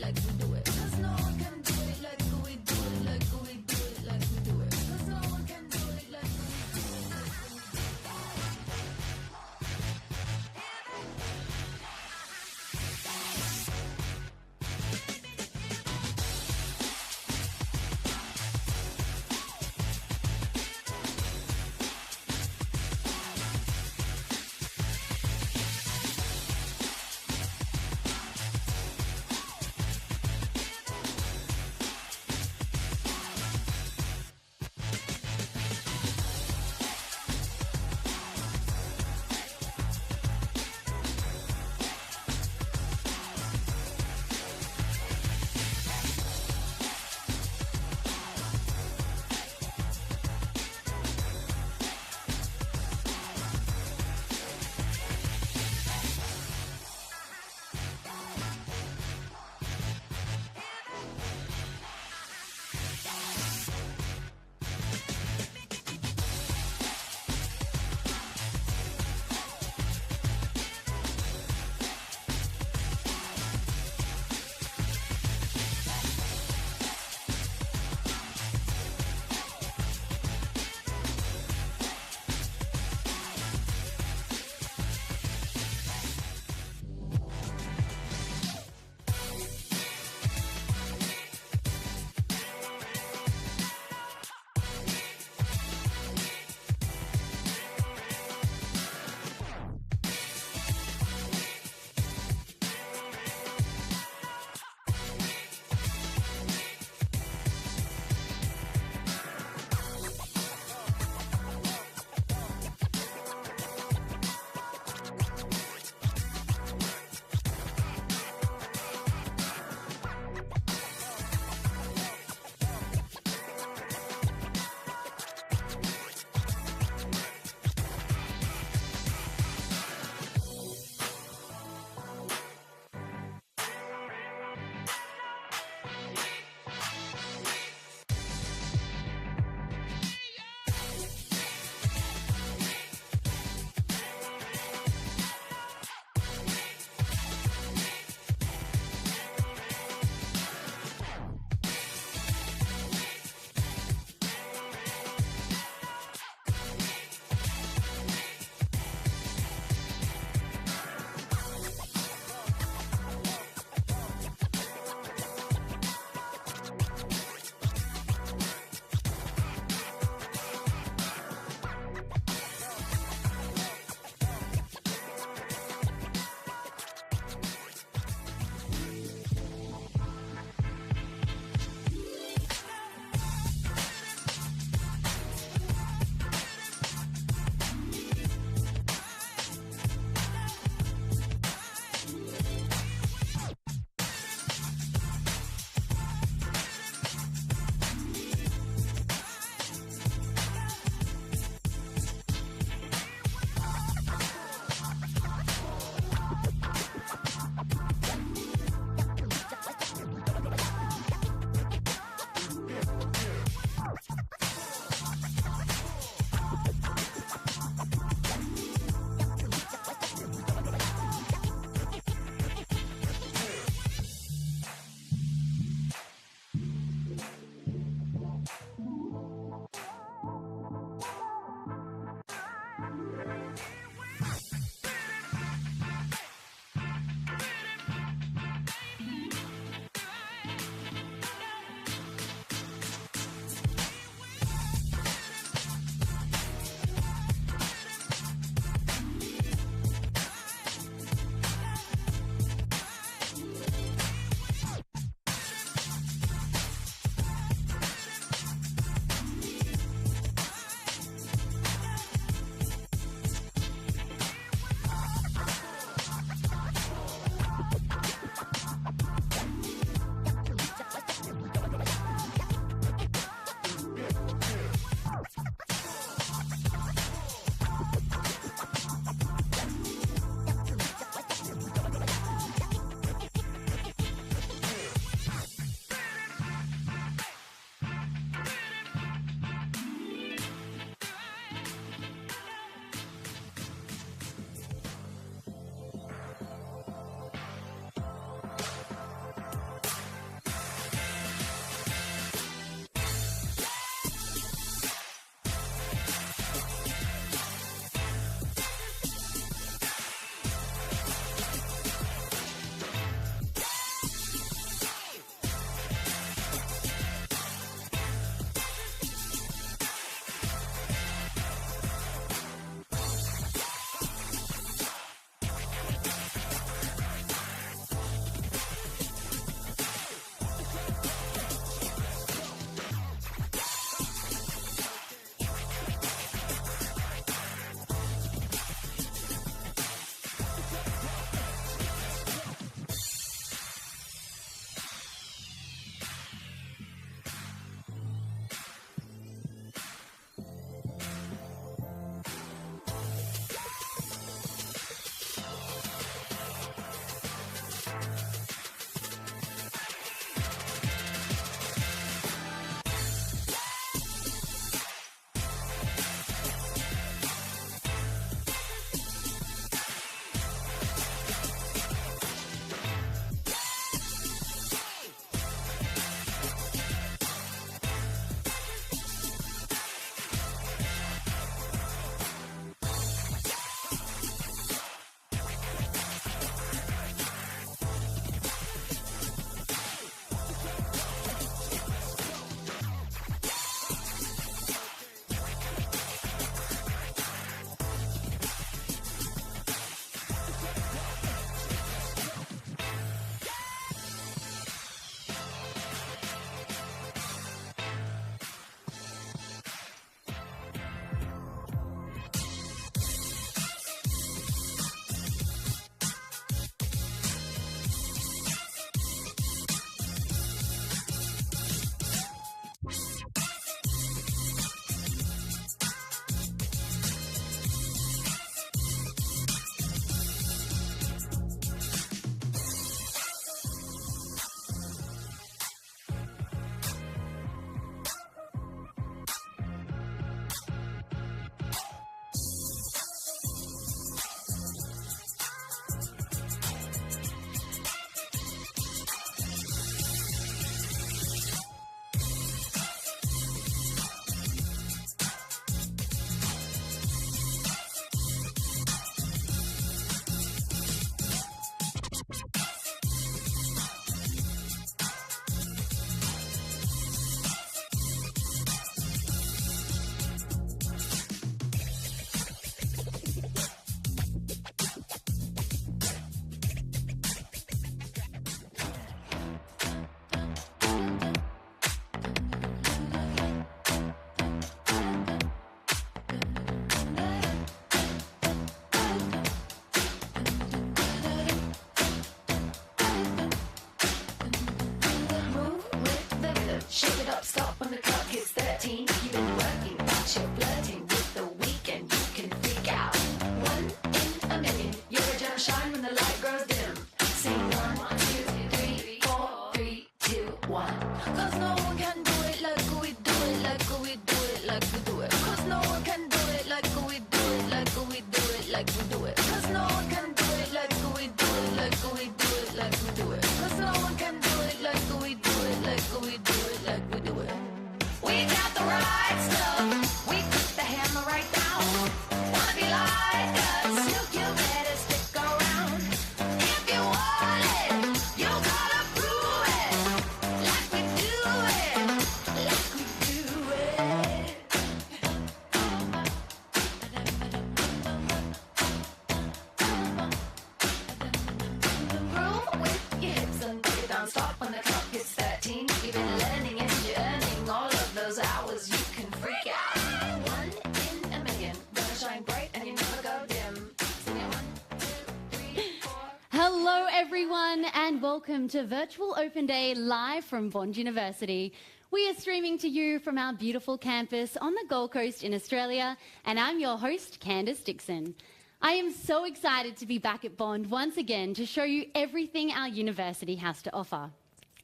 like we do it. 'Cause no one can do it like we do it, like we do it, like we do it. 'Cause no one can do it like we do it. stop when the clock hits 13. You've been working, but you're flirting with the weekend. You can freak out. 1 in a million. You're a gem shine when the light grows dim. Sing 1, 2, 3, 4, 3, 2, 1. 'Cause no one can do it like we do it, like we do it, like we do it. 'Cause no one can do it like we do it, like we do it, like we do it. 'Cause no one can do it like we do it, like we do it, like we do it. 'Cause no one can do it like we do it, like we do it, like we do it. We got the right stuff. We put the hammer right down. Wanna be like us? You better stick around. If you want it, you gotta prove it. Like we do it, like we do it. Groove with your hips and break it down. Stop when the clock hits 13. You've been learning and you're earning all of those hours. You can freak out. 1 in a million. Gonna shine bright and you never go dim. Sing it 1, 2, 3, 4. Hello, everyone, and welcome to Virtual Open Day live from Bond University. We are streaming to you from our beautiful campus on the Gold Coast in Australia, and I'm your host, Candice Dixon. I am so excited to be back at Bond once again to show you everything our university has to offer.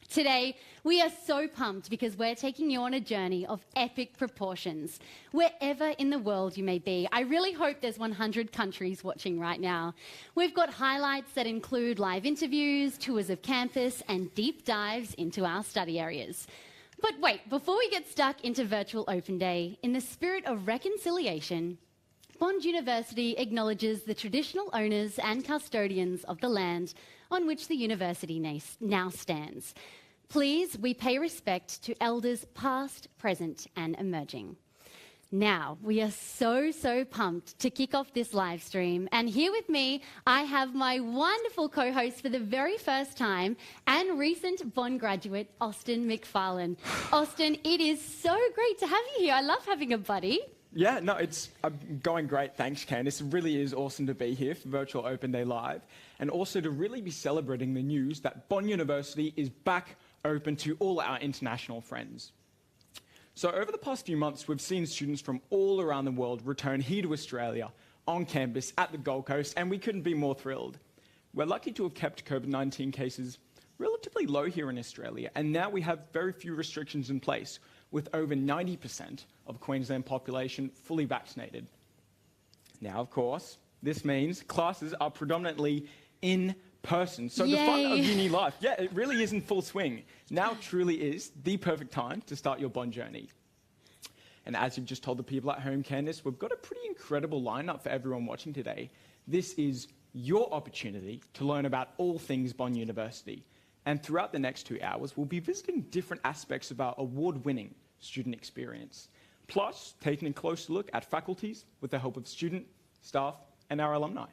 Today, we are so pumped because we're taking you on a journey of epic proportions. Wherever in the world you may be, I really hope there's 100 countries watching right now. We've got highlights that include live interviews, tours of campus, and deep dives into our study areas. But wait, before we get stuck into Virtual Open Day, in the spirit of reconciliation, Bond University acknowledges the traditional owners and custodians of the land on which the university now stands. Please, we pay respect to elders past, present, and emerging. Now, we are so pumped to kick off this live stream. And here with me, I have my wonderful co-host for the very first time and recent Bond graduate, Austin McFarlane. Austin, it is so great to have you here. I love having a buddy. Yeah, no, it's going great. Thanks, Candice. It really is awesome to be here for Virtual Open Day Live and also to really be celebrating the news that Bond University is back open to all our international friends. So over the past few months, we've seen students from all around the world return here to Australia on campus at the Gold Coast, and we couldn't be more thrilled. We're lucky to have kept COVID-19 cases relatively low here in Australia, and now we have very few restrictions in place, with over 90% of Queensland population fully vaccinated. Now, of course, this means classes are predominantly in person. So the fun of uni life, yeah, it really is in full swing. Now truly is the perfect time to start your Bond journey. And as you've just told the people at home, Candice, we've got a pretty incredible lineup for everyone watching today. This is your opportunity to learn about all things Bond University. And throughout the next 2 hours, we'll be visiting different aspects of our award-winning student experience, plus taking a closer look at faculties with the help of student, staff, and our alumni.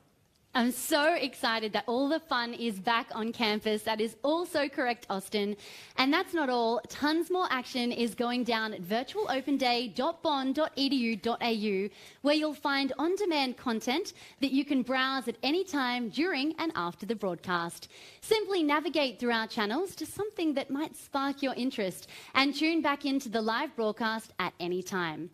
I'm so excited that all the fun is back on campus. That is also correct, Austin. And that's not all. Tons more action is going down at virtualopenday.bond.edu.au, where you'll find on-demand content that you can browse at any time during and after the broadcast. Simply navigate through our channels to something that might spark your interest and tune back into the live broadcast at any time.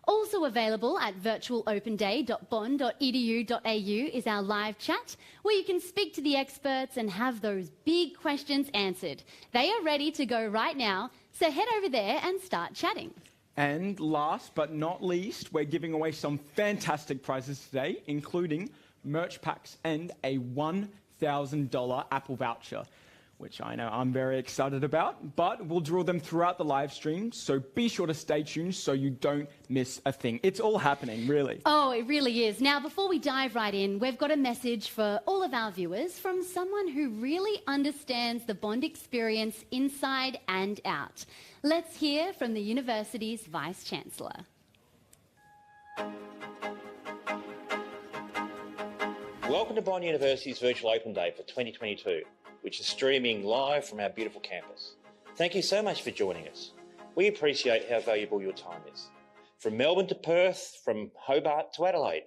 Also available at virtualopenday.bond.edu.au is our live chat, where you can speak to the experts and have those big questions answered. They are ready to go right now, so head over there and start chatting. And last but not least, we're giving away some fantastic prizes today, including merch packs and a $1,000 Apple voucher, which I know I'm very excited about, but we'll draw them throughout the live stream, so be sure to stay tuned so you don't miss a thing. It's all happening, really. Oh, it really is. Now, before we dive right in, we've got a message for all of our viewers from someone who really understands the Bond experience inside and out. Let's hear from the university's Vice-Chancellor. Welcome to Bond University's Virtual Open Day for 2022, which is streaming live from our beautiful campus. Thank you so much for joining us. We appreciate how valuable your time is. From Melbourne to Perth, from Hobart to Adelaide,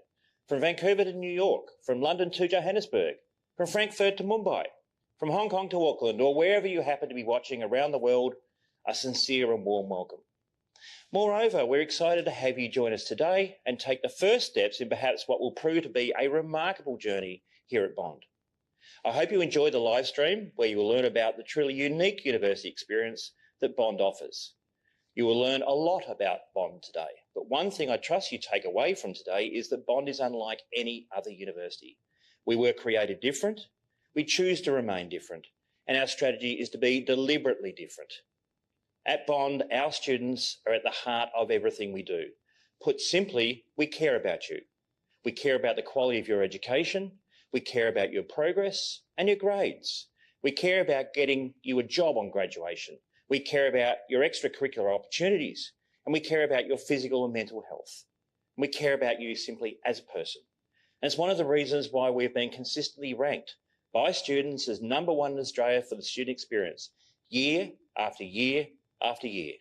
from Vancouver to New York, from London to Johannesburg, from Frankfurt to Mumbai, from Hong Kong to Auckland, or wherever you happen to be watching around the world, a sincere and warm welcome. Moreover, we're excited to have you join us today and take the first steps in perhaps what will prove to be a remarkable journey here at Bond. I hope you enjoyed the live stream where you will learn about the truly unique university experience that Bond offers. You will learn a lot about Bond today, but one thing I trust you take away from today is that Bond is unlike any other university. We were created different, we choose to remain different, and our strategy is to be deliberately different. At Bond, our students are at the heart of everything we do. Put simply, we care about you. We care about the quality of your education, we care about your progress and your grades. We care about getting you a job on graduation. We care about your extracurricular opportunities, and we care about your physical and mental health. We care about you simply as a person. And it's one of the reasons why we've been consistently ranked by students as #1 in Australia for the student experience, year after year after year.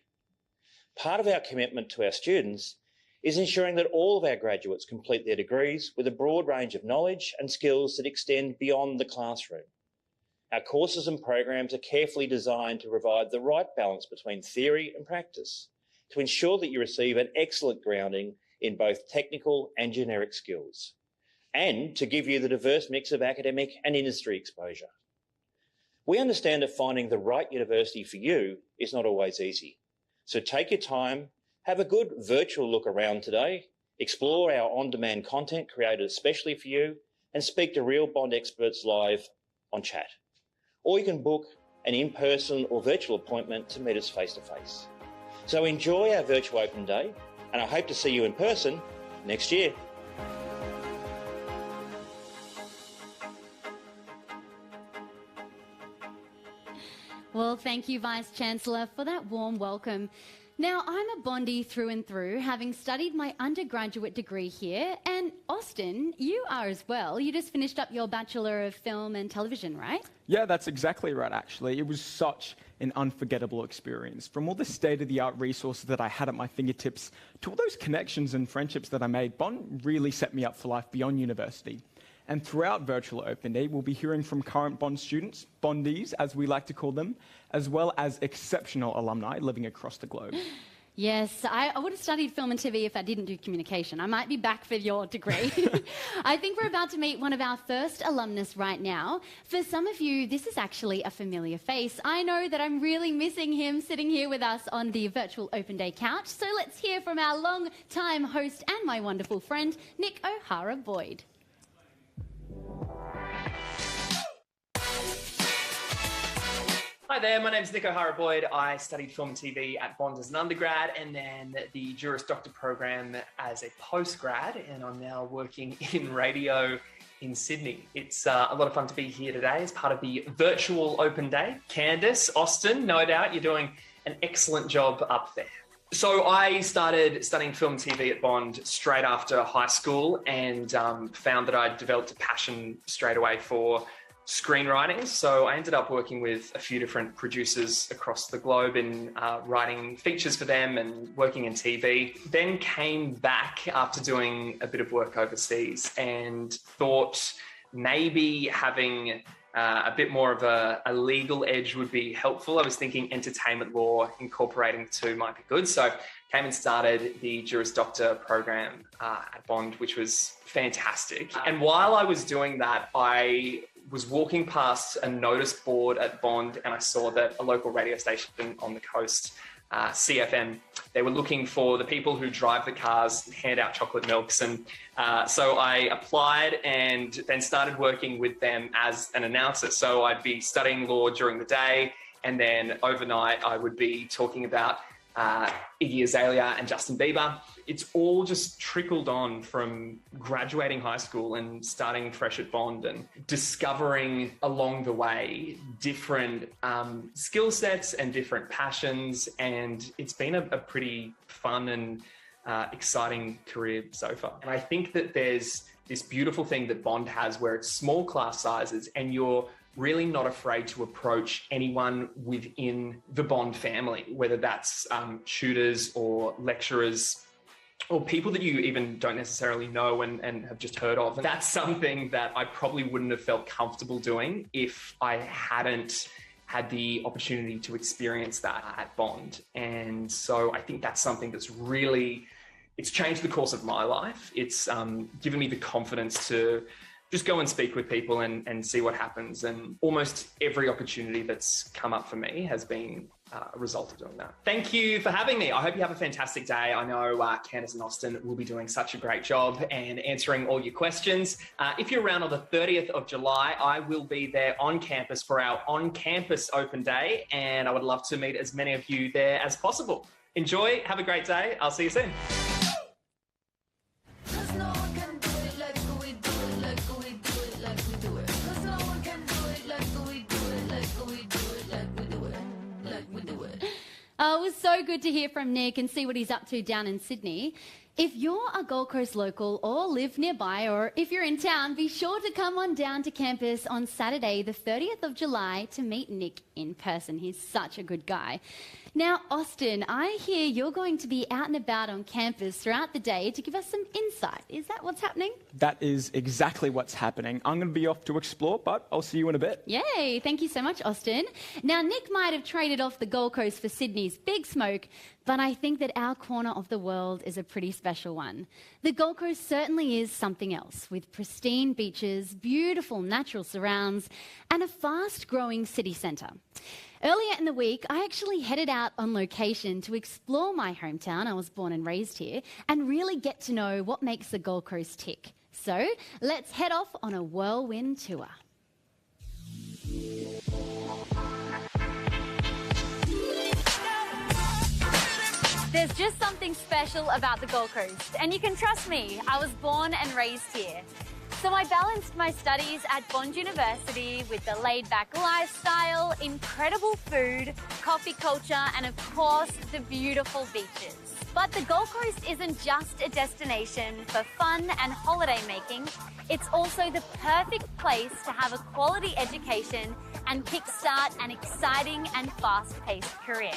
Part of our commitment to our students is ensuring that all of our graduates complete their degrees with a broad range of knowledge and skills that extend beyond the classroom. Our courses and programs are carefully designed to provide the right balance between theory and practice to ensure that you receive an excellent grounding in both technical and generic skills, and to give you the diverse mix of academic and industry exposure. We understand that finding the right university for you is not always easy. So take your time, have a good virtual look around today, explore our on-demand content created especially for you, and speak to real Bond experts live on chat. Or you can book an in-person or virtual appointment to meet us face-to-face. So enjoy our virtual open day, and I hope to see you in person next year. Well, thank you, Vice-Chancellor, for that warm welcome. Now, I'm a Bondie through and through, having studied my undergraduate degree here, and Austin, you are as well. You just finished up your Bachelor of Film and Television, right? Yeah, that's exactly right, actually. It was such an unforgettable experience. From all the state-of-the-art resources that I had at my fingertips to all those connections and friendships that I made, Bond really set me up for life beyond university. And throughout Virtual Open Day, we'll be hearing from current Bond students, Bondies as we like to call them, as well as exceptional alumni living across the globe. Yes, I would have studied film and TV if I didn't do communication. I might be back for your degree. I think we're about to meet one of our first alumnus right now. For some of you, this is actually a familiar face. I know that I'm really missing him sitting here with us on the Virtual Open Day couch. So let's hear from our long-time host and my wonderful friend, Nick O'Hara-Boyd. Hi there, my name's Nick O'Hara-Boyd. I studied film and TV at Bond as an undergrad and then the Juris Doctor program as a postgrad, and I'm now working in radio in Sydney. It's a lot of fun to be here today as part of the Virtual Open Day. Candice, Austin, no doubt you're doing an excellent job up there. So I started studying film and TV at Bond straight after high school and found that I developed a passion straight away for screenwriting. So I ended up working with a few different producers across the globe in writing features for them and working in TV. Then came back after doing a bit of work overseas and thought maybe having a bit more of a legal edge would be helpful. I was thinking entertainment law incorporating the two might be good. So came and started the Juris Doctor program at Bond, which was fantastic. And while I was doing that, I was walking past a notice board at Bond and I saw that a local radio station on the coast, CFM, they were looking for the people who drive the cars, hand out chocolate milks. And so I applied and then started working with them as an announcer. So I'd be studying law during the day and then overnight I would be talking about Iggy Azalea and Justin Bieber. It's all just trickled on from graduating high school and starting fresh at Bond and discovering along the way different skill sets and different passions. And it's been a pretty fun and exciting career so far. And I think that there's this beautiful thing that Bond has where it's small class sizes and you're really not afraid to approach anyone within the Bond family, whether that's tutors or lecturers or people that you even don't necessarily know and have just heard of. And that's something that I probably wouldn't have felt comfortable doing if I hadn't had the opportunity to experience that at Bond. And so I think that's something that's really, it's changed the course of my life. It's given me the confidence to just go and speak with people and see what happens. And almost every opportunity that's come up for me has been a result of doing that. Thank you for having me. I hope you have a fantastic day. I know Candice and Austin will be doing such a great job and answering all your questions. If you're around on the 30th of July, I will be there on campus for our on-campus open day, and I would love to meet as many of you there as possible. Enjoy, have a great day. I'll see you soon. 'Cause no one can do it like we do it, like we do it, like we do it. 'Cause no one can do it like we do it, like we do it, like we do it, like we do it. It was so good to hear from Nick and see what he's up to down in Sydney. If you're a Gold Coast local or live nearby, or if you're in town, be sure to come on down to campus on Saturday, the 30th of July, to meet Nick in person. He's such a good guy. Now, Austin, I hear you're going to be out and about on campus throughout the day to give us some insight. Is that what's happening? That is exactly what's happening. I'm going to be off to explore, but I'll see you in a bit. Yay, thank you so much, Austin. Now, Nick might have traded off the Gold Coast for Sydney's Big Smoke, but I think that our corner of the world is a pretty special one. The Gold Coast certainly is something else, with pristine beaches, beautiful natural surrounds, and a fast-growing city centre. Earlier in the week, I actually headed out on location to explore my hometown, I was born and raised here, and really get to know what makes the Gold Coast tick. So let's head off on a whirlwind tour. There's just something special about the Gold Coast, and you can trust me, I was born and raised here. So I balanced my studies at Bond University with the laid-back lifestyle, incredible food, coffee culture, and of course, the beautiful beaches. But the Gold Coast isn't just a destination for fun and holiday making. It's also the perfect place to have a quality education and kickstart an exciting and fast-paced career.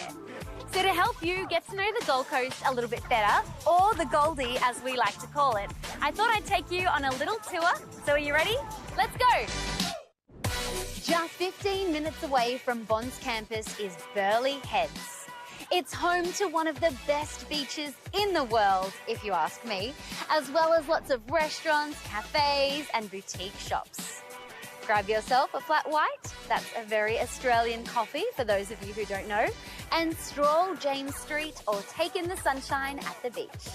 So to help you get to know the Gold Coast a little bit better, or the Goldie as we like to call it, I thought I'd take you on a little tour. So are you ready? Let's go! Just 15 minutes away from Bond's campus is Burleigh Heads. It's home to one of the best beaches in the world, if you ask me, as well as lots of restaurants, cafes, and boutique shops. Grab yourself a flat white, that's a very Australian coffee for those of you who don't know, and stroll James Street or take in the sunshine at the beach.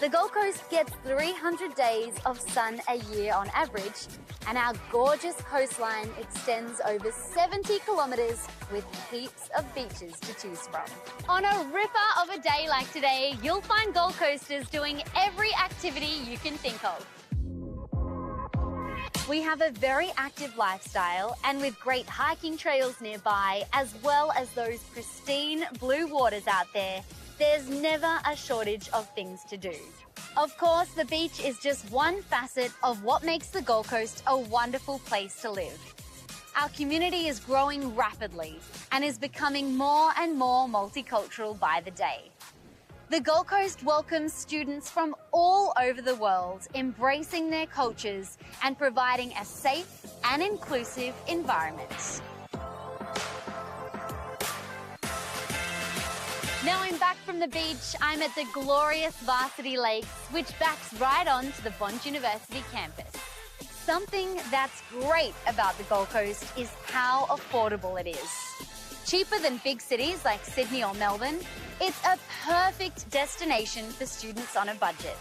The Gold Coast gets 300 days of sun a year on average, and our gorgeous coastline extends over 70 kilometres with heaps of beaches to choose from. On a ripper of a day like today, you'll find Gold Coasters doing every activity you can think of. We have a very active lifestyle, and with great hiking trails nearby, as well as those pristine blue waters out there, there's never a shortage of things to do. Of course, the beach is just one facet of what makes the Gold Coast a wonderful place to live. Our community is growing rapidly and is becoming more and more multicultural by the day. The Gold Coast welcomes students from all over the world, embracing their cultures and providing a safe and inclusive environment. Now I'm back from the beach. I'm at the glorious Varsity Lakes, which backs right onto the Bond University campus. Something that's great about the Gold Coast is how affordable it is. Cheaper than big cities like Sydney or Melbourne, it's a perfect destination for students on a budget.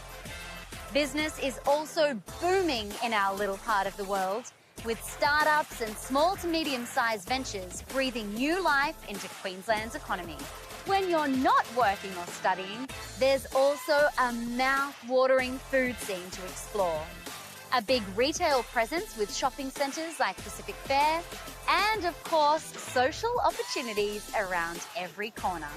Business is also booming in our little part of the world, with startups and small to medium-sized ventures breathing new life into Queensland's economy. When you're not working or studying, there's also a mouth-watering food scene to explore. A big retail presence with shopping centres like Pacific Fair, and of course, social opportunities around every corner.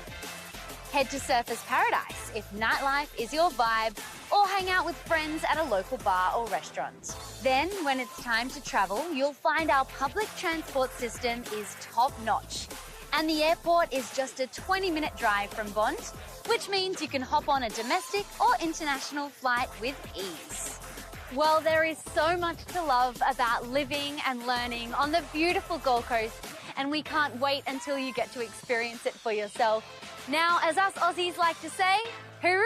Head to Surfers Paradise if nightlife is your vibe, or hang out with friends at a local bar or restaurant. Then, when it's time to travel, you'll find our public transport system is top-notch. And the airport is just a 20-minute drive from Bond, which means you can hop on a domestic or international flight with ease. Well, there is so much to love about living and learning on the beautiful Gold Coast, and we can't wait until you get to experience it for yourself. Now, as us Aussies like to say, hooroo!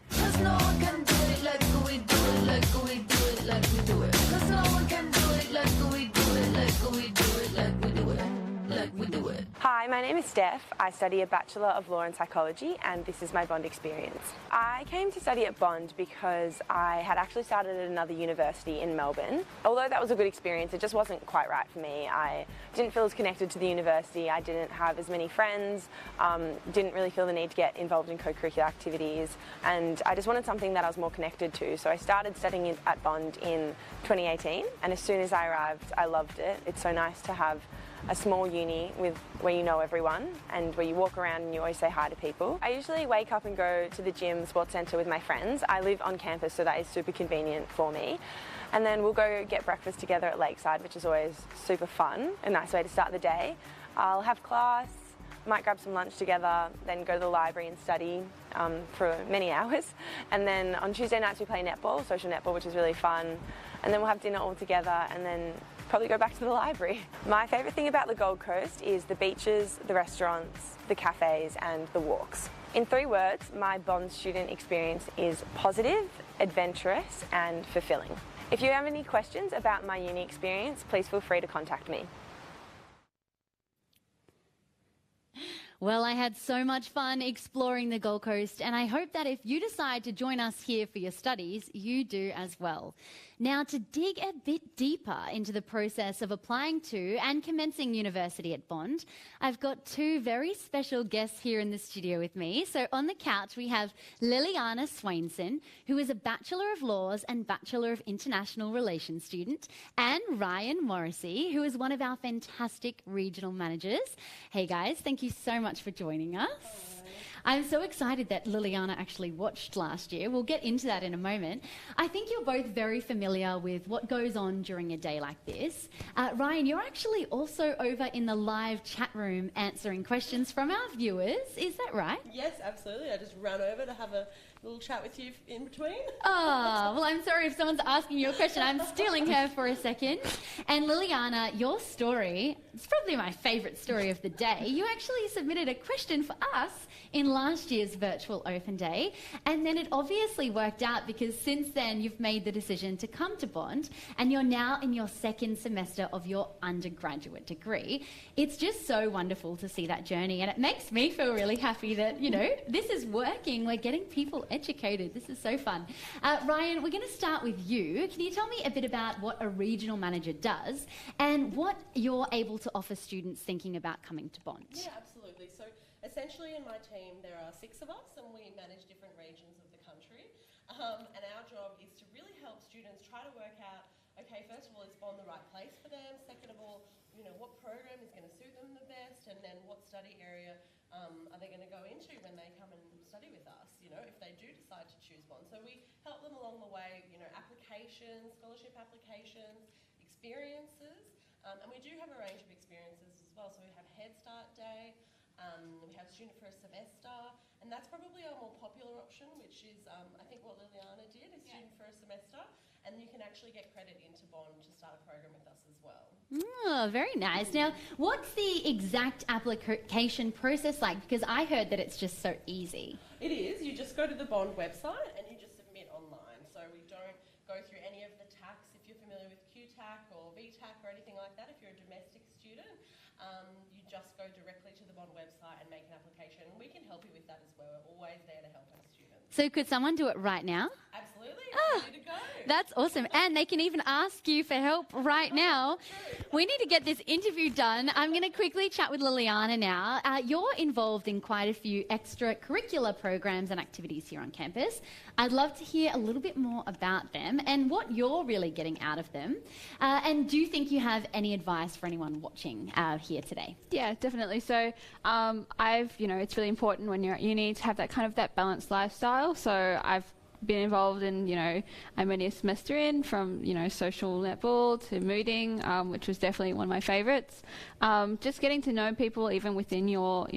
Cause no one can do it like we do it, like we do it, like we do it. Cause no one can do it like we do it, like we do it, like we do it, like we do it. Hi, my name is Steph. I study a Bachelor of Law and Psychology, and this is my Bond experience. I came to study at Bond because I had actually started at another university in Melbourne. Although that was a good experience, it just wasn't quite right for me. I didn't feel as connected to the university, I didn't have as many friends, didn't really feel the need to get involved in co-curricular activities, and I just wanted something that I was more connected to. So I started studying at Bond in 2018, and as soon as I arrived, I loved it. It's so nice to have a small uni where you know everyone and where you walk around and you always say hi to people. I usually wake up and go to the gym, sports centre with my friends. I live on campus, so that is super convenient for me. And then we'll go get breakfast together at Lakeside, which is always super fun, a nice way to start the day. I'll have class, might grab some lunch together, then go to the library and study for many hours. And then on Tuesday nights we play netball, social netball, which is really fun. And then we'll have dinner all together and then probably go back to the library. My favourite thing about the Gold Coast is the beaches, the restaurants, the cafes and the walks. In 3 words, my Bond student experience is positive, adventurous and fulfilling. If you have any questions about my uni experience, please feel free to contact me. Well, I had so much fun exploring the Gold Coast, and I hope that if you decide to join us here for your studies, you do as well. Now, to dig a bit deeper into the process of applying to and commencing university at Bond, I've got 2 very special guests here in the studio with me. So on the couch, we have Liliana Swainson, who is a Bachelor of Laws and Bachelor of International Relations student, and Ryan Morrissey, who is one of our fantastic regional managers. Hey guys, thank you so much for joining us. I'm so excited that Liliana actually watched last year. We'll get into that in a moment. I think you're both very familiar with what goes on during a day like this. Ryan, you're actually also over in the live chat room answering questions from our viewers. Is that right? Yes, absolutely. I just ran over to have a little chat with you in between. Oh, well, I'm sorry if someone's asking you a question. I'm stealing her for a second. And Liliana, your story, it's probably my favourite story of the day. You actually submitted a question for us in last year's Virtual Open Day, and then it obviously worked out because since then you've made the decision to come to Bond and you're now in your 2nd semester of your undergraduate degree. It's just so wonderful to see that journey, and it makes me feel really happy that, you know, this is working. We're getting people educated. This is so fun. Ryan, we're going to start with you. Can you tell me a bit about what a regional manager does and what you're able to offer students thinking about coming to Bond? Yeah, absolutely. So essentially in my team there are 6 of us and we manage different regions of the country. And our job is to really help students try to work out, okay, first of all, is Bond the right place for them? Second of all, you know, what program is going to suit them the best? And then what study area are they going to go into when they come and study with us, you know, if they do decide to choose Bond. So we help them along the way, you know, applications, scholarship applications, experiences, and we do have a range of experiences as well. So we have Head Start Day, we have Student for a Semester, and that's probably our more popular option, which is I think what Liliana did, is Student for a Semester, and you can actually get credit into Bond to start a program with us as well. Oh, very nice. Now, what's the exact application process like? Because I heard that it's just so easy. It is. You just go to the Bond website and you just submit online. So we don't go through any of the tax, if you're familiar with QTAC or VTAC or anything like that. If you're a domestic student, you just go directly to the Bond website and make an application. And we can help you with that as well. We're always there to help our students. So could someone do it right now? Absolutely. Oh, Ready to go. that's awesome. And they can even ask you for help right now. We need to get this interview done. I'm going to quickly chat with Liliana now. You're involved in quite a few extracurricular programs and activities here on campus. I'd love to hear a little bit more about them and what you're really getting out of them. And do you think you have any advice for anyone watching here today? Yeah, definitely. So it's really important when you're at uni to have that balanced lifestyle. So I've been involved in, I'm only a semester in, from, social netball to mooting, which was definitely one of my favourites. Just getting to know people even within your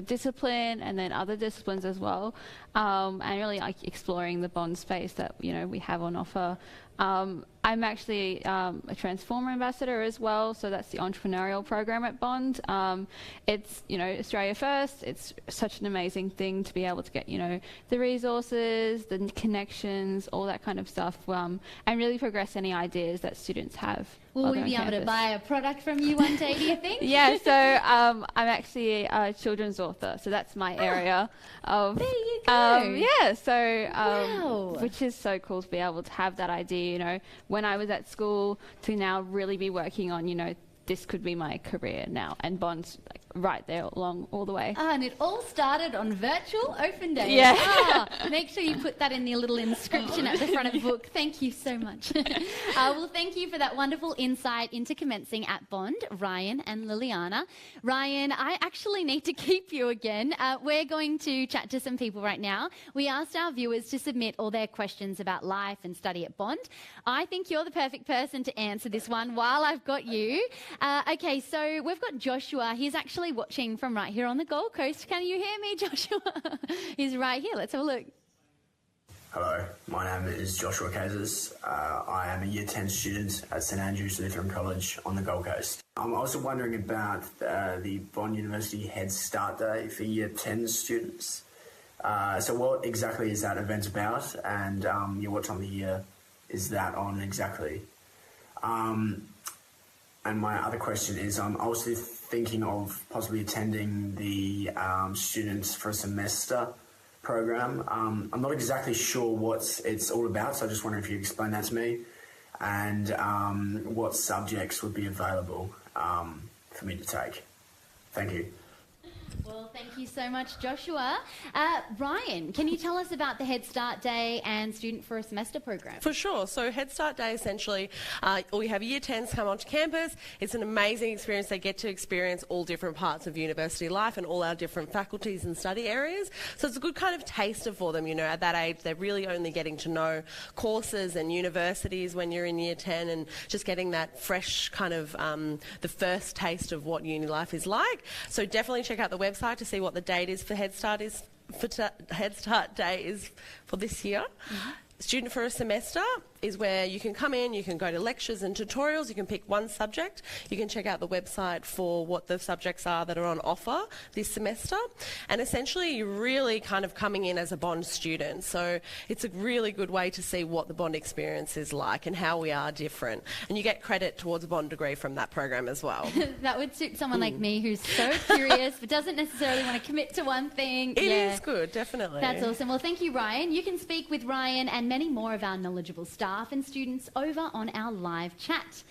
discipline and then other disciplines as well, and really exploring the Bond space that, we have on offer. I'm actually a Transformer ambassador as well, so that's the entrepreneurial program at Bond. It's, you know, Australia First. It's such an amazing thing to be able to get, you know, the resources, the connections, all that kind of stuff, and really progress any ideas that students have. Will we be able to buy a product from you one day, do you think? Yeah, so I'm actually a children's author, so that's my area of... There you go. Yeah, so... Wow. Which is so cool to be able to have that idea, you know, when I was at school to now really be working on, you know, this could be my career now, and Bond's like right there along all the way. And it all started on Virtual Open Day. Yeah. Make sure you put that in the little inscription at the front of the book. Thank you so much. Well, thank you for that wonderful insight into commencing at Bond, Ryan and Liliana. Ryan, I actually need to keep you again. We're going to chat to some people right now. We asked our viewers to submit all their questions about life and study at Bond. I think you're the perfect person to answer this one while I've got you. Okay, so we've got Joshua. He's actually watching from right here on the Gold Coast. Can you hear me, Joshua? He's right here. Let's have a look. Hello, my name is Joshua Casers. I am a Year 10 student at St Andrews Lutheran College on the Gold Coast. I'm also wondering about the Bond University Head Start Day for Year 10 students. So what exactly is that event about, and what time of year is that on exactly? And my other question is, I'm also thinking of possibly attending the Students for a Semester program. I'm not exactly sure what it's all about, so I just wonder if you could explain that to me, and what subjects would be available for me to take. Thank you. Well, thank you so much, Joshua. Ryan, can you tell us about the Head Start Day and Student for a Semester program? For sure. So Head Start Day, essentially, we have Year 10s come onto campus. It's an amazing experience. They get to experience all different parts of university life and all our different faculties and study areas. So it's a good kind of taster for them. You know, at that age, they're really only getting to know courses and universities when you're in Year 10, and just getting that fresh kind of the first taste of what uni life is like. So definitely check out the website to see what the date is for Head Start Day is for this year. Student for a Semester is where you can come in, you can go to lectures and tutorials, you can pick one subject, you can check out the website for what the subjects are that are on offer this semester, and essentially you're really kind of coming in as a Bond student. So it's a really good way to see what the Bond experience is like and how we are different, and you get credit towards a Bond degree from that program as well. That would suit someone like me who's so curious but doesn't necessarily want to commit to one thing. It is good, definitely. That's awesome. Well, thank you, Ryan. You can speak with Ryan and many more of our knowledgeable staff and students over on our live chat.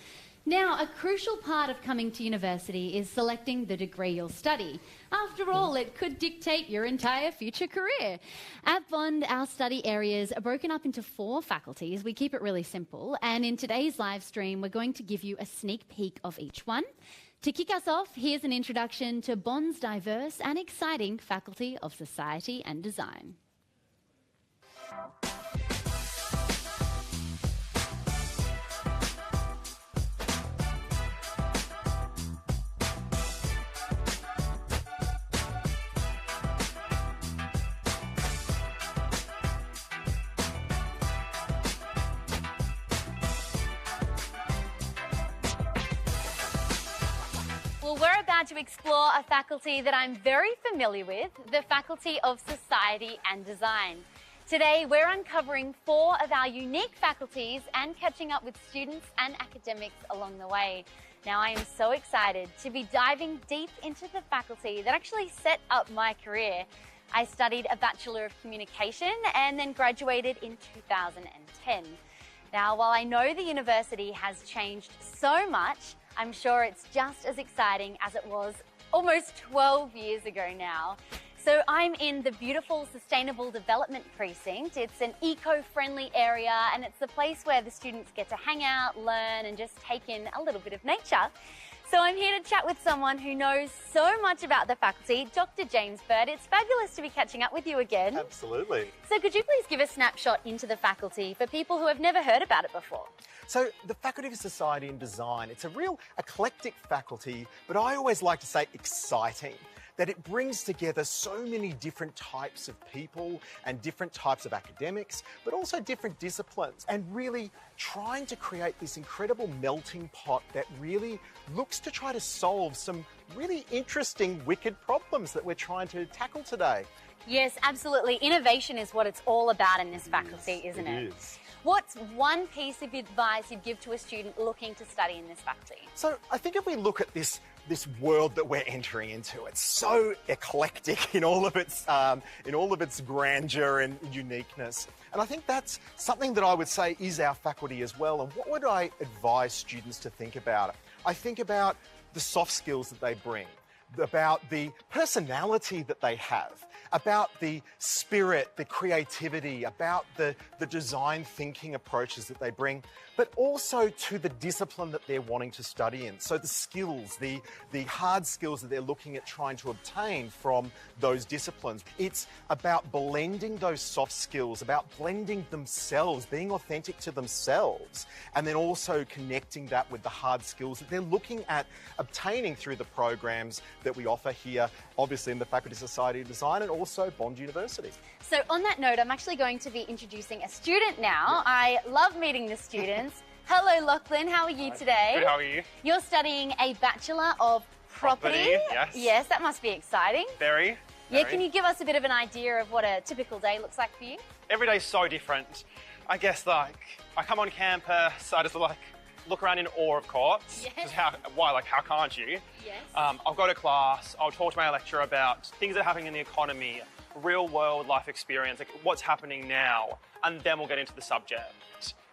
Now, a crucial part of coming to university is selecting the degree you'll study. After all, it could dictate your entire future career. At Bond, our study areas are broken up into 4 faculties. We keep it really simple, and in today's live stream, we're going to give you a sneak peek of each one. To kick us off, here's an introduction to Bond's diverse and exciting Faculty of Society and Design. Well, we're about to explore a faculty that I'm very familiar with, the Faculty of Society and Design. Today, we're uncovering 4 of our unique faculties and catching up with students and academics along the way. Now, I am so excited to be diving deep into the faculty that actually set up my career. I studied a Bachelor of Communication and then graduated in 2010. Now, while I know the university has changed so much, I'm sure it's just as exciting as it was almost 12 years ago now. So I'm in the beautiful Sustainable Development Precinct. It's an eco-friendly area, and it's the place where the students get to hang out, learn, and just take in a little bit of nature. So I'm here to chat with someone who knows so much about the faculty, Dr. James Bird. It's fabulous to be catching up with you again. Absolutely. So could you please give a snapshot into the faculty for people who have never heard about it before? So the Faculty of Society and Design, it's a real eclectic faculty, but I always like to say exciting. that it brings together so many different types of people and different types of academics, but also different disciplines, and really trying to create this incredible melting pot that really looks to try to solve some really interesting, wicked problems that we're trying to tackle today. Yes, absolutely. Innovation is what it's all about in this faculty, isn't it? It is. What's one piece of advice you'd give to a student looking to study in this faculty? So I think if we look at this world that we're entering into, it's so eclectic in all of its grandeur and uniqueness. And I think that's something that I would say is our faculty as well. And what would I advise students to think about it? I think about the soft skills that they bring, about the personality that they have, about the spirit, the creativity, about the design thinking approaches that they bring, but also to the discipline that they're wanting to study in. So the skills, the hard skills that they're looking at trying to obtain from those disciplines. It's about blending those soft skills, about blending themselves, being authentic to themselves, and then also connecting that with the hard skills that they're looking at obtaining through the programs that we offer here, obviously in the Faculty of Society of Design and also Bond University. So on that note, I'm actually going to be introducing a student now. I love meeting the students. Hello, Lachlan. How are you today? Good, how are you? You're studying a Bachelor of Property. Yes. Yes, that must be exciting. Very. Yeah, can you give us a bit of an idea of what a typical day looks like for you? Every day's so different. I guess, like, I come on campus, I just, like, look around in awe, of course. Yes. How can't you? Yes. I'll go to class, I'll talk to my lecturer about things that are happening in the economy, real world life experience, like what's happening now, and then we'll get into the subject.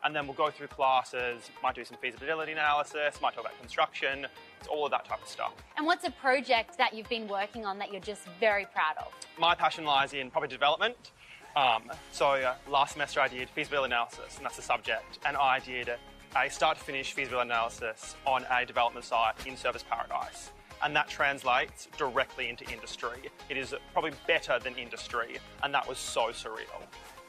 And then we'll go through classes, might do some feasibility analysis, might talk about construction, it's all of that type of stuff. And what's a project that you've been working on that you're just very proud of? My passion lies in property development. Last semester I did feasibility analysis, and that's the subject, and I did a start-to-finish feasibility analysis on a development site in Service Paradise. And that translates directly into industry. It is probably better than industry, and that was so surreal.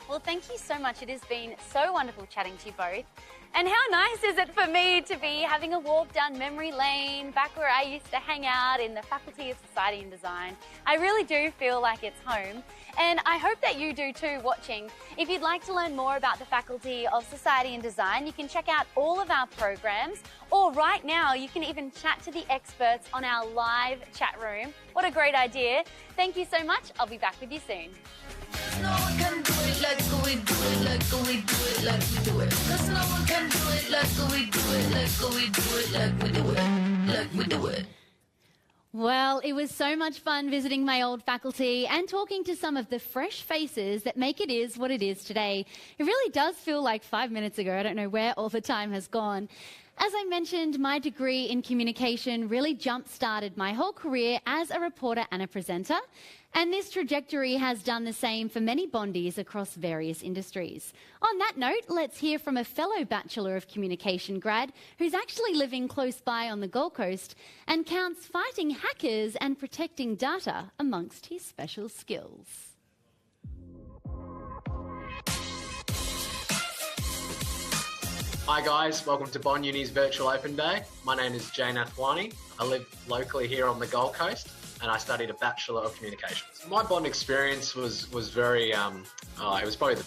Well, thank you so much. It has been so wonderful chatting to you both. And how nice is it for me to be having a walk down memory lane back where I used to hang out in the Faculty of Society and Design. I really do feel like it's home. And I hope that you do too watching. If you'd like to learn more about the Faculty of Society and Design, you can check out all of our programs, or right now you can even chat to the experts on our live chat room. What a great idea. Thank you so much. I'll be back with you soon. No one can do it like we do it, like we do it, like we do it. 'Cause no one can do it like we do it, like we do it, like we do it, like we do it. Well, it was so much fun visiting my old faculty and talking to some of the fresh faces that make it is what it is today. It really does feel like 5 minutes ago. I don't know where all the time has gone. As I mentioned, my degree in communication really jump-started my whole career as a reporter and a presenter. And this trajectory has done the same for many Bondies across various industries. On that note, let's hear from a fellow Bachelor of Communication grad who's actually living close by on the Gold Coast and counts fighting hackers and protecting data amongst his special skills. Hi guys, welcome to Bond Uni's Virtual Open Day. My name is Jane Athwani. I live locally here on the Gold Coast and I studied a Bachelor of Communications. My Bond experience was very, it was probably,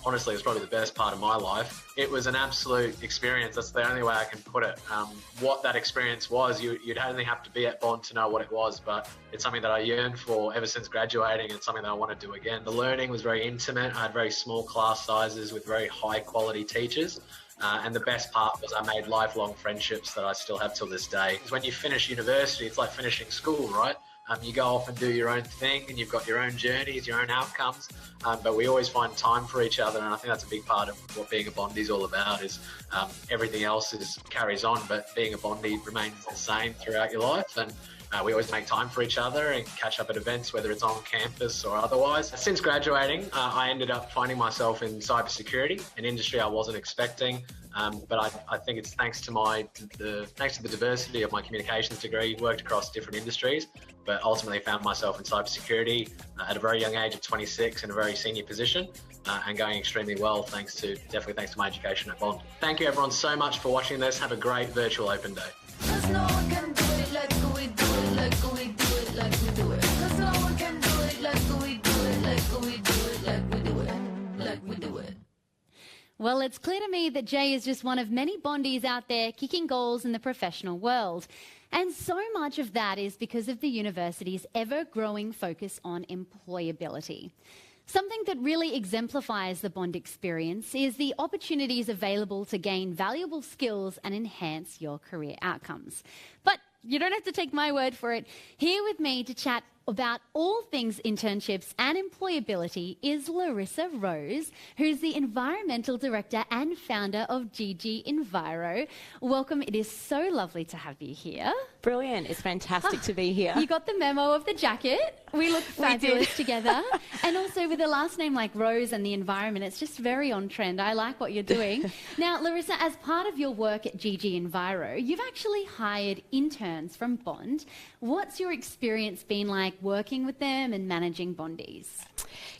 honestly, it was probably the best part of my life. It was an absolute experience. That's the only way I can put it. What that experience was, you'd only have to be at Bond to know what it was, but it's something that I yearned for ever since graduating. It's something that I want to do again. The learning was very intimate. I had very small class sizes with very high quality teachers. And the best part was I made lifelong friendships that I still have till this day. Because when you finish university, it's like finishing school, right? You go off and do your own thing and you've got your own journeys, your own outcomes, but we always find time for each other, and I think that's a big part of what being a Bondie is all about. Is everything else carries on, but being a Bondie remains the same throughout your life. And we always make time for each other and catch up at events, whether it's on campus or otherwise. Since graduating, I ended up finding myself in cybersecurity, an industry I wasn't expecting. But I think it's thanks to the diversity of my communications degree, worked across different industries, but ultimately found myself in cybersecurity at a very young age of 26 in a very senior position and going extremely well, definitely thanks to my education at Bond. Thank you everyone so much for watching this. Have a great Virtual Open Day. 'Cause no one can do it like we do it, like we do it, like we do it. Well, it's clear to me that Jay is just one of many Bondies out there kicking goals in the professional world. And so much of that is because of the university's ever-growing focus on employability. Something that really exemplifies the Bond experience is the opportunities available to gain valuable skills and enhance your career outcomes. But you don't have to take my word for it. Here with me to chat about all things internships and employability is Larissa Rose, who's the Environmental Director and founder of GG Enviro. Welcome. It is so lovely to have you here. Brilliant. It's fantastic to be here. You got the memo of the jacket. We look fabulous together. And also with a last name like Rose and the environment, it's just very on trend. I like what you're doing. Now, Larissa, as part of your work at GG Enviro, you've actually hired interns from Bond. What's your experience been like working with them and managing Bondies?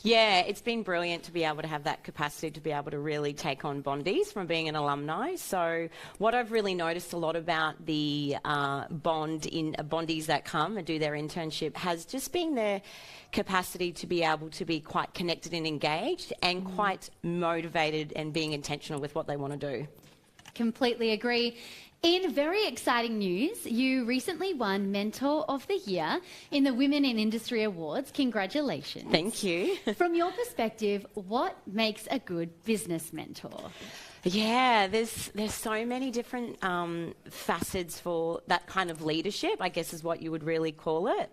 Yeah, it's been brilliant to be able to have that capacity to be able to really take on Bondies from being an alumni. So what I've really noticed a lot about the Bondies that come and do their internship has just been their capacity to be able to be quite connected and engaged and quite motivated and being intentional with what they want to do. Completely agree. In very exciting news, you recently won Mentor of the Year in the Women in Industry Awards. Congratulations. Thank you. From your perspective, what makes a good business mentor? Yeah, there's so many different facets for that kind of leadership, I guess is what you would really call it.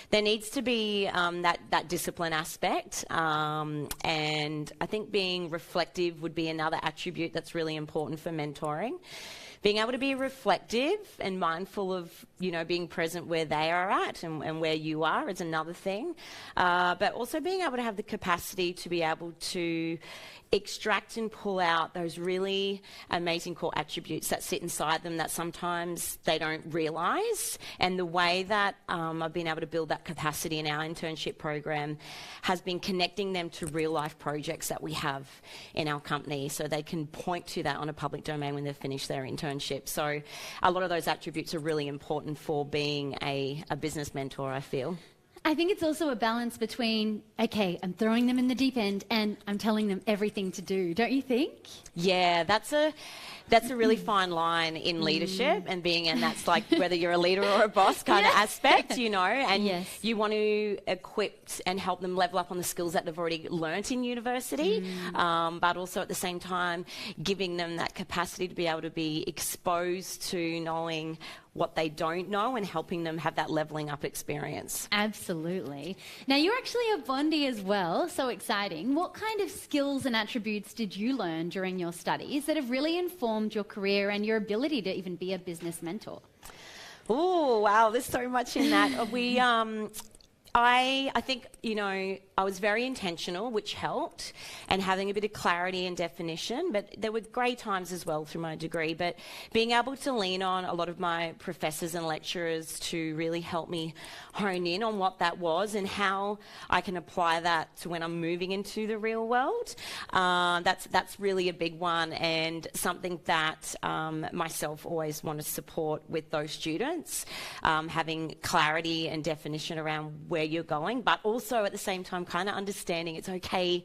There needs to be that discipline aspect, and I think being reflective would be another attribute that's really important for mentoring. Being able to be reflective and mindful of, you know, being present where they are at and where you are is another thing. But also being able to have the capacity to be able to extract and pull out those really amazing core attributes that sit inside them that sometimes they don't realise. And the way that I've been able to build that capacity in our internship program has been connecting them to real life projects that we have in our company so they can point to that on a public domain when they've finished their internship. So a lot of those attributes are really important for being a business mentor, I feel. I think it's also a balance between, okay, I'm throwing them in the deep end and I'm telling them everything to do, don't you think? Yeah, that's a really fine line in leadership and being, and that's like whether you're a leader or a boss kind of aspect, you know, and you want to equip and help them level up on the skills that they've already learnt in university, but also at the same time giving them that capacity to be able to be exposed to knowing what they don't know and helping them have that leveling up experience. Absolutely. Now, you're actually a Bondie as well, so exciting. What kind of skills and attributes did you learn during your studies that have really informed your career and your ability to even be a business mentor? Oh, wow, there's so much in that. I think, you know, I was very intentional, which helped, and having a bit of clarity and definition, but there were great times as well through my degree, but being able to lean on a lot of my professors and lecturers to really help me hone in on what that was and how I can apply that to when I'm moving into the real world. That's really a big one, and something that myself always want to support with those students, having clarity and definition around where you're going, but also at the same time kind of understanding it's okay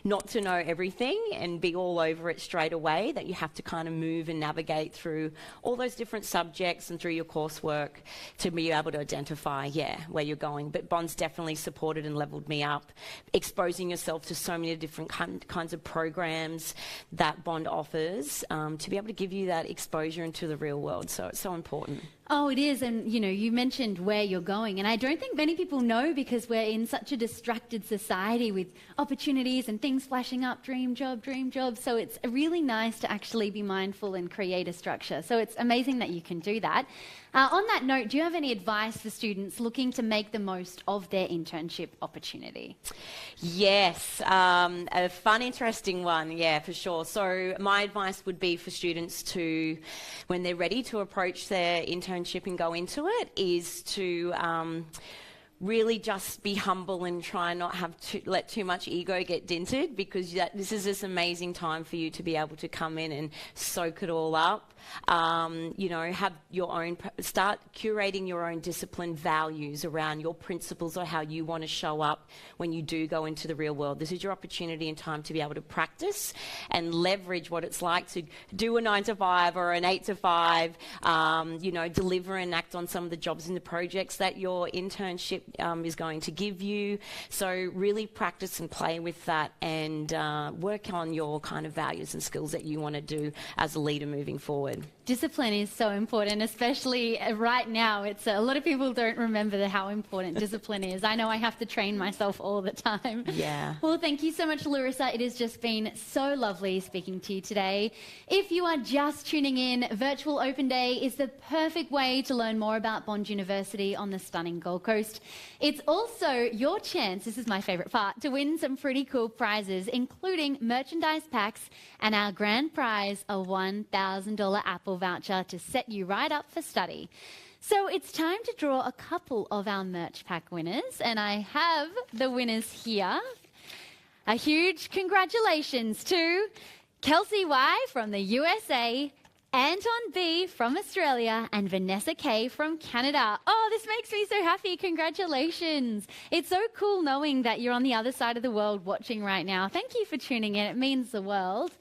not to know everything and be all over it straight away, that you have to kind of move and navigate through all those different subjects and through your coursework to be able to identify, where you're going. But Bond's definitely supported and leveled me up, exposing yourself to so many different kinds of programs that Bond offers to be able to give you that exposure into the real world. So it's so important. Oh, it is. And, you know, you mentioned where you're going. And I don't think many people know because we're in such a distracted society with opportunities and things flashing up, dream job. So it's really nice to actually be mindful and create a structure. So it's amazing that you can do that. On that note, do you have any advice for students looking to make the most of their internship opportunity? Yes, a fun, interesting one, yeah, for sure. So my advice would be for students to, when they're ready to approach their internship and go into it, is to really just be humble and try and not have let too much ego get dinted, because this is this amazing time for you to be able to come in and soak it all up. You know, have your own, start curating your own discipline values around your principles or how you want to show up when you do go into the real world. This is your opportunity and time to be able to practice and leverage what it's like to do a 9 to 5 or an 8 to 5, you know, deliver and act on some of the jobs and the projects that your internship is going to give you. So really practice and play with that, and work on your kind of values and skills that you want to do as a leader moving forward. Discipline is so important, especially right now. It's a lot of people don't remember how important discipline is. I know I have to train myself all the time. Yeah. Well, thank you so much, Larissa. It has just been so lovely speaking to you today. If you are just tuning in, Virtual Open Day is the perfect way to learn more about Bond University on the stunning Gold Coast. It's also your chance, this is my favourite part, to win some pretty cool prizes, including merchandise packs and our grand prize, a $1,000 Apple voucher to set you right up for study. So it's time to draw a couple of our merch pack winners, and I have the winners here. A huge congratulations to Kelsey Y from the USA, Anton B from Australia, and Vanessa K from Canada. Oh, this makes me so happy. Congratulations. It's so cool knowing that you're on the other side of the world watching right now. Thank you for tuning in. It means the world.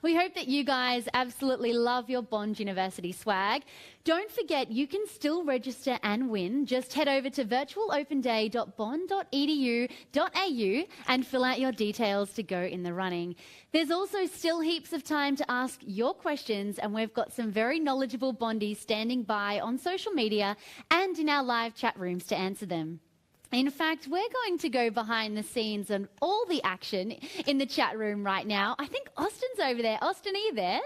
We hope that you guys absolutely love your Bond University swag. Don't forget, you can still register and win. Just head over to virtualopenday.bond.edu.au and fill out your details to go in the running. There's also still heaps of time to ask your questions, and we've got some very knowledgeable Bondies standing by on social media and in our live chat rooms to answer them. In fact, we're going to go behind the scenes and all the action in the chat room right now. I think Austin's over there. Austin, are you there?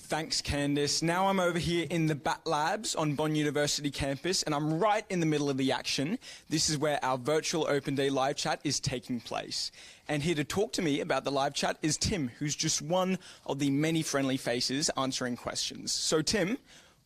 Thanks, Candice. Now I'm over here in the Bat Labs on Bond University campus, and I'm right in the middle of the action. This is where our Virtual Open Day live chat is taking place. And here to talk to me about the live chat is Tim, who's just one of the many friendly faces answering questions. So, Tim,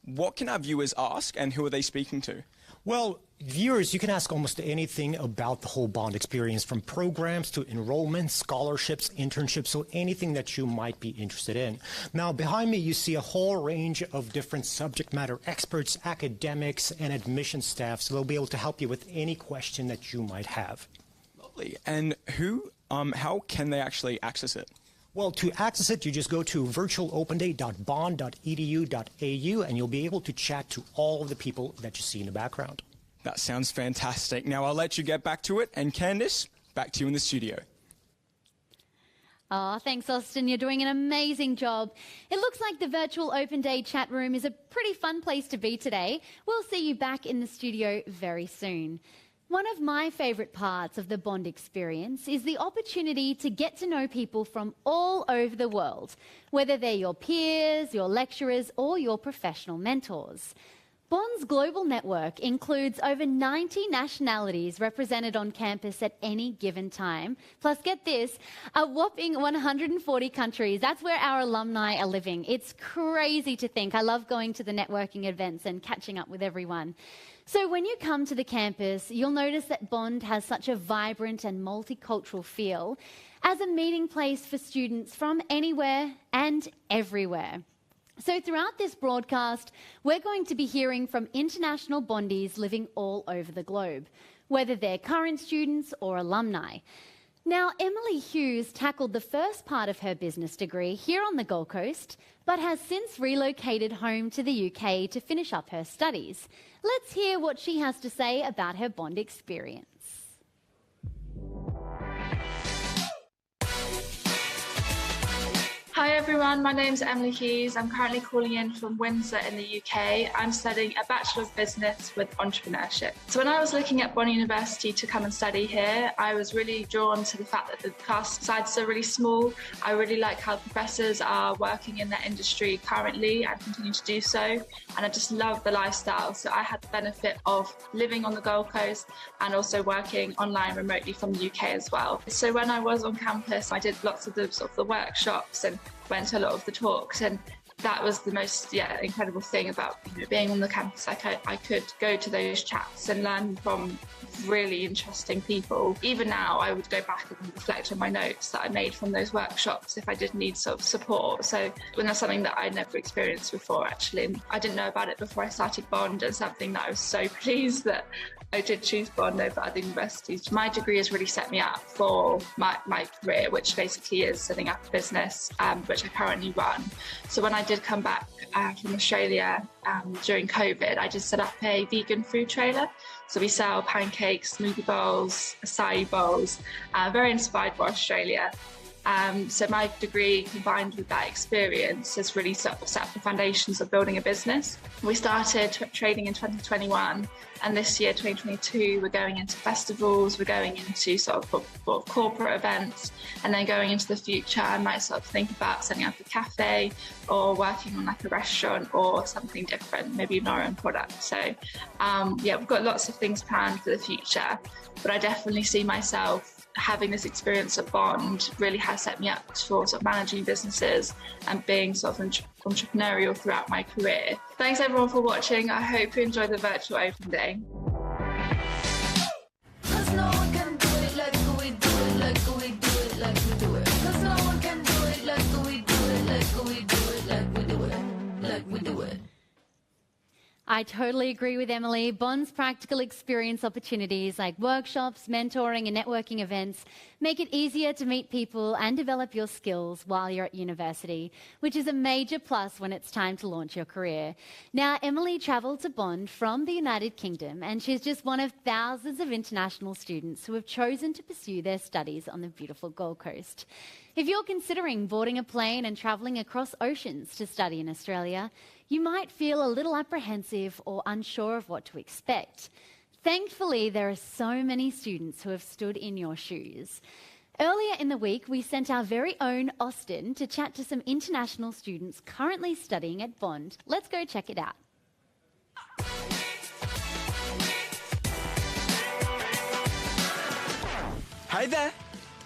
what can our viewers ask, and who are they speaking to? Well, viewers, you can ask almost anything about the whole Bond experience, from programs to enrollment, scholarships, internships, so anything that you might be interested in. Now, behind me, you see a whole range of different subject matter experts, academics, and admission staff, so they'll be able to help you with any question that you might have. Lovely. And how can they actually access it? Well, to access it, you just go to virtualopenday.bond.edu.au, and you'll be able to chat to all of the people that you see in the background. That sounds fantastic. Now I'll let you get back to it. And Candice, back to you in the studio. Oh, thanks, Austin. You're doing an amazing job. It looks like the Virtual Open Day chat room is a pretty fun place to be today. We'll see you back in the studio very soon. One of my favourite parts of the Bond experience is the opportunity to get to know people from all over the world, whether they're your peers, your lecturers, or your professional mentors. Bond's global network includes over 90 nationalities represented on campus at any given time. Plus, get this, a whopping 140 countries. That's where our alumni are living. It's crazy to think. I love going to the networking events and catching up with everyone. So when you come to the campus, you'll notice that Bond has such a vibrant and multicultural feel as a meeting place for students from anywhere and everywhere. So throughout this broadcast, we're going to be hearing from international Bondies living all over the globe, whether they're current students or alumni. Now, Emily Hughes tackled the first part of her business degree here on the Gold Coast, but has since relocated home to the UK to finish up her studies. Let's hear what she has to say about her Bond experience. Hi Hi everyone, my name's Emily Hughes. I'm currently calling in from Windsor in the UK. I'm studying a Bachelor of Business with Entrepreneurship. So when I was looking at Bond University to come and study here, I was really drawn to the fact that the class sizes are really small. I really like how professors are working in their industry currently and continue to do so. And I just love the lifestyle. So I had the benefit of living on the Gold Coast and also working online remotely from the UK as well. So when I was on campus, I did lots of the workshops and went to a lot of the talks, and that was the most incredible thing about being on the campus. I could go to those chats and learn from really interesting people. Even now, I would go back and reflect on my notes that I made from those workshops if I did need sort of support. So when that's something that I'd never experienced before, actually, and I didn't know about it before I started Bond, and something that I was so pleased that I did choose Bond over other universities. My degree has really set me up for my career, which basically is setting up a business, which I currently run. So when I did come back from Australia during COVID, I just set up a vegan food trailer. So we sell pancakes, smoothie bowls, acai bowls, very inspired by Australia. So my degree combined with that experience has really set up the foundations of building a business. We started trading in 2021, and this year, 2022, we're going into festivals, we're going into sort of corporate events, and then going into the future, I might sort of think about setting up a cafe or working on like a restaurant or something different, maybe even our own product. So we've got lots of things planned for the future, but I definitely see myself having this experience at Bond really has set me up for sort of managing businesses and being sort of entrepreneurial throughout my career. Thanks everyone for watching. I hope you enjoy the virtual open day. I totally agree with Emily. Bond's practical experience opportunities like workshops, mentoring and networking events make it easier to meet people and develop your skills while you're at university, which is a major plus when it's time to launch your career. Now, Emily travelled to Bond from the United Kingdom, and she's just one of thousands of international students who have chosen to pursue their studies on the beautiful Gold Coast. If you're considering boarding a plane and travelling across oceans to study in Australia, you might feel a little apprehensive or unsure of what to expect. Thankfully, there are so many students who have stood in your shoes. Earlier in the week, we sent our very own Austin to chat to some international students currently studying at Bond. Let's go check it out. Hey there!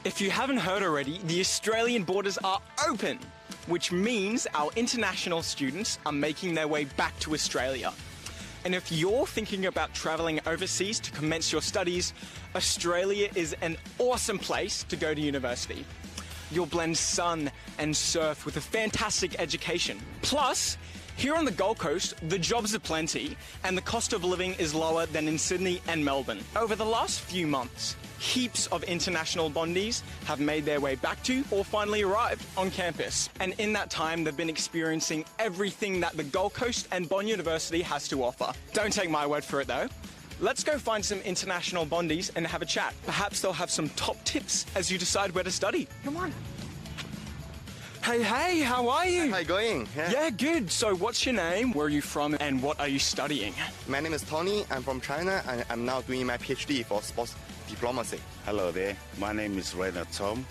If you haven't heard already, the Australian borders are open, which means our international students are making their way back to Australia. And if you're thinking about travelling overseas to commence your studies, Australia is an awesome place to go to university. You'll blend sun and surf with a fantastic education. Plus, here on the Gold Coast, the jobs are plenty and the cost of living is lower than in Sydney and Melbourne. Over the last few months, heaps of international Bondies have made their way back to or finally arrived on campus. And in that time, they've been experiencing everything that the Gold Coast and Bond University has to offer. Don't take my word for it though. Let's go find some international Bondies and have a chat. Perhaps they'll have some top tips as you decide where to study. Come on. Hey, how are you? How you going? Yeah, good. So what's your name? Where are you from? And what are you studying? My name is Tony. I'm from China, and I'm now doing my PhD for sports diplomacy. Hello there. My name is Reynard Tom.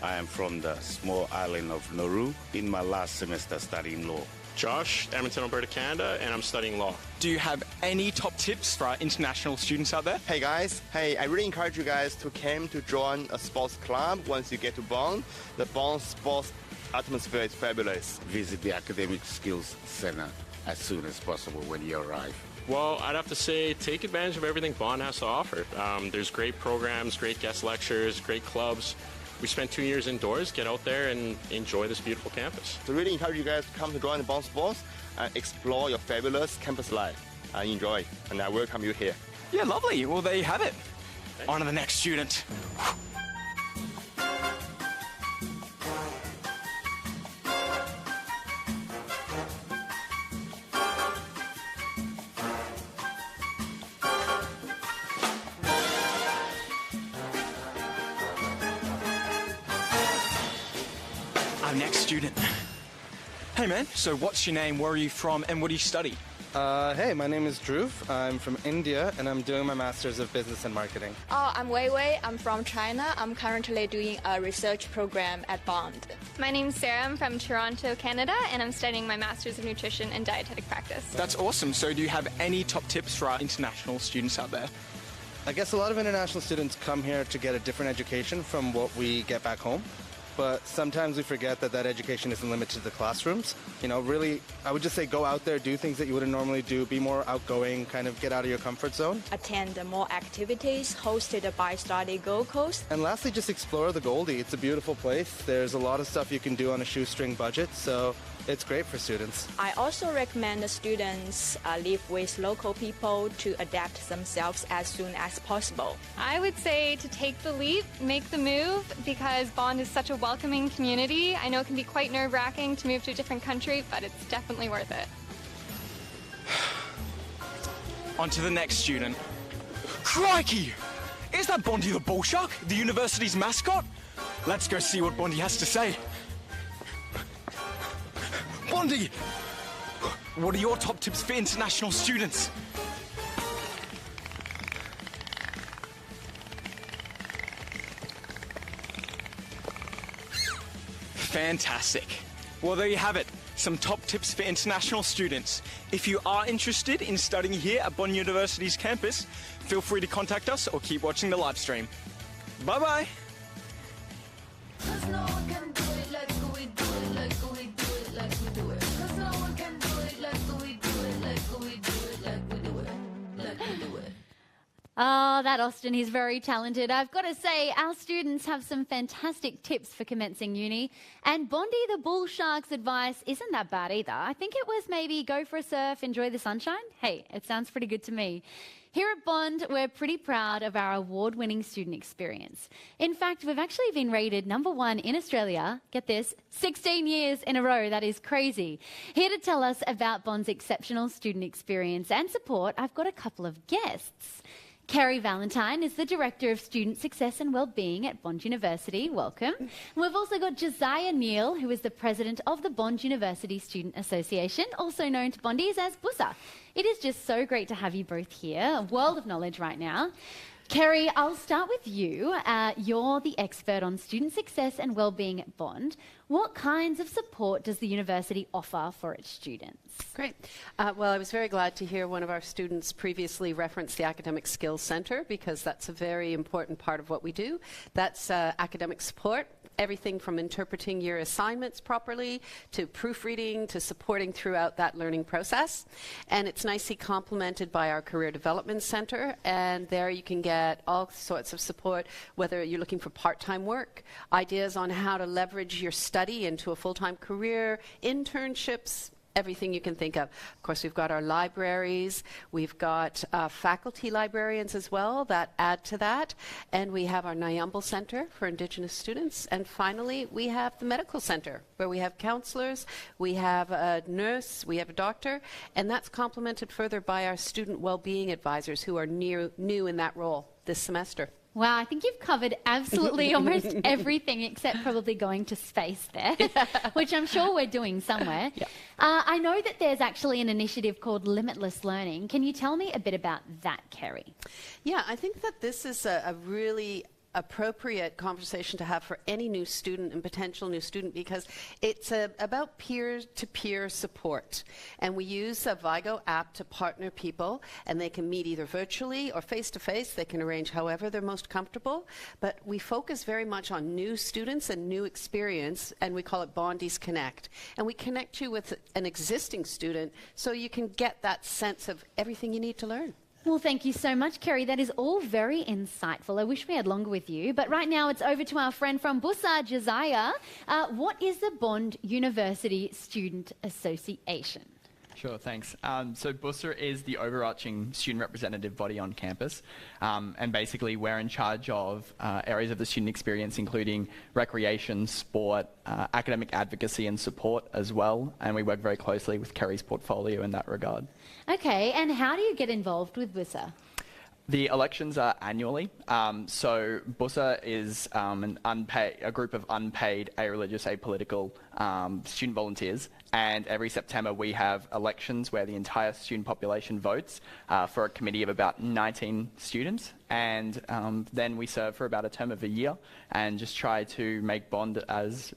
I am from the small island of Nauru. In my last semester studying law. Josh, Edmonton, Alberta, Canada, and I'm studying law. Do you have any top tips for our international students out there? Hey guys, I really encourage you guys to come to join a sports club once you get to Bond. The Bond sports atmosphere is fabulous. Visit the Academic Skills Center as soon as possible when you arrive. Well, I'd have to say take advantage of everything Bond has to offer. There's great programs, great guest lectures, great clubs. We spent 2 years indoors. Get out there and enjoy this beautiful campus. So really encourage you guys to come to join the Bond Sports and explore your fabulous campus life. I enjoy, and I welcome you here. Yeah, lovely. Well, there you have it. On to the next student. Our next student. Hey man, so what's your name, where are you from, and what do you study? Hey, my name is Dhruv. I'm from India and I'm doing my Master's of Business and Marketing. I'm Wei Wei. I'm from China. I'm currently doing a research program at Bond. My name's Sarah. I'm from Toronto, Canada, and I'm studying my Master's of Nutrition and Dietetic Practice. That's awesome. So do you have any top tips for our international students out there? I guess a lot of international students come here to get a different education from what we get back home. But sometimes we forget that that education isn't limited to the classrooms. You know, really, I would just say go out there, do things that you wouldn't normally do, be more outgoing, kind of get out of your comfort zone. Attend more activities hosted by Study Gold Coast. And lastly, just explore the Goldie. It's a beautiful place. There's a lot of stuff you can do on a shoestring budget, so it's great for students. I also recommend the students live with local people to adapt themselves as soon as possible. I would say to take the leap, make the move, because Bond is such a welcoming community. I know it can be quite nerve-wracking to move to a different country, but it's definitely worth it. On to the next student. Crikey! Is that Bondy the Bull Shark, the university's mascot? Let's go see what Bondy has to say. Bondy! What are your top tips for international students? Fantastic. Well, there you have it. Some top tips for international students. If you are interested in studying here at Bond University's campus, feel free to contact us or keep watching the live stream. Bye-bye. Oh, that Austin, he's very talented. I've got to say, our students have some fantastic tips for commencing uni. And Bondy the Bull Shark's advice isn't that bad either. I think it was maybe go for a surf, enjoy the sunshine. Hey, it sounds pretty good to me. Here at Bond, we're pretty proud of our award-winning student experience. In fact, we've actually been rated #1 in Australia, get this, 16 years in a row. That is crazy. Here to tell us about Bond's exceptional student experience and support, I've got a couple of guests. Kerry Valentine is the Director of Student Success and Wellbeing at Bond University. Welcome. We've also got Josiah Neal, who is the President of the Bond University Student Association, also known to Bondies as BUSA. It is just so great to have you both here. A world of knowledge right now. Kerry, I'll start with you. You're the expert on student success and wellbeing at Bond. What kinds of support does the university offer for its students? Great. Well, I was very glad to hear one of our students previously reference the Academic Skills Centre, because that's a very important part of what we do. That's academic support. Everything from interpreting your assignments properly to proofreading to supporting throughout that learning process. And it's nicely complemented by our Career Development Centre, and there you can get all sorts of support, whether you're looking for part-time work, ideas on how to leverage your study into a full-time career, internships, everything you can think of. Of course, we've got our libraries, we've got faculty librarians as well that add to that, and we have our Nyambul Centre for Indigenous students, and finally we have the Medical Centre where we have counsellors, we have a nurse, we have a doctor, and that's complemented further by our student wellbeing advisors who are new in that role this semester. Wow, I think you've covered absolutely almost everything except probably going to space there, which I'm sure we're doing somewhere. Yeah. I know that there's actually an initiative called Limitless Learning. Can you tell me a bit about that, Kerry? Yeah, I think that this is a really appropriate conversation to have for any new student and potential new student, because it's about peer-to-peer support. And we use a Vigo app to partner people, and they can meet either virtually or face-to-face. They can arrange however they're most comfortable. But we focus very much on new students and new experience, and we call it Bondies Connect. And we connect you with an existing student so you can get that sense of everything you need to learn. Well, thank you so much, Kerry. That is all very insightful. I wish we had longer with you. But right now it's over to our friend from BUSA, Josiah. What is the Bond University Student Association? Sure, thanks. So BUSA is the overarching student representative body on campus, and basically we're in charge of areas of the student experience, including recreation, sport, academic advocacy and support as well, and we work very closely with Kerry's portfolio in that regard. Okay, and how do you get involved with BUSA? The elections are annually, so BUSA is a group of unpaid, a-religious, apolitical student volunteers, And every September we have elections where the entire student population votes for a committee of about 19 students. And then we serve for about a term of a year and just try to make Bond as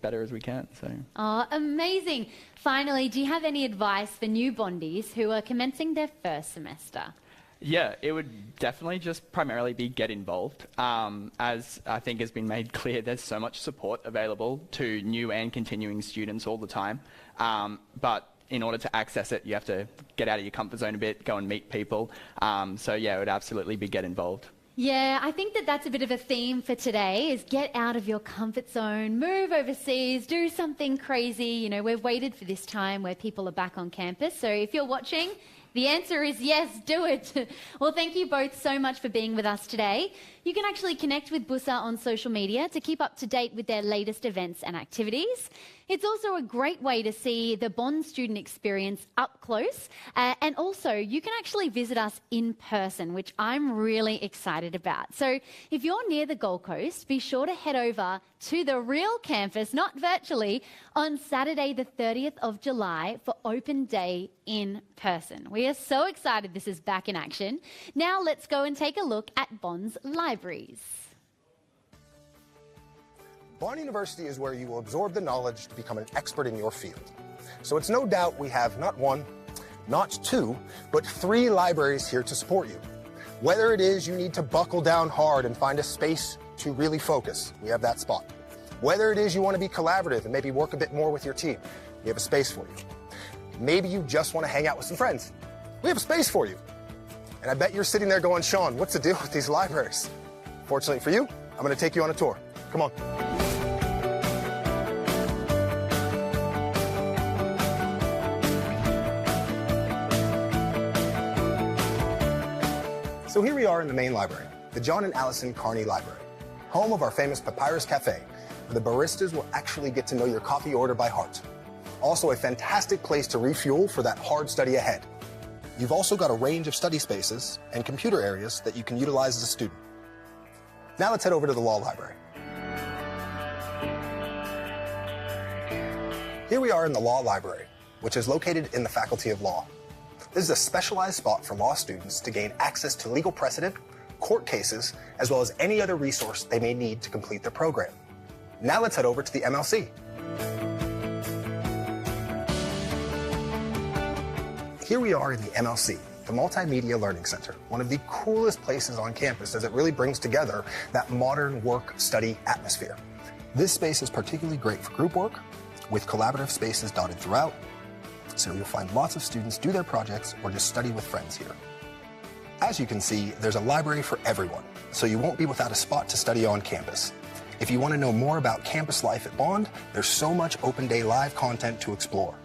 better as we can. So. Oh, amazing. Finally, do you have any advice for new Bondies who are commencing their first semester? Yeah, it would definitely just primarily be get involved. As I think has been made clear, there's so much support available to new and continuing students all the time. But in order to access it, you have to get out of your comfort zone a bit, go and meet people. So yeah, it would absolutely be get involved. Yeah, I think that's a bit of a theme for today, is get out of your comfort zone, move overseas, do something crazy. You know, we've waited for this time where people are back on campus. So if you're watching, the answer is yes, do it. Well, thank you both so much for being with us today. You can actually connect with Bussa on social media to keep up to date with their latest events and activities. It's also a great way to see the Bond student experience up close. And also, you can actually visit us in person, which I'm really excited about. So if you're near the Gold Coast, be sure to head over to the real campus, not virtually, on Saturday the 30th of July for Open Day in person. We are so excited this is back in action. Now let's go and take a look at Bond's libraries. Bond University is where you will absorb the knowledge to become an expert in your field. So it's no doubt we have not one, not two, but 3 libraries here to support you. Whether it is you need to buckle down hard and find a space to really focus, we have that spot. Whether it is you want to be collaborative and maybe work a bit more with your team, we have a space for you. Maybe you just want to hang out with some friends, we have a space for you. And I bet you're sitting there going, Sean, what's the deal with these libraries? Fortunately for you, I'm going to take you on a tour. Come on. So here we are in the main library, the John and Allison Carney Library, home of our famous Papyrus Cafe, where the baristas will actually get to know your coffee order by heart. Also a fantastic place to refuel for that hard study ahead. You've also got a range of study spaces and computer areas that you can utilize as a student. Now let's head over to the Law Library. Here we are in the Law Library, which is located in the Faculty of Law. This is a specialized spot for law students to gain access to legal precedent, court cases, as well as any other resource they may need to complete their program. Now let's head over to the MLC. Here we are in the MLC, the Multimedia Learning Center, one of the coolest places on campus as it really brings together that modern work-study atmosphere. This space is particularly great for group work, with collaborative spaces dotted throughout, so you'll find lots of students do their projects or just study with friends here. As you can see, there's a library for everyone, so you won't be without a spot to study on campus. If you want to know more about campus life at Bond, there's so much Open Day live content to explore.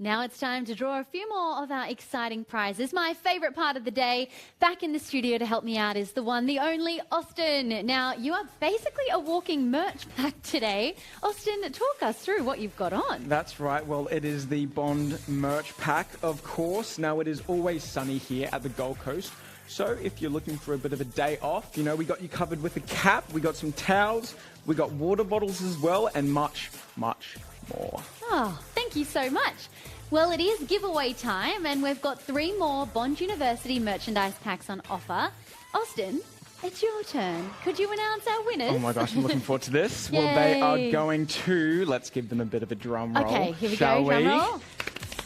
Now it's time to draw a few more of our exciting prizes. My favourite part of the day, back in the studio to help me out, is the one, the only Austin. Now, you are basically a walking merch pack today. Austin, talk us through what you've got on. That's right. Well, it is the Bond merch pack, of course. Now, it is always sunny here at the Gold Coast. So if you're looking for a bit of a day off, you know, we got you covered with a cap, we got some towels, we got water bottles as well, and much, much more. Oh, thank you so much. Well, it is giveaway time, and we've got 3 more Bond University merchandise packs on offer. Austin, it's your turn. Could you announce our winners? Oh my gosh, I'm looking forward to this. Well, they are going to, let's give them a bit of a drum roll. Okay, here we shall go, drum roll.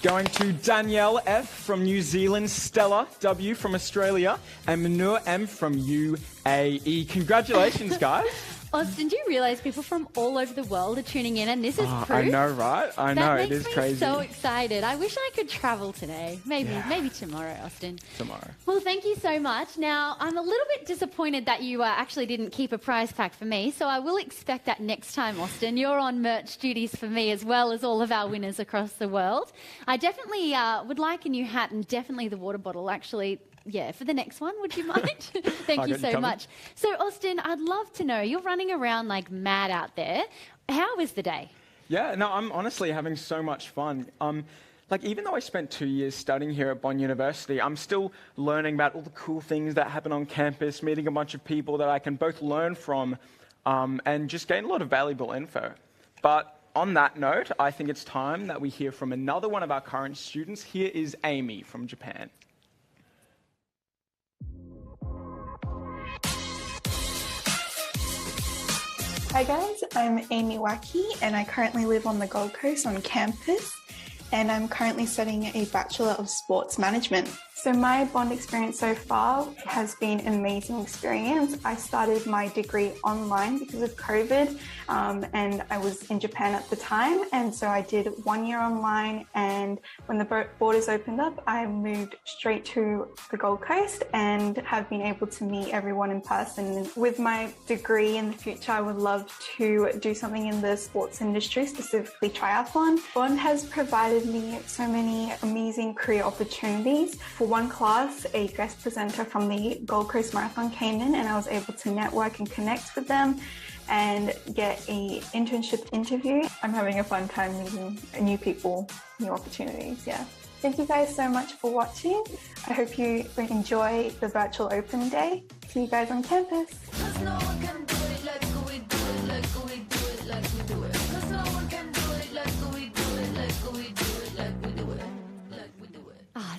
Going to Danielle F. from New Zealand, Stella W. from Australia, and Manur M. from UAE. Congratulations, guys. Austin, do you realise people from all over the world are tuning in, and this is proof? I know, right? I know, it is That crazy. makes me so excited. I wish I could travel today. Maybe tomorrow, Austin. Tomorrow. Well, thank you so much. Now, I'm a little bit disappointed that you actually didn't keep a prize pack for me, so I will expect that next time, Austin. You're on merch duties for me as well as all of our winners across the world. I definitely would like a new hat and definitely the water bottle, actually. Yeah, for the next one, would you mind? Thank you so much. So, Austin, I'd love to know, you're running around like mad out there. How was the day? Yeah, no, I'm honestly having so much fun. Even though I spent 2 years studying here at Bond University, I'm still learning about all the cool things that happen on campus, meeting a bunch of people that I can both learn from and just gain a lot of valuable info. But on that note, I think it's time that we hear from another one of our current students. Here is Amy from Japan. Hi guys, I'm Amy Waki and I currently live on the Gold Coast on campus, and I'm currently studying a Bachelor of Sports Management. So my Bond experience so far has been an amazing experience. I started my degree online because of COVID, and I was in Japan at the time, and so I did 1 year online, and when the borders opened up, I moved straight to the Gold Coast and have been able to meet everyone in person. With my degree in the future, I would love to do something in the sports industry, specifically triathlon. Bond has provided me so many amazing career opportunities. For one class, a guest presenter from the Gold Coast Marathon came in and I was able to network and connect with them and get an internship interview. I'm having a fun time meeting new people, new opportunities, yeah. Thank you guys so much for watching. I hope you enjoy the virtual open day. See you guys on campus.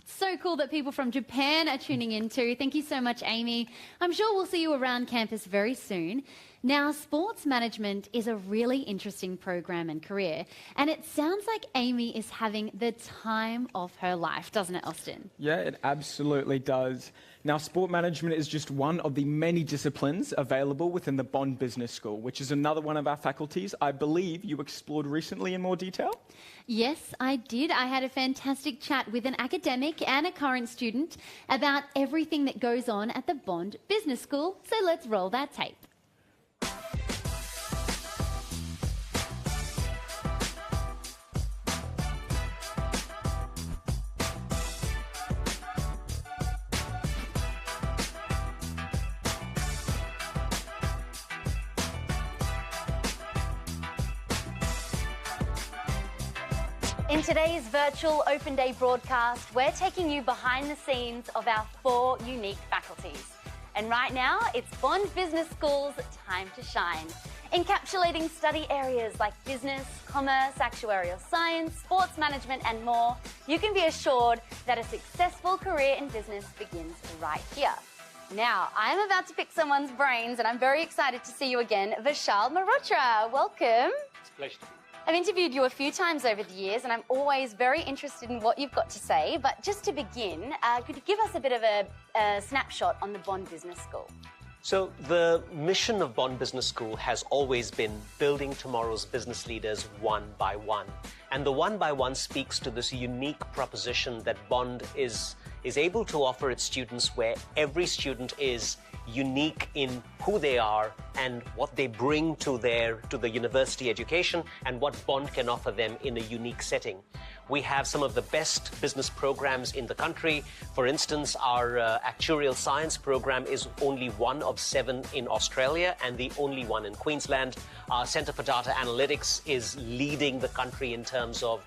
So cool that people from Japan are tuning in too. Thank you so much, Amy. I'm sure we'll see you around campus very soon. Now, sports management is a really interesting program and career, and it sounds like Amy is having the time of her life, doesn't it, Austin? Yeah, it absolutely does. Now, sport management is just one of the many disciplines available within the Bond Business School, which is another one of our faculties I believe you explored recently in more detail. Yes, I did. I had a fantastic chat with an academic and a current student about everything that goes on at the Bond Business School. So let's roll that tape. In today's virtual open day broadcast, we're taking you behind the scenes of our 4 unique faculties. And right now, it's Bond Business School's time to shine. Encapsulating study areas like business, commerce, actuarial science, sports management, and more, you can be assured that a successful career in business begins right here. Now, I'm about to pick someone's brains, and I'm very excited to see you again, Vishal Malhotra. Welcome. It's a pleasure. I've interviewed you a few times over the years, and I'm always very interested in what you've got to say. But just to begin, could you give us a bit of a snapshot on the Bond Business School? So the mission of Bond Business School has always been building tomorrow's business leaders one by one. And the one by one speaks to this unique proposition that Bond is able to offer its students, where every student is unique in who they are and what they bring to the university education and what Bond can offer them in a unique setting. We have some of the best business programs in the country. For instance, our actuarial science program is only one of 7 in Australia and the only one in Queensland. Our Centre for Data Analytics is leading the country in terms of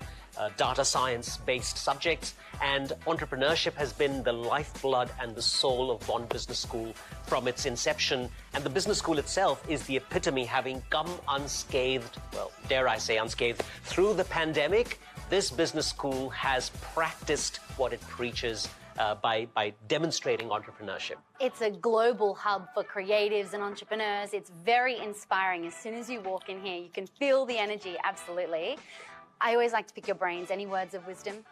data science-based subjects, and entrepreneurship has been the lifeblood and the soul of Bond Business School from its inception. And the business school itself is the epitome, having come unscathed, well, dare I say unscathed, through the pandemic. This business school has practiced what it preaches by demonstrating entrepreneurship. It's a global hub for creatives and entrepreneurs. It's very inspiring. As soon as you walk in here, you can feel the energy, absolutely. I always like to pick your brains. Any words of wisdom?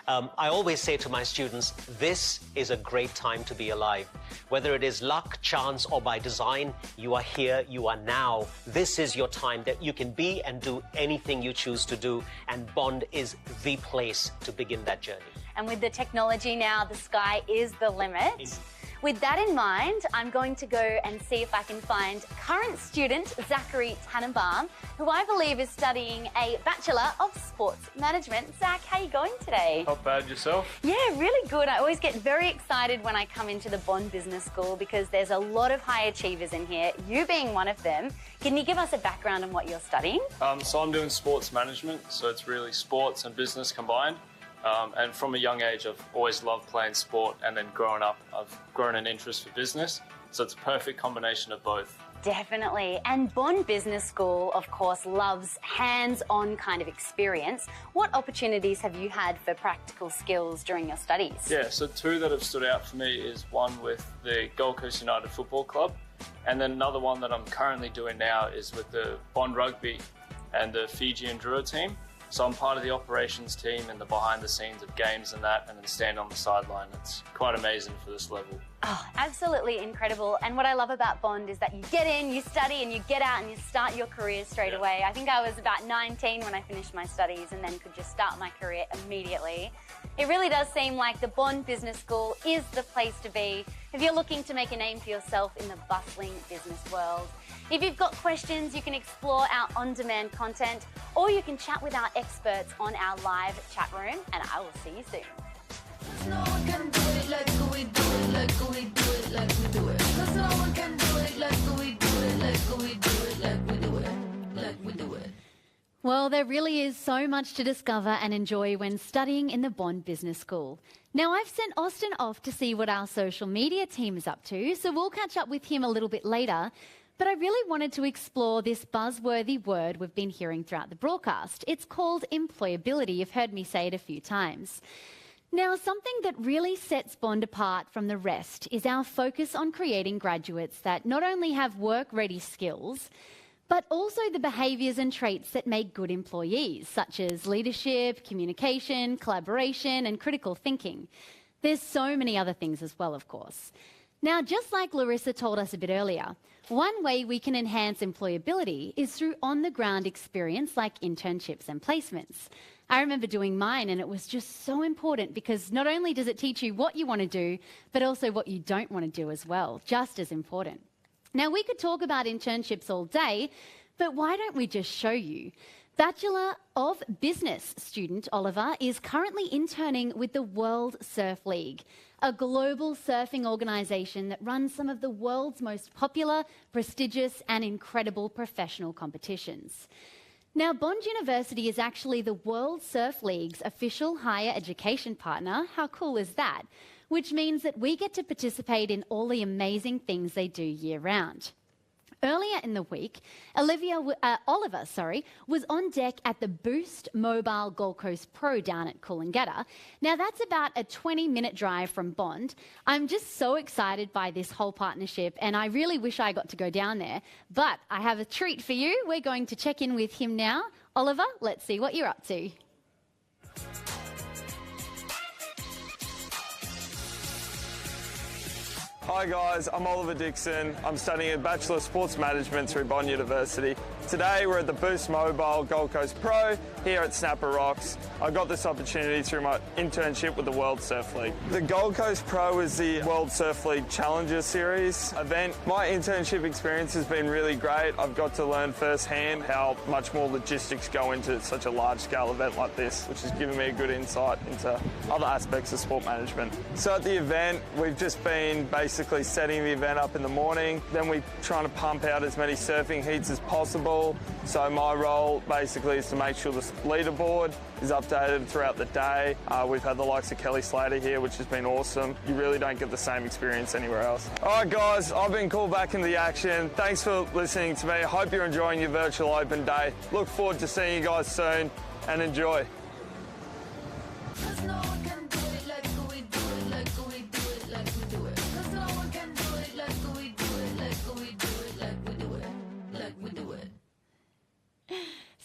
I always say to my students, this is a great time to be alive. Whether it is luck, chance, or by design, you are here, you are now. This is your time that you can be and do anything you choose to do, and Bond is the place to begin that journey. And with the technology now, the sky is the limit. With that in mind, I'm going to go and see if I can find current student Zachary Tannenbaum, who I believe is studying a Bachelor of Sports Management. Zach, how are you going today? Not bad, yourself? Yeah, really good. I always get very excited when I come into the Bond Business School because there's a lot of high achievers in here, you being one of them. Can you give us a background on what you're studying? So I'm doing sports management, so it's really sports and business combined. And from a young age, I've always loved playing sport, and then growing up, I've grown an interest for business. So it's a perfect combination of both. Definitely. And Bond Business School, of course, loves hands-on kind of experience. What opportunities have you had for practical skills during your studies? Yeah, so two that have stood out for me is one with the Gold Coast United Football Club, and then another one that I'm currently doing now is with the Bond Rugby and the Fiji and Drua team. So I'm part of the operations team and the behind the scenes of games and that, and then stand on the sideline. It's quite amazing for this level. Oh, absolutely incredible. And what I love about Bond is that you get in, you study, and you get out and you start your career straight away. I think I was about 19 when I finished my studies and then could just start my career immediately. It really does seem like the Bond Business School is the place to be if you're looking to make a name for yourself in the bustling business world. If you've got questions, you can explore our on-demand content, or you can chat with our experts on our live chat room, and I will see you soon. No one can do it like we do it, like we do it, like we do it. 'Cause no one can do it like we do it, like we do it, like we do it, like we do it. Well, there really is so much to discover and enjoy when studying in the Bond Business School. Now, I've sent Austin off to see what our social media team is up to, so we'll catch up with him a little bit later. But I really wanted to explore this buzzworthy word we've been hearing throughout the broadcast. It's called employability. You've heard me say it a few times. Now, something that really sets Bond apart from the rest is our focus on creating graduates that not only have work-ready skills, but also the behaviours and traits that make good employees, such as leadership, communication, collaboration, and critical thinking. There's so many other things as well, of course. Now, just like Larissa told us a bit earlier, one way we can enhance employability is through on-the-ground experience like internships and placements. I remember doing mine, and it was just so important because not only does it teach you what you want to do, but also what you don't want to do as well, just as important. Now, we could talk about internships all day, but why don't we just show you? Bachelor of Business student Oliver is currently interning with the World Surf League, a global surfing organisation that runs some of the world's most popular, prestigious and incredible professional competitions. Now, Bond University is actually the World Surf League's official higher education partner. How cool is that? Which means that we get to participate in all the amazing things they do year-round. Earlier in the week, Oliver was on deck at the Boost Mobile Gold Coast Pro down at Coolangatta. Now, that's about a 20-minute drive from Bond. I'm just so excited by this whole partnership, and I really wish I got to go down there. But I have a treat for you. We're going to check in with him now. Oliver, let's see what you're up to. Hi guys, I'm Oliver Dixon. I'm studying a Bachelor of Sports Management through Bond University. Today we're at the Boost Mobile Gold Coast Pro here at Snapper Rocks. I got this opportunity through my internship with the World Surf League. The Gold Coast Pro is the World Surf League Challenger Series event. My internship experience has been really great. I've got to learn firsthand how much more logistics go into such a large-scale event like this, which has given me a good insight into other aspects of sport management. So at the event, we've just been basically setting the event up in the morning. Then we're trying to pump out as many surfing heats as possible. So my role basically is to make sure the leaderboard is updated throughout the day. We've had the likes of Kelly Slater here, which has been awesome. You really don't get the same experience anywhere else. All right, guys, I've been called back into the action. Thanks for listening to me. I hope you're enjoying your virtual open day. Look forward to seeing you guys soon, and enjoy.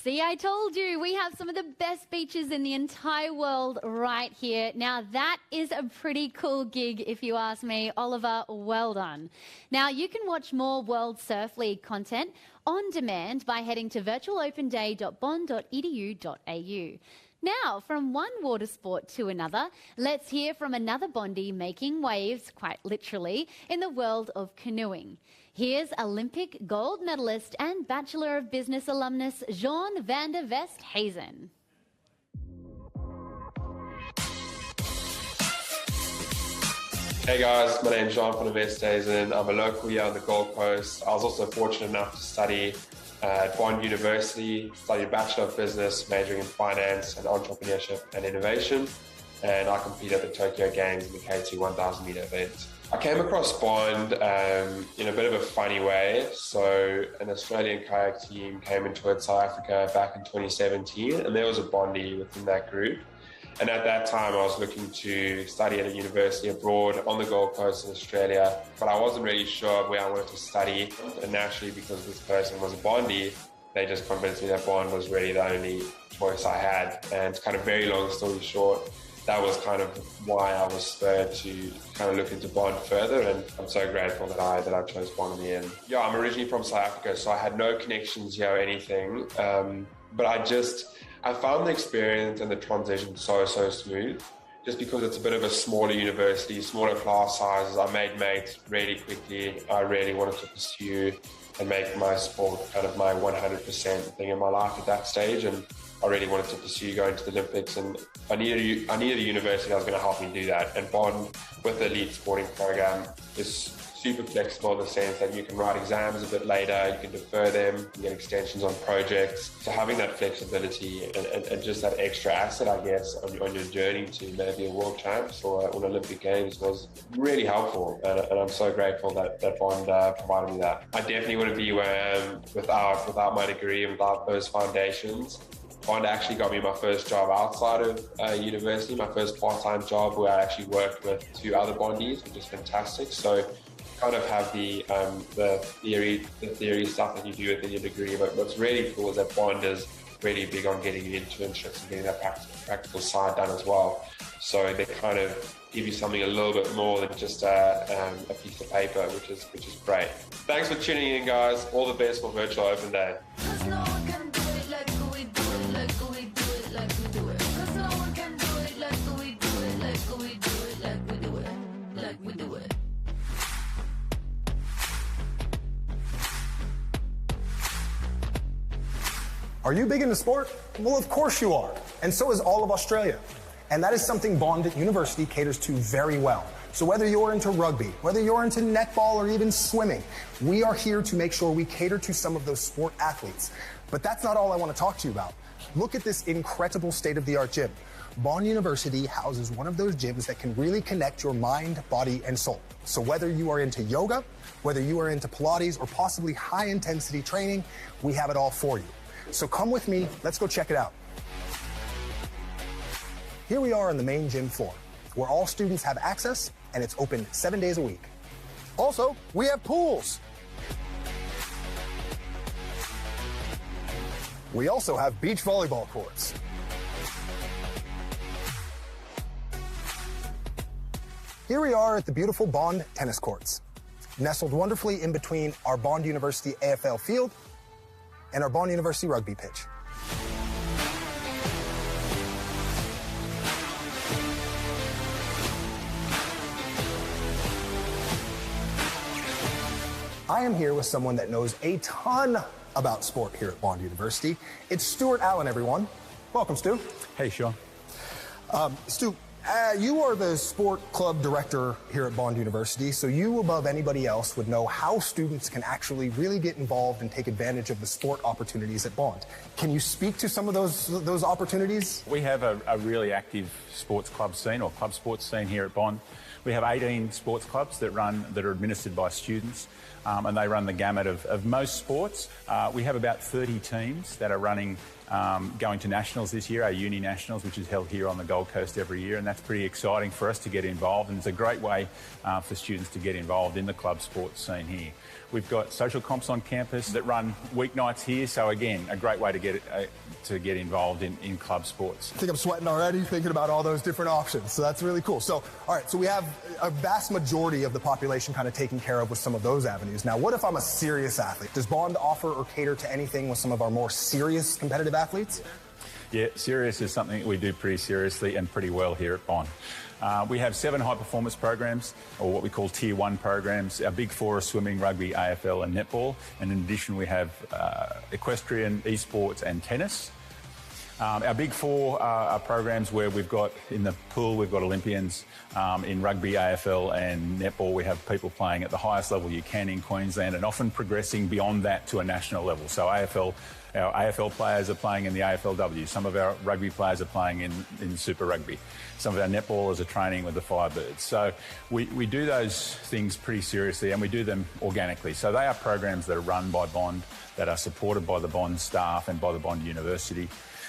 See, I told you, we have some of the best beaches in the entire world right here. Now, that is a pretty cool gig, if you ask me. Oliver, well done. Now, you can watch more World Surf League content on demand by heading to virtualopenday.bond.edu.au. Now, from one water sport to another, let's hear from another Bondie making waves, quite literally, in the world of canoeing. Here's Olympic gold medalist and Bachelor of Business alumnus Jean van der Westhuizen. Hey guys, my name is Jean van der Westhuizen. I'm a local here on the Gold Coast. I was also fortunate enough to study at Bond University, studied a Bachelor of Business, majoring in Finance and Entrepreneurship and Innovation, and I competed at the Tokyo Games in the KT 1000 meter event. I came across Bond in a bit of a funny way. So an Australian kayak team came and toured South Africa back in 2017, and there was a Bondie within that group. And at that time, I was looking to study at a university abroad on the Gold Coast in Australia, but I wasn't really sure where I wanted to study. And naturally, because this person was a Bondie, they just convinced me that Bond was really the only choice I had. And kind of very long story short, that was kind of why I was spurred to kind of look into Bond further, and I'm so grateful that I chose Bond in the end. Yeah, I'm originally from South Africa, so I had no connections here or anything, but I found the experience and the transition so smooth, just because it's a bit of a smaller university, smaller class sizes. I made mates really quickly. I really wanted to pursue and make my sport kind of my 100% thing in my life at that stage, and I really wanted to pursue going to the Olympics, and I needed a university that was going to help me do that. And Bond, with the elite sporting program, is super flexible in the sense that you can write exams a bit later, you can defer them, you can get extensions on projects. So having that flexibility and just that extra asset, I guess, on your journey to maybe a World Champs or an Olympic Games was really helpful. And I'm so grateful that Bond provided me that. I definitely wouldn't be where I am without my degree and without those foundations. Bond actually got me my first job outside of university, my first part-time job, where I actually worked with 2 other Bondies, which is fantastic. So kind of have the theory stuff that you do within your degree, but what's really cool is that Bond is really big on getting you internships and getting that practical side done as well. So they kind of give you something a little bit more than just a piece of paper, which is great. Thanks for tuning in, guys. All the best for Virtual Open Day. Are you big into sport? Well, of course you are. And so is all of Australia. And that is something Bond University caters to very well. So whether you're into rugby, whether you're into netball or even swimming, we are here to make sure we cater to some of those sport athletes. But that's not all I want to talk to you about. Look at this incredible state-of-the-art gym. Bond University houses one of those gyms that can really connect your mind, body, and soul. So whether you are into yoga, whether you are into Pilates, or possibly high-intensity training, we have it all for you. So come with me, let's go check it out. Here we are on the main gym floor, where all students have access, and it's open 7 days a week. Also, we have pools. We also have beach volleyball courts. Here we are at the beautiful Bond tennis courts, nestled wonderfully in between our Bond University AFL field and our Bond University rugby pitch. I am here with someone that knows a ton about sport here at Bond University. It's Stuart Allen, everyone. Welcome, Stu. Hey, Sean. Stu, you are the sport club director here at Bond University, so you, above anybody else, would know how students can actually really get involved and take advantage of the sport opportunities at Bond. Can you speak to some of those opportunities? We have a really active sports club scene, or club sports scene here at Bond. We have 18 sports clubs that are administered by students, and they run the gamut of most sports. We have about 30 teams that are running, going to nationals this year, our uni nationals, which is held here on the Gold Coast every year, and that's pretty exciting for us to get involved, and it's a great way for students to get involved in the club sports scene here. We've got social comps on campus that run weeknights here, so again, a great way to get involved in club sports. I think I'm sweating already thinking about all those different options, so that's really cool. So, all right, so we have a vast majority of the population kind of taken care of with some of those avenues. Now, what if I'm a serious athlete? Does Bond offer or cater to anything with some of our more serious competitive athletes? Yeah, serious is something that we do pretty seriously and pretty well here at Bond. We have 7 high-performance programs, or what we call Tier 1 programs. Our big 4 are swimming, rugby, AFL and netball. And in addition, we have equestrian, esports and tennis. Our big 4 are programs where we've got, in the pool, we've got Olympians. In rugby, AFL and netball, we have people playing at the highest level you can in Queensland and often progressing beyond that to a national level. So our AFL players are playing in the AFLW. Some of our rugby players are playing in Super Rugby. Some of our netballers are training with the Firebirds. So we do those things pretty seriously and we do them organically. So they are programs that are run by Bond, that are supported by the Bond staff and by the Bond University.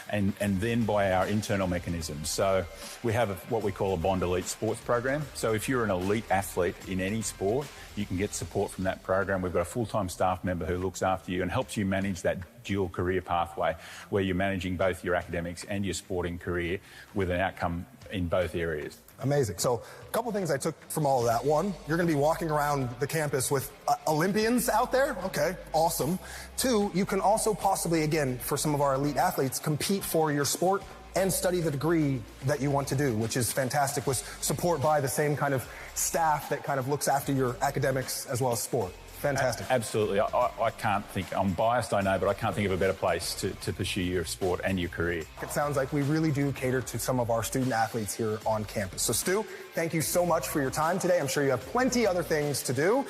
And then by our internal mechanisms. So we have what we call a Bond Elite Sports program. So if you're an elite athlete in any sport, you can get support from that program. We've got a full-time staff member who looks after you and helps you manage that dual career pathway where you're managing both your academics and your sporting career with an outcome in both areas. Amazing. So a couple things I took from all of that. One, you're going to be walking around the campus with Olympians out there. Okay, awesome. 2, you can also possibly, again, for some of our elite athletes, compete for your sport and study the degree that you want to do, which is fantastic, with support by the same kind of staff that kind of looks after your academics as well as sport. Fantastic. Absolutely. I can't think, I'm biased, I know, but I can't think of a better place to pursue your sport and your career. It sounds like we really do cater to some of our student athletes here on campus. So Stu, thank you so much for your time today. I'm sure you have plenty other things to do,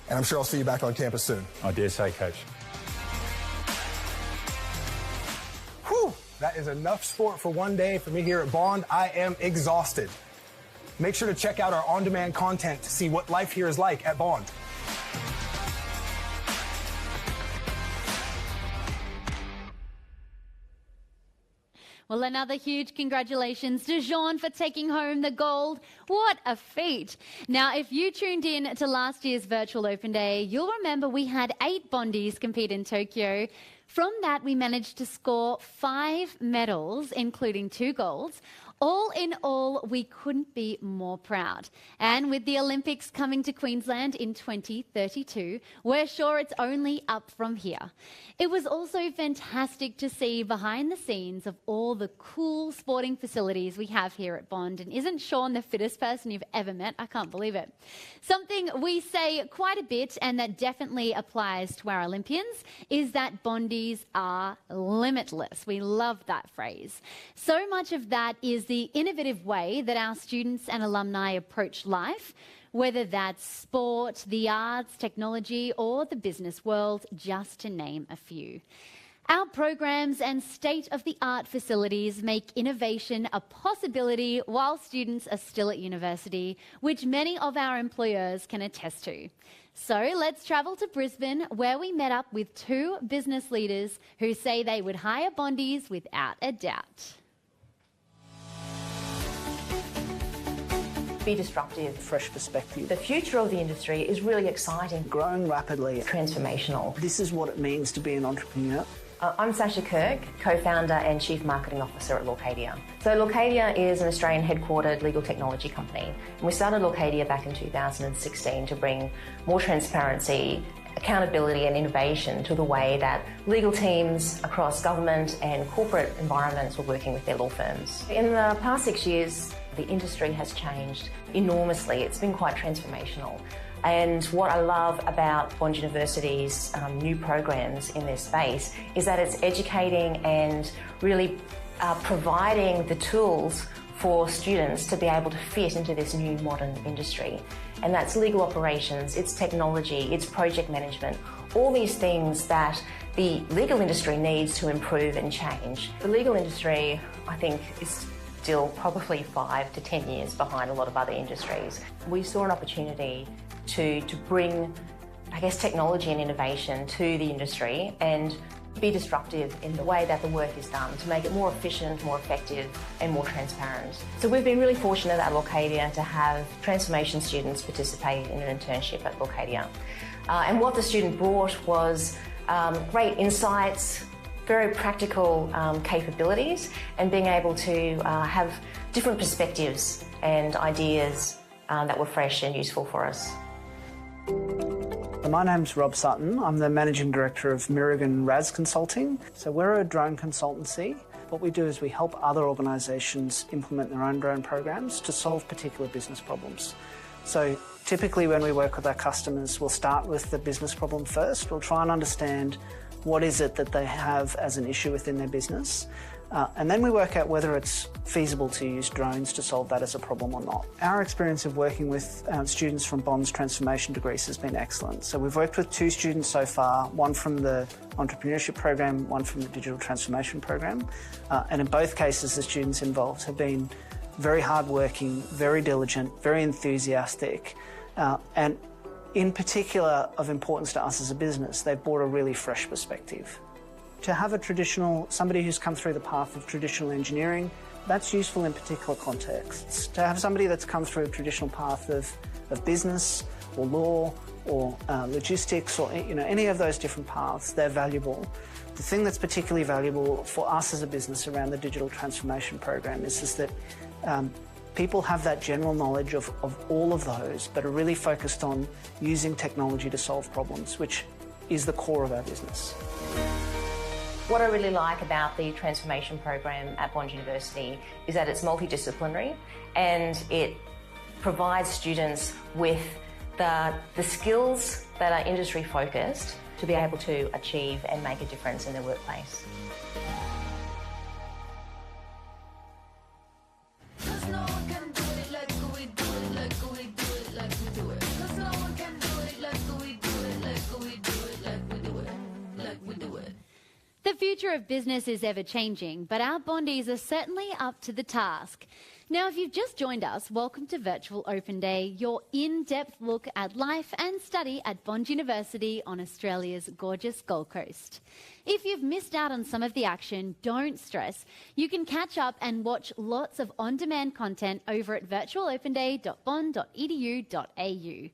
and I'm sure I'll see you back on campus soon. I dare say, Coach. Whew, that is enough sport for one day for me here at Bond. I am exhausted. Make sure to check out our on-demand content to see what life here is like at Bond. Well, another huge congratulations to Jean for taking home the gold. What a feat. Now, if you tuned in to last year's Virtual Open Day, you'll remember we had 8 Bondies compete in Tokyo. From that, we managed to score 5 medals, including 2 golds. All in all, we couldn't be more proud. And with the Olympics coming to Queensland in 2032, we're sure it's only up from here. It was also fantastic to see behind the scenes of all the cool sporting facilities we have here at Bond. And isn't Sean the fittest person you've ever met? I can't believe it. Something we say quite a bit, and that definitely applies to our Olympians, is that Bondies are limitless. We love that phrase. So much of that is the innovative way that our students and alumni approach life, whether that's sport, the arts, technology, or the business world, just to name a few. Our programs and state-of-the-art facilities make innovation a possibility while students are still at university, which many of our employers can attest to. So let's travel to Brisbane, where we met up with 2 business leaders who say they would hire Bondies without a doubt. Be disruptive. Fresh perspective. The future of the industry is really exciting. Growing rapidly. Transformational. This is what it means to be an entrepreneur. I'm Sasha Kirk, co-founder and chief marketing officer at Lorcadia. So Lorcadia is an Australian headquartered legal technology company. And we started Lorcadia back in 2016 to bring more transparency, accountability and innovation to the way that legal teams across government and corporate environments were working with their law firms. In the past 6 years, the industry has changed enormously. It's been quite transformational. And what I love about Bond University's new programs in this space is that it's educating and really providing the tools for students to be able to fit into this new modern industry. And that's legal operations, it's technology, it's project management, all these things that the legal industry needs to improve and change. The legal industry, I think, is still probably 5 to 10 years behind a lot of other industries. We saw an opportunity to bring, I guess, technology and innovation to the industry and be disruptive in the way that the work is done to make it more efficient, more effective and more transparent. So we've been really fortunate at Lorcadia to have transformation students participate in an internship at Lorcadia. And what the student brought was great insights, very practical capabilities, and being able to have different perspectives and ideas that were fresh and useful for us. My name's Rob Sutton. I'm the Managing Director of Mirrigan RAS Consulting. So we're a drone consultancy What we do is we help other organisations implement their own drone programs to solve particular business problems. So typically when we work with our customers, we'll start with the business problem first. We'll try and understand what is it that they have as an issue within their business. And then we work out whether it's feasible to use drones to solve that as a problem or not. Our experience of working with students from Bond's transformation degrees has been excellent. So we've worked with 2 students so far, one from the entrepreneurship program, one from the digital transformation program. And in both cases, the students involved have been very hardworking, very diligent, very enthusiastic, and in particular of importance to us as a business, they've brought a really fresh perspective. To have somebody who's come through the path of traditional engineering, that's useful in particular contexts. To have somebody that's come through a traditional path of business or law or logistics or any of those different paths, they're valuable. The thing that's particularly valuable for us as a business around the digital transformation program is that people have that general knowledge of all of those, but are really focused on using technology to solve problems, which is the core of our business. What I really like about the transformation program at Bond University is that it's multidisciplinary and it provides students with the skills that are industry focused to be able to achieve and make a difference in their workplace. The future of business is ever-changing, but our Bondies are certainly up to the task. Now, if you've just joined us, welcome to Virtual Open Day, your in-depth look at life and study at Bond University on Australia's gorgeous Gold Coast. If you've missed out on some of the action, don't stress. You can catch up and watch lots of on-demand content over at virtualopenday.bond.edu.au.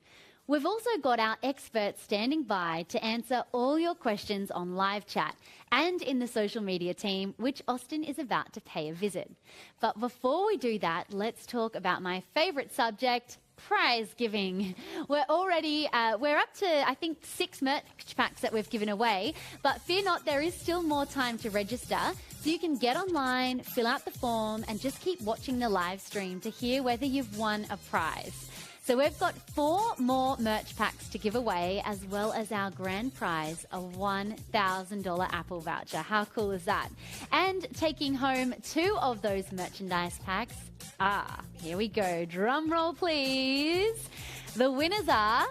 We've also got our experts standing by to answer all your questions on live chat and in the social media team, which Austin is about to pay a visit. But before we do that, let's talk about my favourite subject, prize giving. We're up to, I think, 6 merch packs that we've given away, but fear not, there is still more time to register. So you can get online, fill out the form, and just keep watching the live stream to hear whether you've won a prize. So we've got 4 more merch packs to give away, as well as our grand prize, a $1,000 Apple voucher. How cool is that? And taking home 2 of those merchandise packs. Here we go. Drum roll, please. The winners are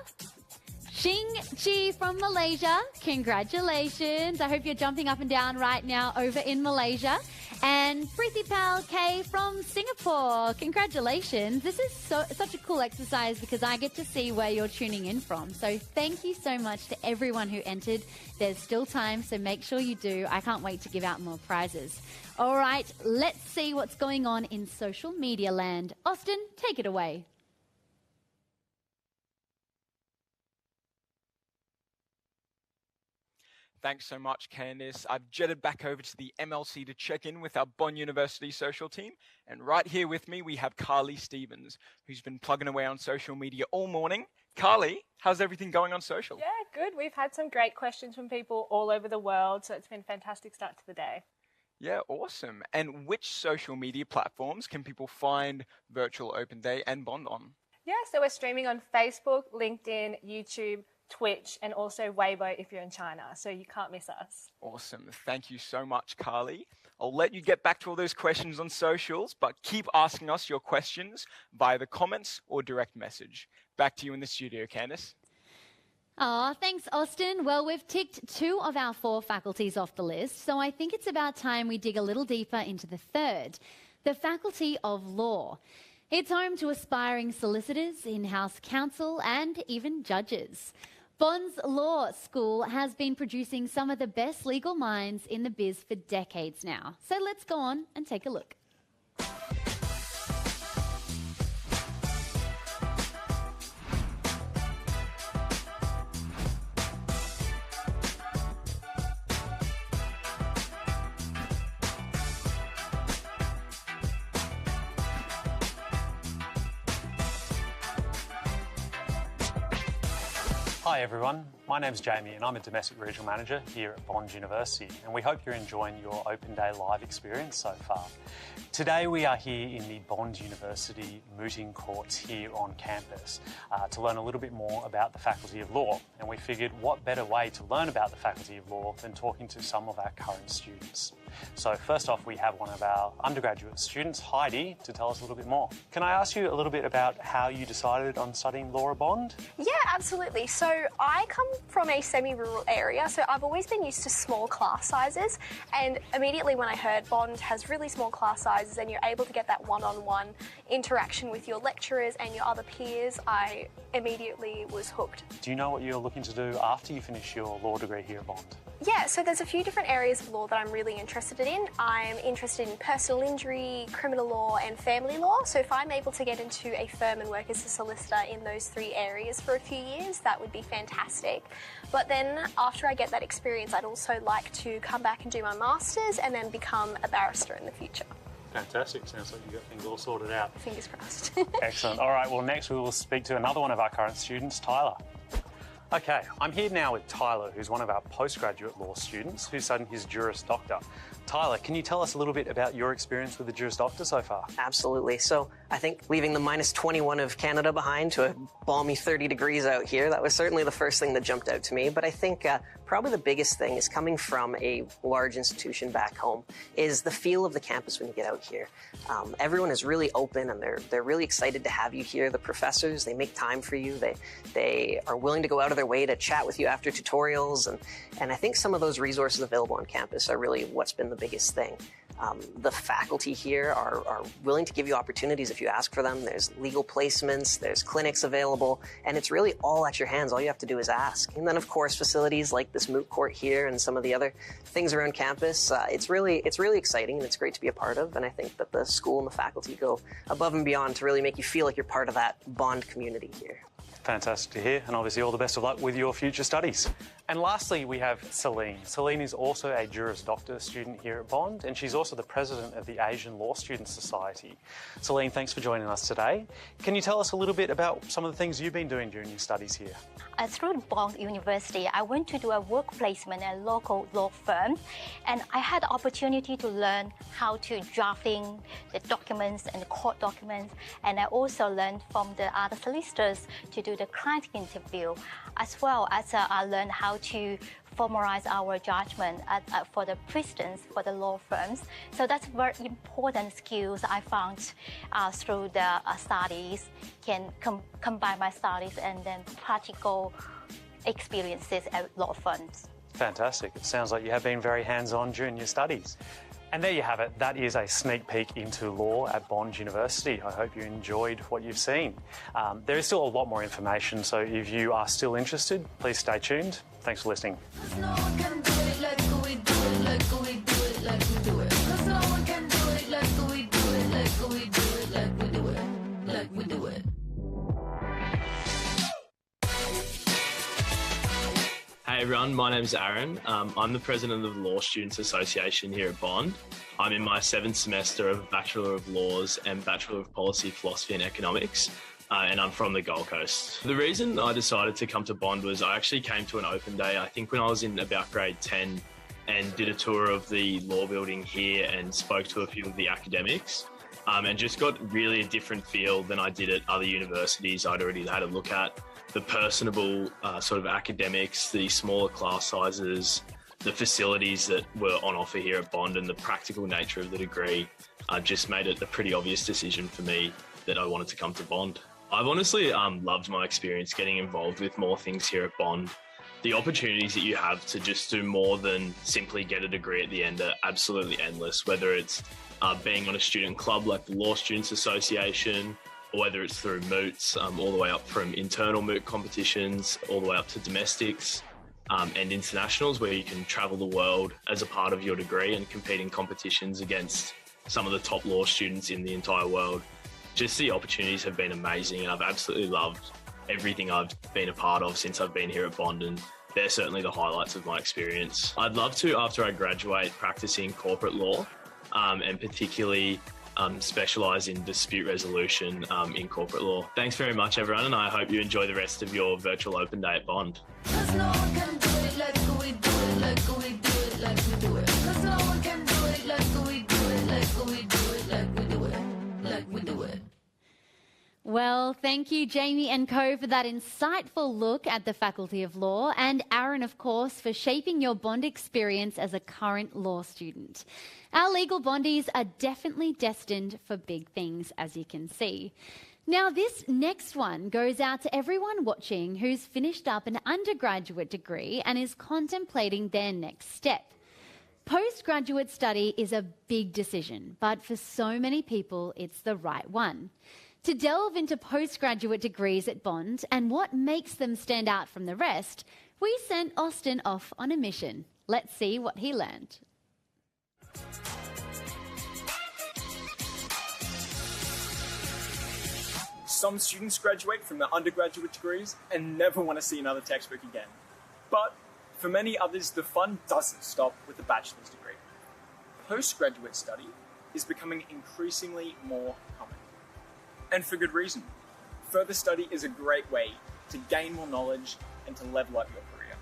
Xing Chi from Malaysia. Congratulations. I hope you're jumping up and down right now over in Malaysia. And Prithipal K from Singapore. Congratulations. This is such a cool exercise because I get to see where you're tuning in from. So thank you so much to everyone who entered. There's still time, so make sure you do. I can't wait to give out more prizes. All right, let's see what's going on in social media land. Austin, take it away. Thanks so much, Candice. I've jetted back over to the MLC to check in with our Bond University social team. And right here with me, we have Carly Stevens, who's been plugging away on social media all morning. Carly, how's everything going on social? Yeah, good. We've had some great questions from people all over the world, so it's been a fantastic start to the day. Yeah, awesome. And which social media platforms can people find Virtual Open Day and Bond on? Yeah, so we're streaming on Facebook, LinkedIn, YouTube, Twitch, and also Weibo if you're in China, so you can't miss us. Awesome. Thank you so much, Carly. I'll let you get back to all those questions on socials, but keep asking us your questions via the comments or direct message. Back to you in the studio, Candice. Thanks, Austin. Well, we've ticked 2 of our 4 faculties off the list, so I think it's about time we dig a little deeper into the 3rd, the Faculty of Law. It's home to aspiring solicitors, in-house counsel, and even judges. Bond's Law School has been producing some of the best legal minds in the biz for decades now. So let's go on and take a look. Hi everyone, My name's Jamie and I'm a Domestic Regional Manager here at Bond University, and we hope you're enjoying your Open Day Live experience so far. Today we are here in the Bond University mooting courts here on campus to learn a little bit more about the Faculty of Law, and we figured what better way to learn about the Faculty of Law than talking to some of our current students. So first off, we have one of our undergraduate students, Heidi, to tell us a little bit more. Can I ask you a little bit about how you decided on studying law at Bond? Yeah, absolutely. So I come from a semi-rural area, so I've always been used to small class sizes, and immediately when I heard Bond has really small class sizes and you're able to get that one-on-one interaction with your lecturers and your other peers, I immediately was hooked. Do you know what you're looking to do after you finish your law degree here at Bond? Yeah, so there's a few different areas of law that I'm really interested in. I'm interested in personal injury, criminal law and family law. So if I'm able to get into a firm and work as a solicitor in those three areas for a few years, that would be fantastic. But then after I get that experience, I'd also like to come back and do my masters and then become a barrister in the future. Fantastic. Sounds like you've got things all sorted out. Fingers crossed. Excellent. All right, well, next we will speak to another one of our current students, Tyler. Okay, I'm here now with Tyler, who's one of our postgraduate law students who's studying his Juris Doctor. Tyler, can you tell us a little bit about your experience with the Juris Doctor so far? Absolutely. So I think leaving the minus 21 of Canada behind to a balmy 30 degrees out here, that was certainly the first thing that jumped out to me. But I think probably the biggest thing is coming from a large institution back home is the feel of the campus when you get out here. Everyone is really open and they're really excited to have you here. The professors, they make time for you. They are willing to go out of their way to chat with you after tutorials. And I think some of those resources available on campus are really what's been the biggest thing. The faculty here are willing to give you opportunities if you ask for them. There's legal placements, there's clinics available, and it's really all at your hands. All you have to do is ask. And then, of course, facilities like this moot court here and some of the other things around campus. It's really exciting, and it's great to be a part of. And I think that the school and the faculty go above and beyond to really make you feel like you're part of that Bond community here. Fantastic to hear, and obviously all the best of luck with your future studies. And lastly, we have Celine. Celine is also a Juris Doctor student here at Bond, and she's also the president of the Asian Law Students Society. Celine, thanks for joining us today. Can you tell us a little bit about some of the things you've been doing during your studies here? Through Bond University, I went to do a work placement at a local law firm, and I had the opportunity to learn how to drafting the documents and the court documents, and I also learned from the other solicitors to do the client interview, as well as I learned how to formalize our judgment for the precedents for the law firms. So that's very important skills I found through the studies, can combine my studies and then practical experiences at law firms. Fantastic. It sounds like you have been very hands-on during your studies. And there you have it. That is a sneak peek into law at Bond University. I hope you enjoyed what you've seen. There is still a lot more information, so if you are still interested, please stay tuned. Thanks for listening. Hey everyone, my name's Aaron. I'm the president of the Law Students Association here at Bond. I'm in my 7th semester of Bachelor of Laws and Bachelor of Policy, Philosophy and Economics, and I'm from the Gold Coast. The reason I decided to come to Bond was I actually came to an open day, I think when I was in about grade 10, and did a tour of the law building here and spoke to a few of the academics, and just got really a different feel than I did at other universities I'd already had a look at. The personable sort of academics, the smaller class sizes, the facilities that were on offer here at Bond and the practical nature of the degree just made it a pretty obvious decision for me that I wanted to come to Bond. I've honestly loved my experience getting involved with more things here at Bond. The opportunities that you have to just do more than simply get a degree at the end are absolutely endless, whether it's being on a student club like the Law Students Association, or whether it's through moots, all the way up from internal moot competitions, all the way up to domestics and internationals, where you can travel the world as a part of your degree and compete in competitions against some of the top law students in the entire world. Just the opportunities have been amazing, and I've absolutely loved everything I've been a part of since I've been here at Bond, and they're certainly the highlights of my experience. I'd love to, after I graduate, practicing corporate law, and particularly specialise in dispute resolution in corporate law. Thanks very much, everyone, and I hope you enjoy the rest of your virtual open day at Bond. thank you, Jamie and Co, for that insightful look at the Faculty of Law, and Aaron, of course, for shaping your bond experience as a current law student. Our legal bondies are definitely destined for big things, as you can see. Now, this next one goes out to everyone watching who's finished up an undergraduate degree and is contemplating their next step. Postgraduate study is a big decision, but for so many people, it's the right one. To delve into postgraduate degrees at Bond and what makes them stand out from the rest, we sent Austin off on a mission. Let's see what he learned. Some students graduate from their undergraduate degrees and never want to see another textbook again. But for many others, the fun doesn't stop with a bachelor's degree. Postgraduate study is becoming increasingly more common. And for good reason. Further study is a great way to gain more knowledge and to level up your career.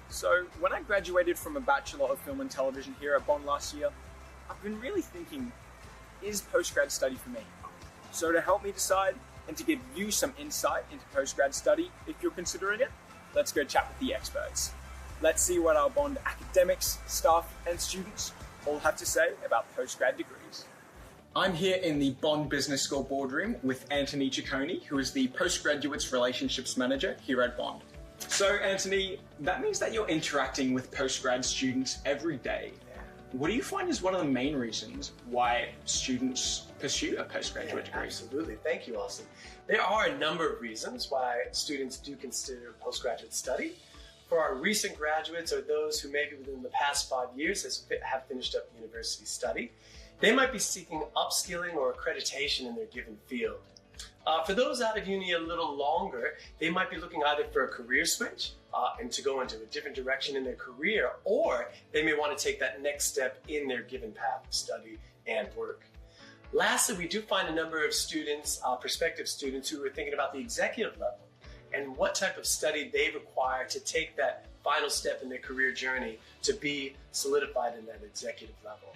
So when I graduated from a Bachelor of Film and Television here at Bond last year, I've been really thinking, is postgrad study for me? So to help me decide and to give you some insight into postgrad study, if you're considering it, let's go chat with the experts. Let's see what our Bond academics, staff and students all have to say about postgrad degrees. I'm here in the Bond Business School boardroom with Anthony Ciccone, who is the Postgraduates Relationships Manager here at Bond. So Anthony, that means that you're interacting with postgrad students every day. What do you find is one of the main reasons why students pursue a postgraduate degree? Absolutely. Thank you, Austin. There are a number of reasons why students do consider postgraduate study. For our recent graduates or those who maybe within the past 5 years have finished up university study, they might be seeking upskilling or accreditation in their given field. For those out of uni a little longer, they might be looking either for a career switch and to go into a different direction in their career, or they may want to take that next step in their given path of study and work. Lastly, we do find a number of students, prospective students, who are thinking about the executive level and what type of study they require to take that final step in their career journey to be solidified in that executive level.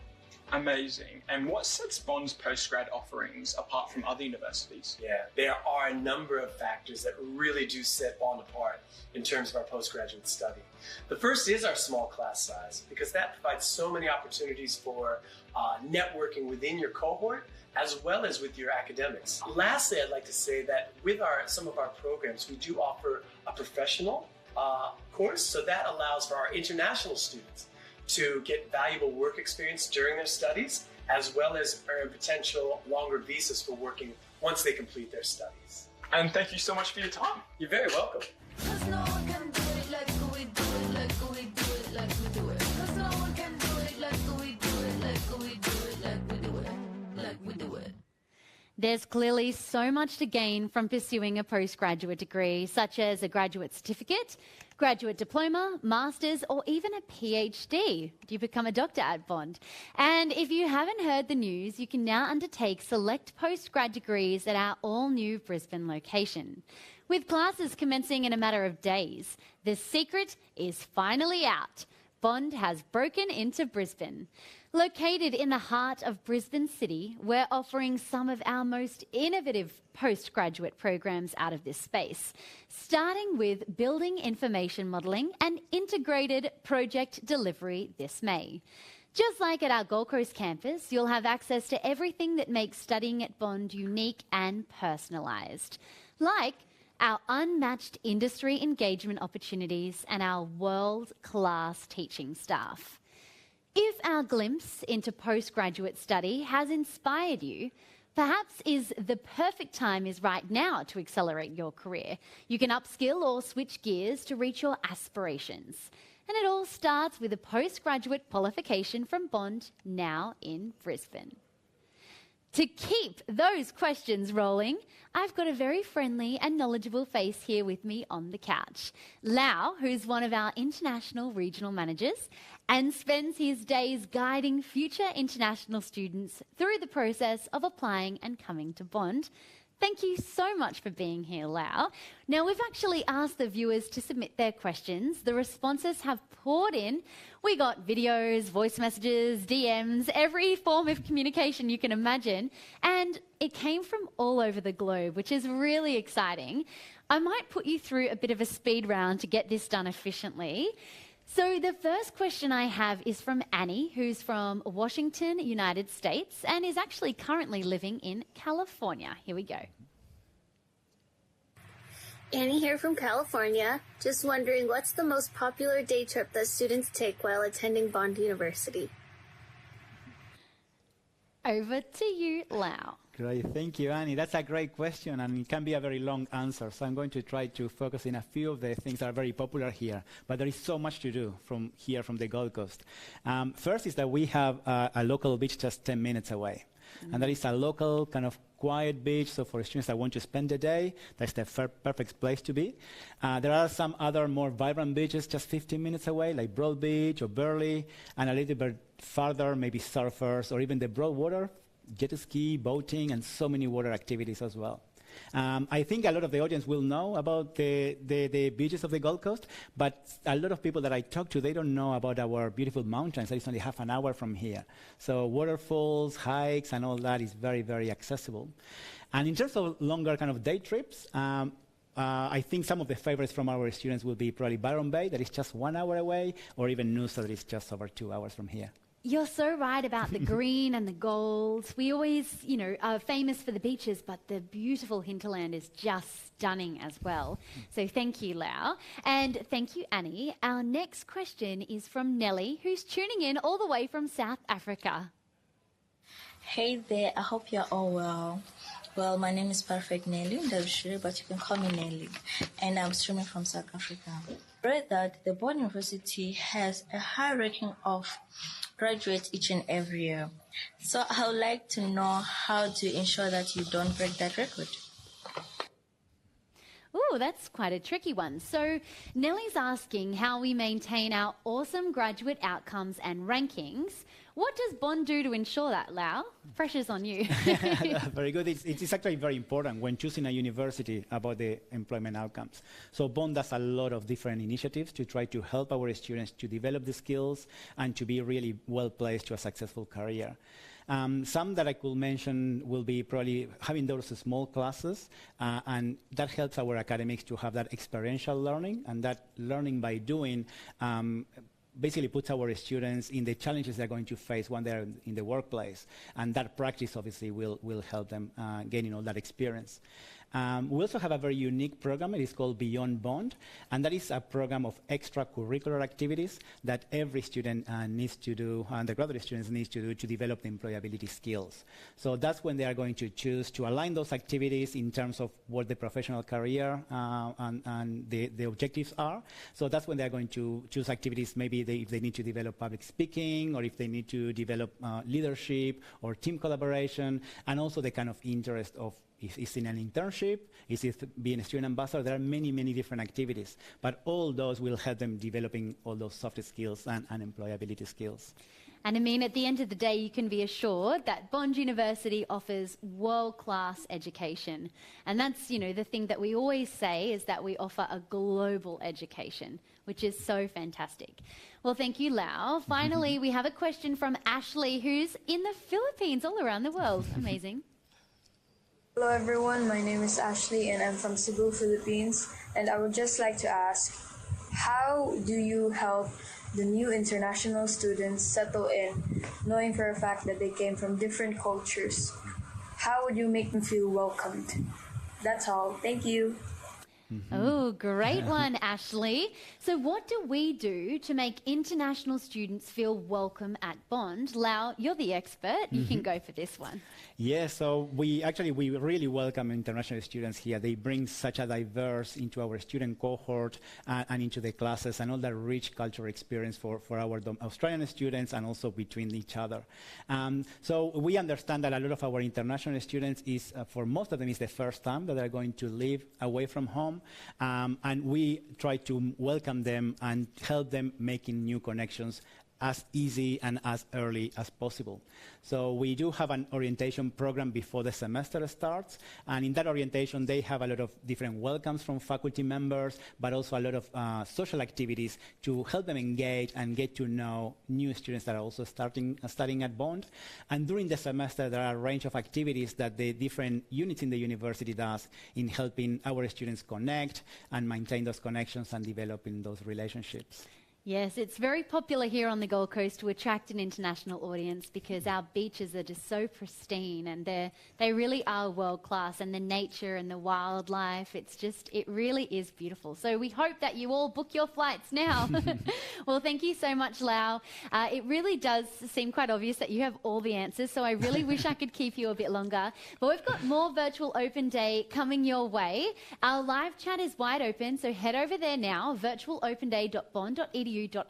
Amazing. And what sets Bond's postgrad offerings apart from other universities? Yeah, there are a number of factors that really do set Bond apart in terms of our postgraduate study. The first is our small class size, because that provides so many opportunities for networking within your cohort as well as with your academics. Lastly, I'd like to say that with some of our programs, we do offer a professional course, so that allows for our international students to get valuable work experience during their studies, as well as earn potential longer visas for working once they complete their studies. And thank you so much for your time. You're very welcome. There's clearly so much to gain from pursuing a postgraduate degree, such as a graduate certificate, graduate diploma, master's, or even a PhD. You become a doctor at Bond. And if you haven't heard the news, you can now undertake select postgrad degrees at our all-new Brisbane location. With classes commencing in a matter of days, the secret is finally out. Bond has broken into Brisbane. Located in the heart of Brisbane City, we're offering some of our most innovative postgraduate programs out of this space, starting with Building Information Modelling and Integrated Project Delivery this May. Just like at our Gold Coast campus, you'll have access to everything that makes studying at Bond unique and personalised, like our unmatched industry engagement opportunities and our world-class teaching staff. If our glimpse into postgraduate study has inspired you, perhaps the perfect time is right now to accelerate your career. You can upskill or switch gears to reach your aspirations. And it all starts with a postgraduate qualification from Bond, now in Brisbane. To keep those questions rolling, I've got a very friendly and knowledgeable face here with me on the couch. Lau, who's one of our international regional managers and spends his days guiding future international students through the process of applying and coming to Bond. Thank you so much for being here, Lau. Now, we've actually asked the viewers to submit their questions. The responses have poured in. We got videos, voice messages, DMs, every form of communication you can imagine. And it came from all over the globe, which is really exciting. I might put you through a bit of a speed round to get this done efficiently. So the first question I have is from Annie, who's from Washington, United States, and is actually currently living in California. Here we go. Annie here from California. Just wondering, what's the most popular day trip that students take while attending Bond University? Over to you, Lau. Great, thank you, Annie. That's a great question, and it can be a very long answer. So I'm going to try to focus in a few of the things that are very popular here. But there is so much to do from here, from the Gold Coast. First is that we have a local beach just 10 minutes away. And that is a local kind of quiet beach, so for students that want to spend the day, that's the perfect place to be. There are some other more vibrant beaches just 15 minutes away, like Broad Beach or Burley, and a little bit farther, maybe surfers, or even the Broadwater, jet ski, boating, and so many water activities as well. I think a lot of the audience will know about the beaches of the Gold Coast, but a lot of people that I talk to, they don't know about our beautiful mountains. It's only half an hour from here. So waterfalls, hikes, and all that is very, very accessible. And in terms of longer kind of day trips, I think some of the favorites from our students will be probably Byron Bay, that is just 1 hour away, or even Noosa, that is just over 2 hours from here. You're so right about the green and the gold. We always, are famous for the beaches, but the beautiful hinterland is just stunning as well. So thank you, Lau. And thank you, Annie. Our next question is from Nellie, who's tuning in all the way from South Africa. Hey there, I hope you're all well. Well, my name is Perfect Nelly Ndabshire, but you can call me Nelly, and I'm streaming from South Africa. I read that the Bond University has a high ranking of graduates each and every year. So I would like to know how to ensure that you don't break that record. Ooh, that's quite a tricky one. So Nellie's asking how we maintain our awesome graduate outcomes and rankings. What does Bond do to ensure that, Lau? Pressure's on you. Very good. It's actually very important when choosing a university about the employment outcomes. So Bond does a lot of different initiatives to try to help our students to develop the skills and to be really well placed to a successful career. Some that I could mention will be probably having those small classes, and that helps our academics to have that experiential learning, and that learning by doing basically puts our students in the challenges they're going to face when they're in the workplace, and that practice obviously will help them gaining all that experience. We also have a very unique program. It is called Beyond Bond, and that is a program of extracurricular activities that every student needs to do, undergraduate students need to do to develop the employability skills. So that's when they are going to choose to align those activities in terms of what the professional career and the objectives are. So that's when they're going to choose activities, maybe if they need to develop public speaking, or if they need to develop leadership or team collaboration, and also the kind of interest of is it in an internship? Is it being a student ambassador? There are many, many different activities, but all those will help them developing all those soft skills and employability skills. And I mean, at the end of the day, you can be assured that Bond University offers world-class education. And that's, the thing that we always say is that we offer a global education, which is so fantastic. Well, thank you, Lau. Finally, we have a question from Ashley, who's in the Philippines, all around the world. Amazing. Hello everyone, my name is Ashley and I'm from Cebu, Philippines, and I would just like to ask, how do you help the new international students settle in, knowing for a fact that they came from different cultures? How would you make them feel welcomed? That's all. Thank you. Oh, great one, Ashley. So what do we do to make international students feel welcome at Bond? Lau, you're the expert. You can go for this one. Yeah, so we really welcome international students here. They bring such a diverse into our student cohort and into the classes, and all that rich cultural experience for our Australian students and also between each other. So we understand that a lot of our international students for most of them, is the first time that they're going to live away from home. And we try to welcome them and help them making new connections as easy and as early as possible. So we do have an orientation program before the semester starts, and in that orientation they have a lot of different welcomes from faculty members, but also a lot of social activities to help them engage and get to know new students that are also studying at Bond. And during the semester there are a range of activities that the different units in the university does in helping our students connect and maintain those connections and developing those relationships. Yes, it's very popular here on the Gold Coast to attract an international audience because our beaches are just so pristine, and they really are world class, and the nature and the wildlife, it really is beautiful. So we hope that you all book your flights now. Well, thank you so much, Lau. It really does seem quite obvious that you have all the answers, so I really wish I could keep you a bit longer. But we've got more Virtual Open Day coming your way. Our live chat is wide open, so head over there now, virtualopenday.bond.edu to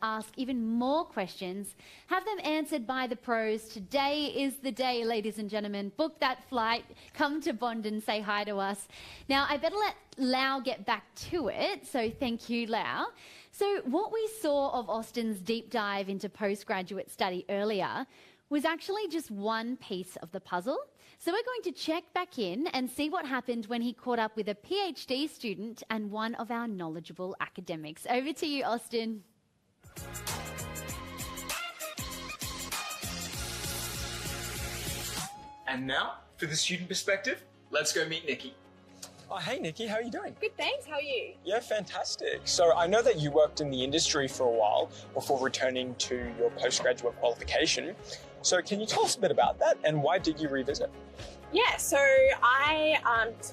ask even more questions. Have them answered by the pros. Today is the day, ladies and gentlemen. Book that flight. Come to Bond and say hi to us. Now, I better let Lau get back to it, so thank you, Lau. So what we saw of Austin's deep dive into postgraduate study earlier was actually just one piece of the puzzle. So we're going to check back in and see what happened when he caught up with a PhD student and one of our knowledgeable academics. Over to you, Austin. And now, for the student perspective, let's go meet Nikki. Oh, hey, Nikki, how are you doing? Good, thanks. How are you? Yeah, fantastic. So I know that you worked in the industry for a while before returning to your postgraduate qualification. So can you tell us a bit about that, and why did you revisit? Yeah, so I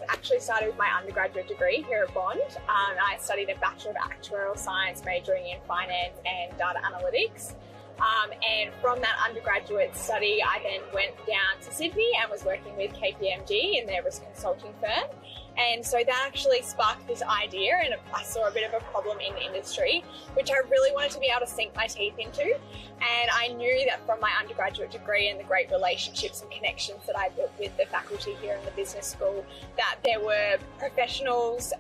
actually started with my undergraduate degree here at Bond. I studied a Bachelor of Actuarial Science, majoring in Finance and Data Analytics. And from that undergraduate study, I then went down to Sydney and was working with KPMG in their risk consulting firm. And so that actually sparked this idea, and I saw a bit of a problem in the industry, which I really wanted to be able to sink my teeth into. And I knew that from my undergraduate degree and the great relationships and connections that I built with the faculty here in the business school, that there were professionals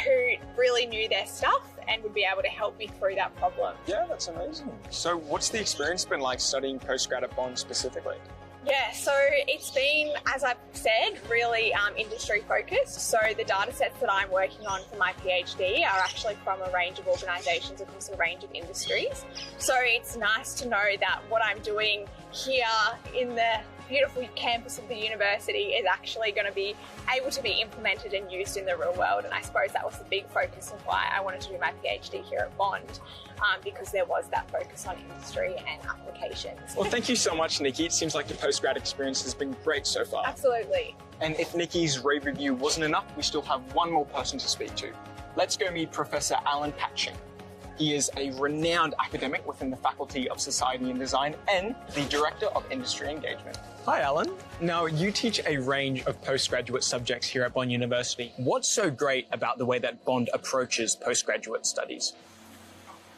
who really knew their stuff and would be able to help me through that problem. Yeah, that's amazing. So what's the experience been like studying postgrad at Bond specifically? Yeah, so it's been, as I've said, really industry focused. So the data sets that I'm working on for my PhD are actually from a range of organisations across a range of industries. So it's nice to know that what I'm doing here in the beautiful campus of the university is actually going to be able to be implemented and used in the real world. And I suppose that was the big focus of why I wanted to do my PhD here at Bond, because there was that focus on industry and applications. Well, thank you so much, Nikki. It seems like the postgrad experience has been great so far. Absolutely. And if Nikki's rave review wasn't enough, we still have one more person to speak to. Let's go meet Professor Alan Patching. He is a renowned academic within the Faculty of Society and Design and the Director of Industry Engagement. Hi, Alan. Now, you teach a range of postgraduate subjects here at Bond University. What's so great about the way that Bond approaches postgraduate studies?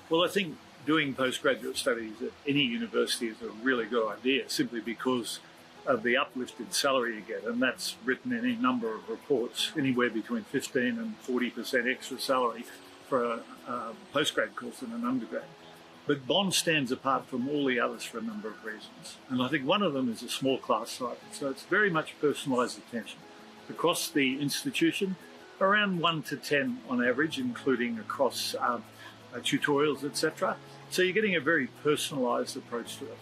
Well, I think doing postgraduate studies at any university is a really good idea, simply because of the uplift in salary you get, and that's written in any number of reports, anywhere between 15 and 40% extra salary for a postgrad course than an undergrad. But Bond stands apart from all the others for a number of reasons. And I think one of them is a small class size. So it's very much personalised attention. Across the institution, around 1 to 10 on average, including across tutorials, etc. So you're getting a very personalised approach to it.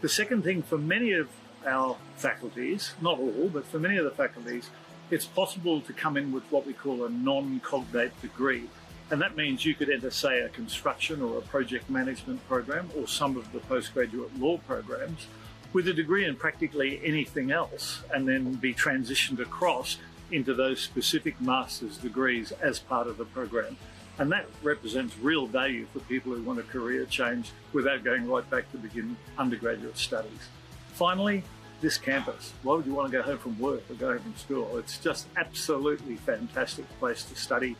The second thing, for many of our faculties, not all, but for many of the faculties, it's possible to come in with what we call a non-cognate degree. And that means you could enter, say, a construction or a project management program or some of the postgraduate law programs with a degree in practically anything else, and then be transitioned across into those specific master's degrees as part of the program. And that represents real value for people who want a career change without going right back to begin undergraduate studies. Finally, this campus. Why would you want to go home from work or go home from school? It's just absolutely fantastic place to study.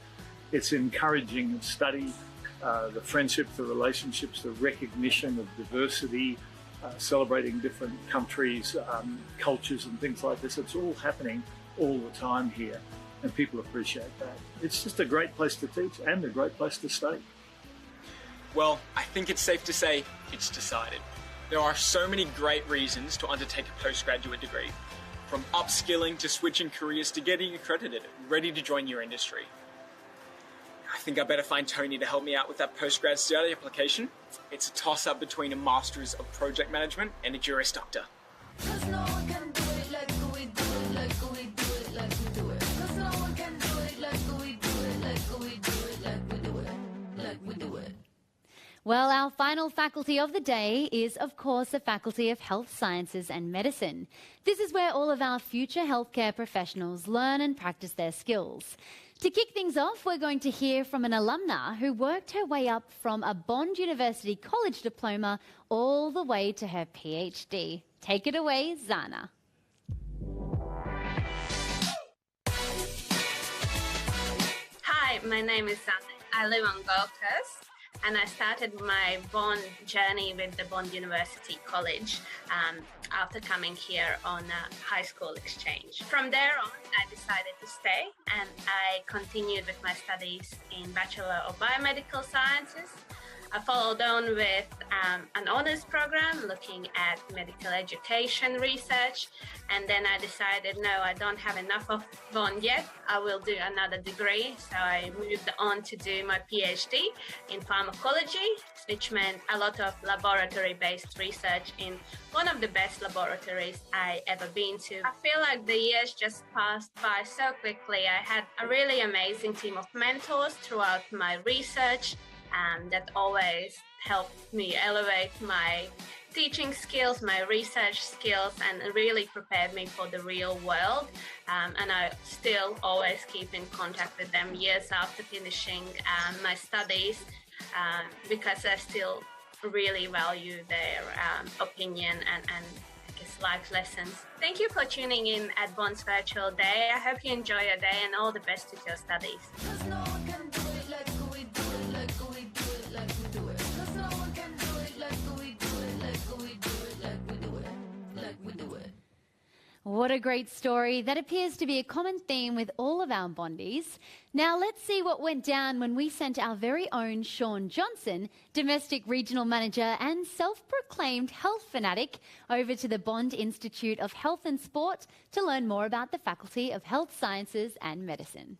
It's encouraging study, the friendships, the relationships, the recognition of diversity, celebrating different countries, cultures and things like this. It's all happening all the time here, and people appreciate that. It's just a great place to teach and a great place to study. Well, I think it's safe to say it's decided. There are so many great reasons to undertake a postgraduate degree, from upskilling to switching careers to getting accredited, ready to join your industry. I think I better find Tony to help me out with that postgrad study application. It's a toss-up between a Master's of Project Management and a Juris Doctor. Well, our final faculty of the day is, of course, the Faculty of Health Sciences and Medicine. This is where all of our future healthcare professionals learn and practice their skills. To kick things off, we're going to hear from an alumna who worked her way up from a Bond University college diploma all the way to her PhD. Take it away, Zana. Hi, my name is Zana. I live on Gold Coast. And I started my Bond journey with the Bond University College after coming here on a high school exchange. From there on, I decided to stay and I continued with my studies in Bachelor of Biomedical Sciences. I followed on with an honours program looking at medical education research, and then I decided, no, I don't have enough of Bond yet. I will do another degree. So I moved on to do my PhD in pharmacology, which meant a lot of laboratory-based research in one of the best laboratories I ever been to. I feel like the years just passed by so quickly. I had a really amazing team of mentors throughout my research, that always helped me elevate my teaching skills, my research skills, and really prepared me for the real world. And I still always keep in contact with them years after finishing my studies because I still really value their opinion and I guess life lessons. Thank you for tuning in at Bond's Virtual Day. I hope you enjoy your day and all the best with your studies. What a great story. That appears to be a common theme with all of our Bondies. Now let's see what went down when we sent our very own Sean Johnson, Domestic Regional Manager and self-proclaimed health fanatic, over to the Bond Institute of Health and Sport to learn more about the Faculty of Health Sciences and Medicine.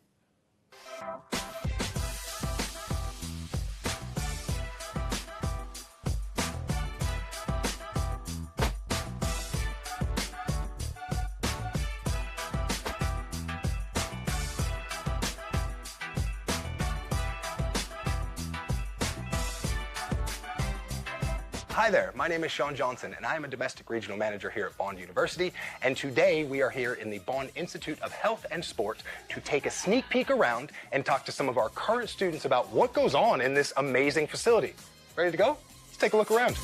Hi there, my name is Sean Johnson and I am a Domestic Regional Manager here at Bond University, and today we are here in the Bond Institute of Health and Sport to take a sneak peek around and talk to some of our current students about what goes on in this amazing facility. Ready to go? Let's take a look around.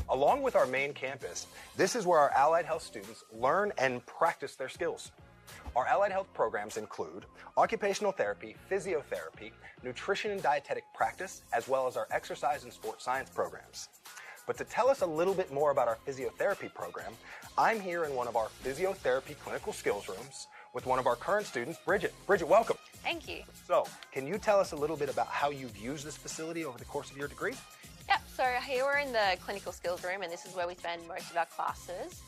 Along with our main campus, this is where our allied health students learn and practice their skills. Our allied health programs include occupational therapy, physiotherapy, nutrition and dietetic practice, as well as our exercise and sports science programs. But to tell us a little bit more about our physiotherapy program, I'm here in one of our physiotherapy clinical skills rooms with one of our current students, Bridget. Bridget, welcome. Thank you. So, can you tell us a little bit about how you've used this facility over the course of your degree? Yep, so here we're in the clinical skills room and this is where we spend most of our classes.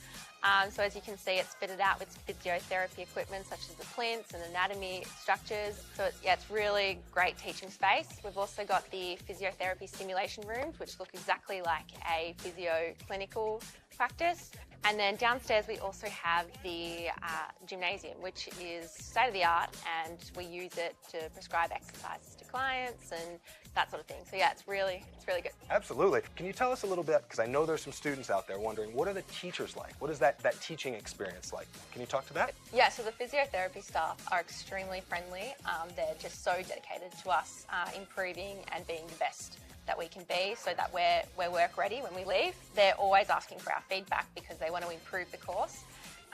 So as you can see, it's fitted out with physiotherapy equipment such as the plinths and anatomy structures. So yeah, it's really great teaching space. We've also got the physiotherapy simulation rooms, which look exactly like a physio clinical practice. And then downstairs we also have the gymnasium, which is state-of-the-art, and we use it to prescribe exercises to clients and that sort of thing. So yeah, it's really good. Absolutely. Can you tell us a little bit, because I know there's some students out there wondering, what are the teachers like? What is that teaching experience like? Can you talk to that? Yeah, so the physiotherapy staff are extremely friendly. They're just so dedicated to us improving and being the best that we can be, so that we're work ready when we leave. They're always asking for our feedback because they want to improve the course.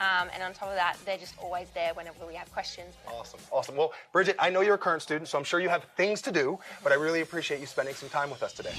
And on top of that, they're just always there whenever we have questions. Awesome, awesome. Well, Bridget, I know you're a current student, so I'm sure you have things to do, but I really appreciate you spending some time with us today.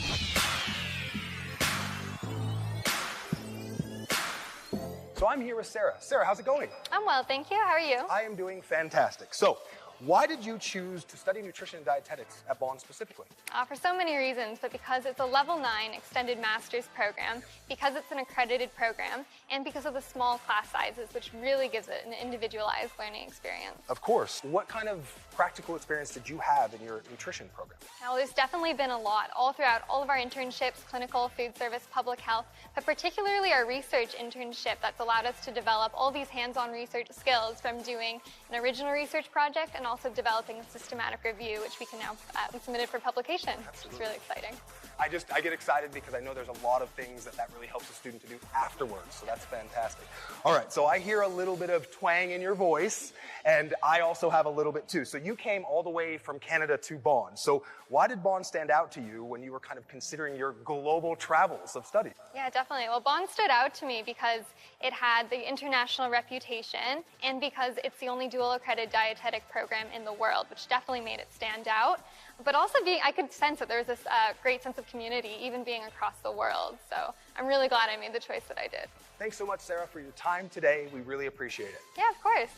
So I'm here with Sarah. Sarah, how's it going? I'm well, thank you. How are you? I am doing fantastic. So why did you choose to study nutrition and dietetics at Bond specifically? For so many reasons, but because it's a level 9 extended master's program, because it's an accredited program, and because of the small class sizes, which really gives it an individualized learning experience. Of course. What kind of practical experience did you have in your nutrition program? Now, there's definitely been a lot all throughout all of our internships, clinical, food service, public health, but particularly our research internship that's allowed us to develop all these hands-on research skills from doing an original research project and also developing a systematic review, which we can now submit for publication. It's really exciting. I get excited because I know there's a lot of things that really helps a student to do afterwards, so that's fantastic. All right, so I hear a little bit of twang in your voice, and I also have a little bit too. So you came all the way from Canada to Bond. So why did Bond stand out to you when you were kind of considering your global travels of study? Yeah, definitely. Well, Bond stood out to me because it had the international reputation and because it's the only dual accredited dietetic program in the world, which definitely made it stand out. But also I could sense that there was this great sense of community, even being across the world. So I'm really glad I made the choice that I did. Thanks so much, Sarah, for your time today. We really appreciate it. Yeah, of course.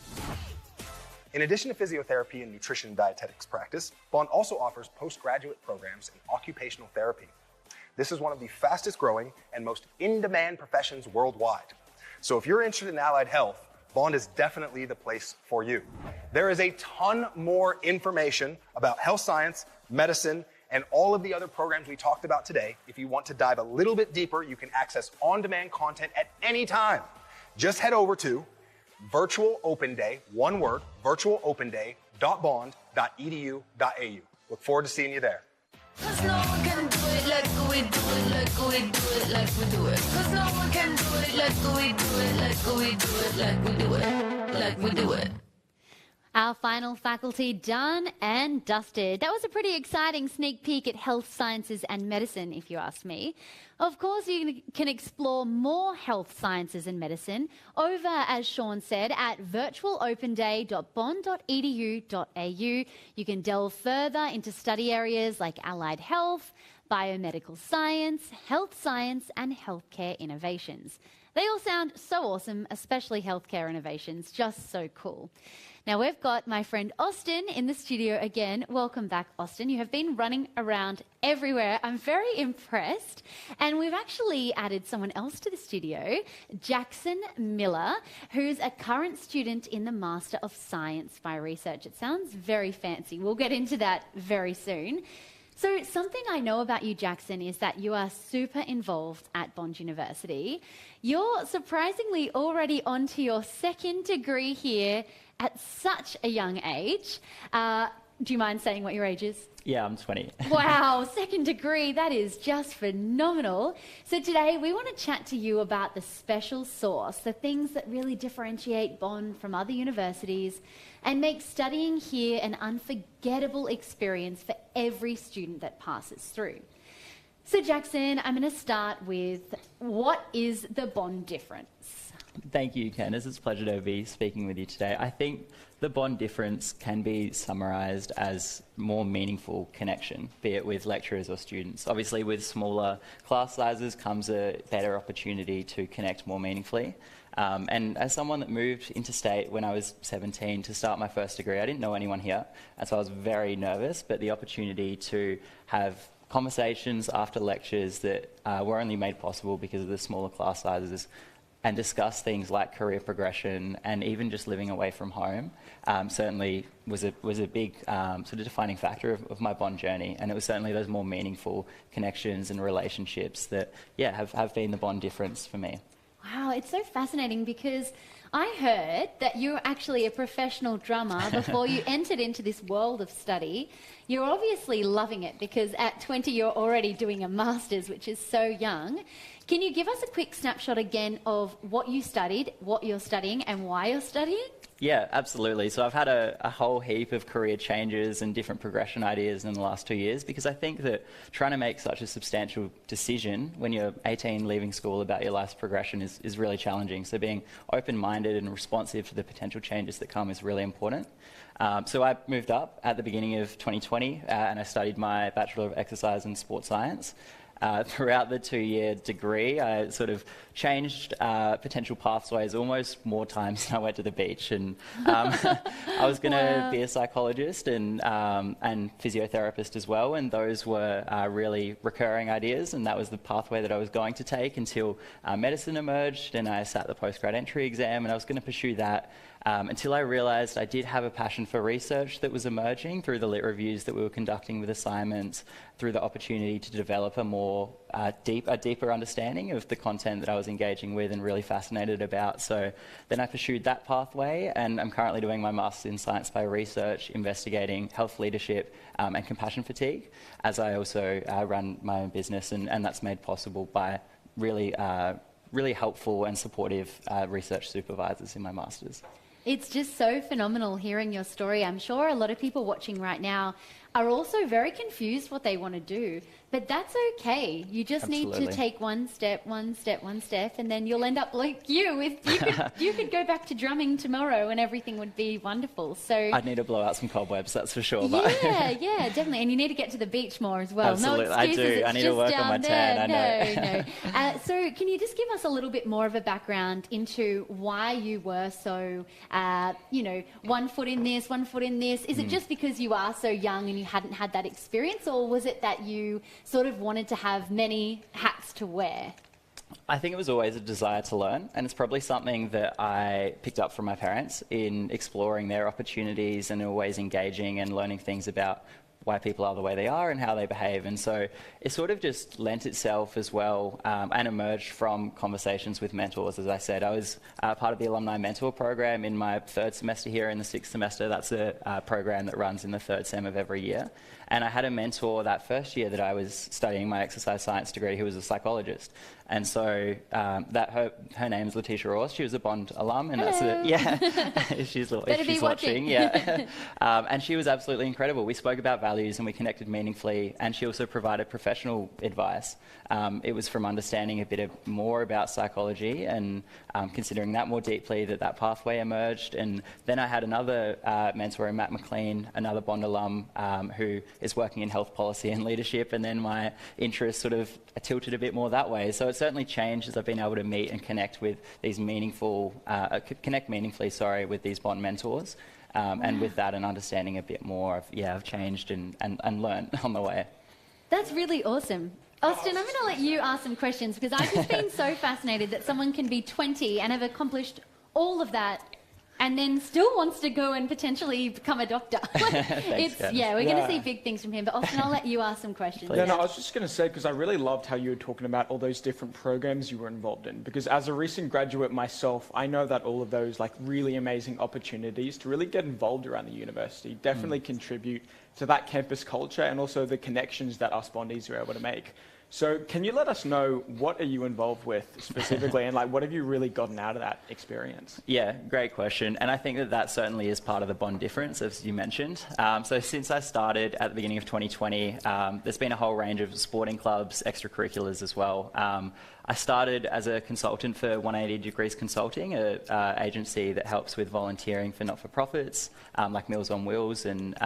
In addition to physiotherapy and nutrition and dietetics practice, Bond also offers postgraduate programs in occupational therapy. This is one of the fastest growing and most in-demand professions worldwide. So if you're interested in allied health, Bond is definitely the place for you. There is a ton more information about health science, medicine, and all of the other programs we talked about today. If you want to dive a little bit deeper, you can access on-demand content at any time. Just head over to Virtual Open Day, one word, virtualopenday.bond.edu.au. Look forward to seeing you there. 'Cause no one can do it like we do it, like we do it, like we do it. 'Cause no one can do it like we do it, like we do it, like we do it, like we do it. Our final faculty done and dusted. That was a pretty exciting sneak peek at health sciences and medicine, if you ask me. Of course, you can explore more health sciences and medicine over, as Sean said, at virtualopenday.bond.edu.au. You can delve further into study areas like allied health, biomedical science, health science, and healthcare innovations. They all sound so awesome, especially healthcare innovations, just so cool. Now, we've got my friend Austin in the studio again. Welcome back, Austin. You have been running around everywhere. I'm very impressed. And we've actually added someone else to the studio, Jackson Miller, who's a current student in the Master of Science by Research. It sounds very fancy. We'll get into that very soon. So something I know about you, Jackson, is that you are super involved at Bond University. You're surprisingly already onto your second degree here at such a young age. Do you mind saying what your age is? Yeah, I'm 20. Wow, second degree, that is just phenomenal. So today we want to chat to you about the special sauce, the things that really differentiate Bond from other universities and make studying here an unforgettable experience for every student that passes through. So Jackson, I'm going to start with, what is the Bond difference? Thank you, Candice. It's a pleasure to be speaking with you today. I think the Bond difference can be summarised as more meaningful connection, be it with lecturers or students. Obviously, with smaller class sizes comes a better opportunity to connect more meaningfully. And as someone that moved interstate when I was 17 to start my first degree, I didn't know anyone here, and so I was very nervous, but the opportunity to have conversations after lectures that were only made possible because of the smaller class sizes and discuss things like career progression and even just living away from home certainly was a big sort of defining factor of my Bond journey. And it was certainly those more meaningful connections and relationships that, yeah, have been the Bond difference for me. Wow, it's so fascinating because I heard that you're actually a professional drummer before you entered into this world of study. You're obviously loving it because at 20 you're already doing a master's, which is so young. Can you give us a quick snapshot again of what you studied, what you're studying, and why you're studying? Yeah, absolutely. So I've had a whole heap of career changes and different progression ideas in the last 2 years because I think that trying to make such a substantial decision when you're 18 leaving school about your life's progression is really challenging. So being open-minded and responsive to the potential changes that come is really important. So I moved up at the beginning of 2020 and I studied my Bachelor of Exercise and Sports Science. throughout the 2-year degree, I sort of changed potential pathways almost more times than I went to the beach. And I was going to be a psychologist and physiotherapist as well, and those were really recurring ideas, and that was the pathway that I was going to take until medicine emerged, and I sat the postgrad entry exam, and I was going to pursue that. Until I realised I did have a passion for research that was emerging through the lit reviews that we were conducting with assignments, through the opportunity to develop a deeper understanding of the content that I was engaging with and really fascinated about. So then I pursued that pathway, and I'm currently doing my Master's in Science by Research, investigating health leadership and compassion fatigue, as I also run my own business, and that's made possible by really helpful and supportive research supervisors in my Master's. It's just so phenomenal hearing your story. I'm sure a lot of people watching right now are also very confused what they want to do, but that's okay. You just need to take one step, and then you'll end up like you. You could go back to drumming tomorrow and everything would be wonderful. So I'd need to blow out some cobwebs, that's for sure. Yeah, definitely. And you need to get to the beach more as well. Absolutely, no excuses, I do. I need to work on my tan, No. So can you just give us a little bit more of a background into why you were so, 1 foot in this, 1 foot in this? Is it just because you are so young and you hadn't had that experience, or was it that you sort of wanted to have many hats to wear? I think it was always a desire to learn, and it's probably something that I picked up from my parents in exploring their opportunities and always engaging and learning things about why people are the way they are and how they behave. And so it sort of just lent itself as well and emerged from conversations with mentors. As I said, I was part of the Alumni Mentor Program in my 3rd semester here. In the 6th semester, that's a program that runs in the 3rd sem of every year. And I had a mentor that first year that I was studying my exercise science degree who was a psychologist. And so her name's Letitia Ross. She was a Bond alum, and she's watching. And she was absolutely incredible. We spoke about values and we connected meaningfully, and she also provided professional advice. It was from understanding a bit more about psychology and considering that more deeply that pathway emerged. And then I had another mentor, Matt McLean, another Bond alum who is working in health policy and leadership, and then my interest sort of tilted a bit more that way. So it certainly changed as I've been able to meet and connect with these meaningfully with these Bond mentors. And with that, an understanding a bit more of changed and learned on the way. That's really awesome. Austin, I'm going to let you ask some questions, because I've just been so fascinated that someone can be 20 and have accomplished all of that and then still wants to go and potentially become a doctor. Thanks, we're going to see big things from him. But Austin, I'll let you ask some questions. I was just going to say, because I really loved how you were talking about all those different programs you were involved in. Because as a recent graduate myself, I know that all of those really amazing opportunities to really get involved around the university definitely contribute to that campus culture and also the connections that us Bondies are able to make. So can you let us know, what are you involved with specifically, and what have you really gotten out of that experience? Yeah, great question. And I think that certainly is part of the Bond difference, as you mentioned. So since I started at the beginning of 2020, there's been a whole range of sporting clubs, extracurriculars as well. I started as a consultant for 180 Degrees Consulting, an agency that helps with volunteering for not-for-profits, like Meals on Wheels. And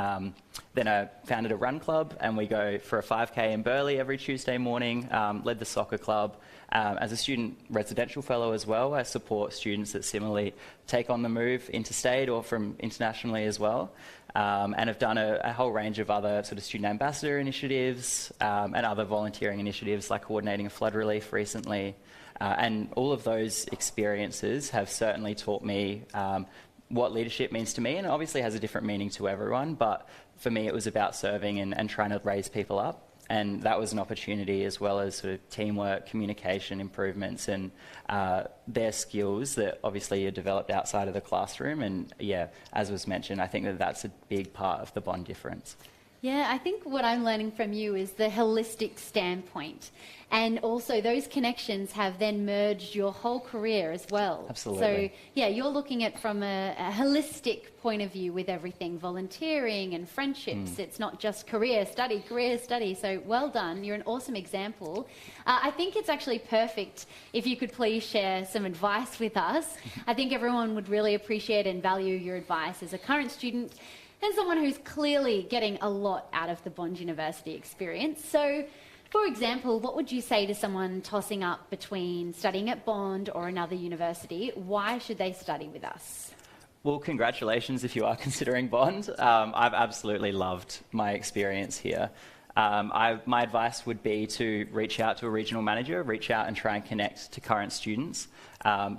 then I founded a run club, and we go for a 5K in Burleigh every Tuesday morning, led the soccer club. As a student residential fellow as well, I support students that similarly take on the move interstate or from internationally as well. And have done a whole range of other sort of student ambassador initiatives and other volunteering initiatives, like coordinating a flood relief recently. And all of those experiences have certainly taught me what leadership means to me, and it obviously has a different meaning to everyone, but for me it was about serving and trying to raise people up. And that was an opportunity, as well as sort of teamwork, communication improvements, and their skills that obviously are developed outside of the classroom. And as was mentioned, I think that's a big part of the Bond difference. Yeah, I think what I'm learning from you is the holistic standpoint. And also those connections have then merged your whole career as well. Absolutely. So, you're looking at from a holistic point of view with everything, volunteering and friendships. It's not just career study. So well done. You're an awesome example. I think it's actually perfect if you could please share some advice with us. I think everyone would really appreciate and value your advice as a current student and someone who's clearly getting a lot out of the Bond University experience. So For example, what would you say to someone tossing up between studying at Bond or another university? Why should they study with us? Well, congratulations if you are considering Bond. I've absolutely loved my experience here. My advice would be to reach out to a regional manager, reach out and try and connect to current students.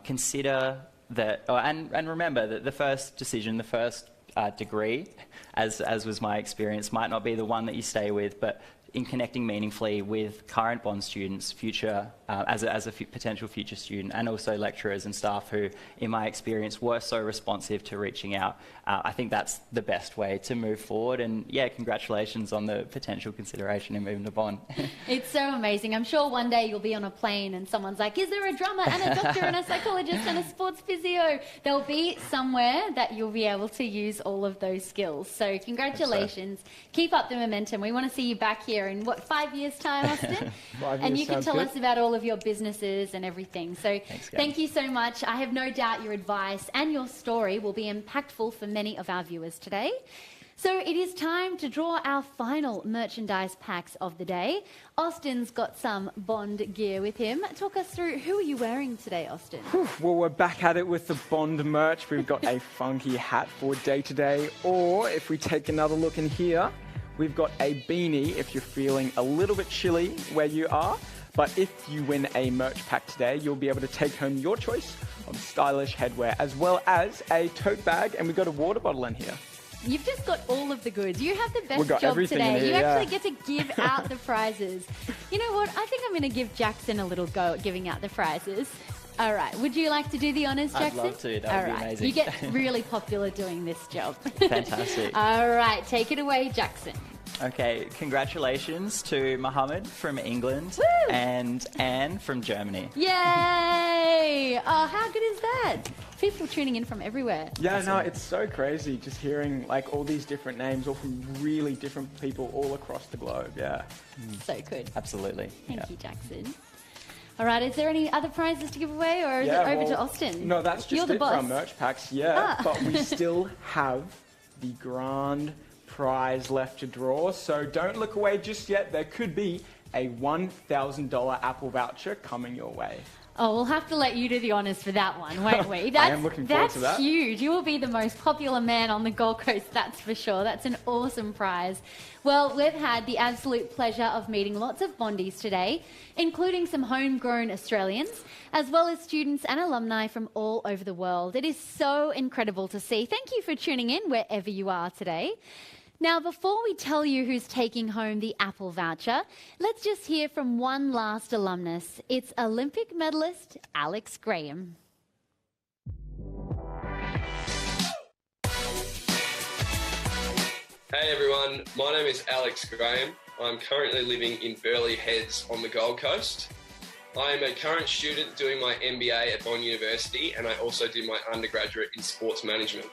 Consider that, and remember that the first decision, the first degree, as was my experience, might not be the one that you stay with, but in connecting meaningfully with current Bond students, as a potential future student, and also lecturers and staff who, in my experience, were so responsive to reaching out. I think that's the best way to move forward. And yeah, congratulations on the potential consideration in moving to Bond. It's so amazing. I'm sure one day you'll be on a plane and someone's like, is there a drummer and a doctor and a psychologist and a sports physio? There'll be somewhere that you'll be able to use all of those skills. So congratulations. Keep up the momentum. We want to see you back here in, 5 years' time, Austin? And you can tell us about all of your businesses and everything. So thank you so much. I have no doubt your advice and your story will be impactful for many of our viewers today. So it is time to draw our final merchandise packs of the day. Austin's got some Bond gear with him. Talk us through, who are you wearing today, Austin? Well, we're back at it with the Bond merch. We've got a funky hat for day-to-day, or if we take another look in here, we've got a beanie if you're feeling a little bit chilly where you are. But if you win a merch pack today, you'll be able to take home your choice of stylish headwear, as well as a tote bag, and we've got a water bottle in here. You've just got all of the goods. You have the best We've got job everything today. in here, You actually get to give out the prizes. You know what? I think I'm going to give Jackson a little go at giving out the prizes. All right. Would you like to do the honours, Jackson? I'd love to. That would be amazing. You get really popular doing this job. Fantastic. All right. Take it away, Jackson. Okay, congratulations to Mohammed from England and Anne from Germany. Yay! Oh, how good is that? People tuning in from everywhere. Yeah, no, it's so crazy just hearing like all these different names, all from really different people all across the globe. Yeah. So good. Absolutely. Thank you, Jackson. All right, is there any other prizes to give away, or is it over to Austin? No, that's just You're the it for boss. our merch packs, but we still have the grand prize left to draw, so don't look away just yet. There could be a $1,000 Apple voucher coming your way. Oh, we'll have to let you do the honours for that one, won't we? I am looking forward to that. That's huge. You will be the most popular man on the Gold Coast, that's for sure. That's an awesome prize. Well, we've had the absolute pleasure of meeting lots of Bondies today, including some homegrown Australians, as well as students and alumni from all over the world. It is so incredible to see. Thank you for tuning in wherever you are today. Now, before we tell you who's taking home the Apple voucher, let's just hear from one last alumnus. It's Olympic medalist Alex Graham. Hey everyone, my name is Alex Graham. I'm currently living in Burleigh Heads on the Gold Coast. I am a current student doing my MBA at Bond University, and I also do my undergraduate in sports management.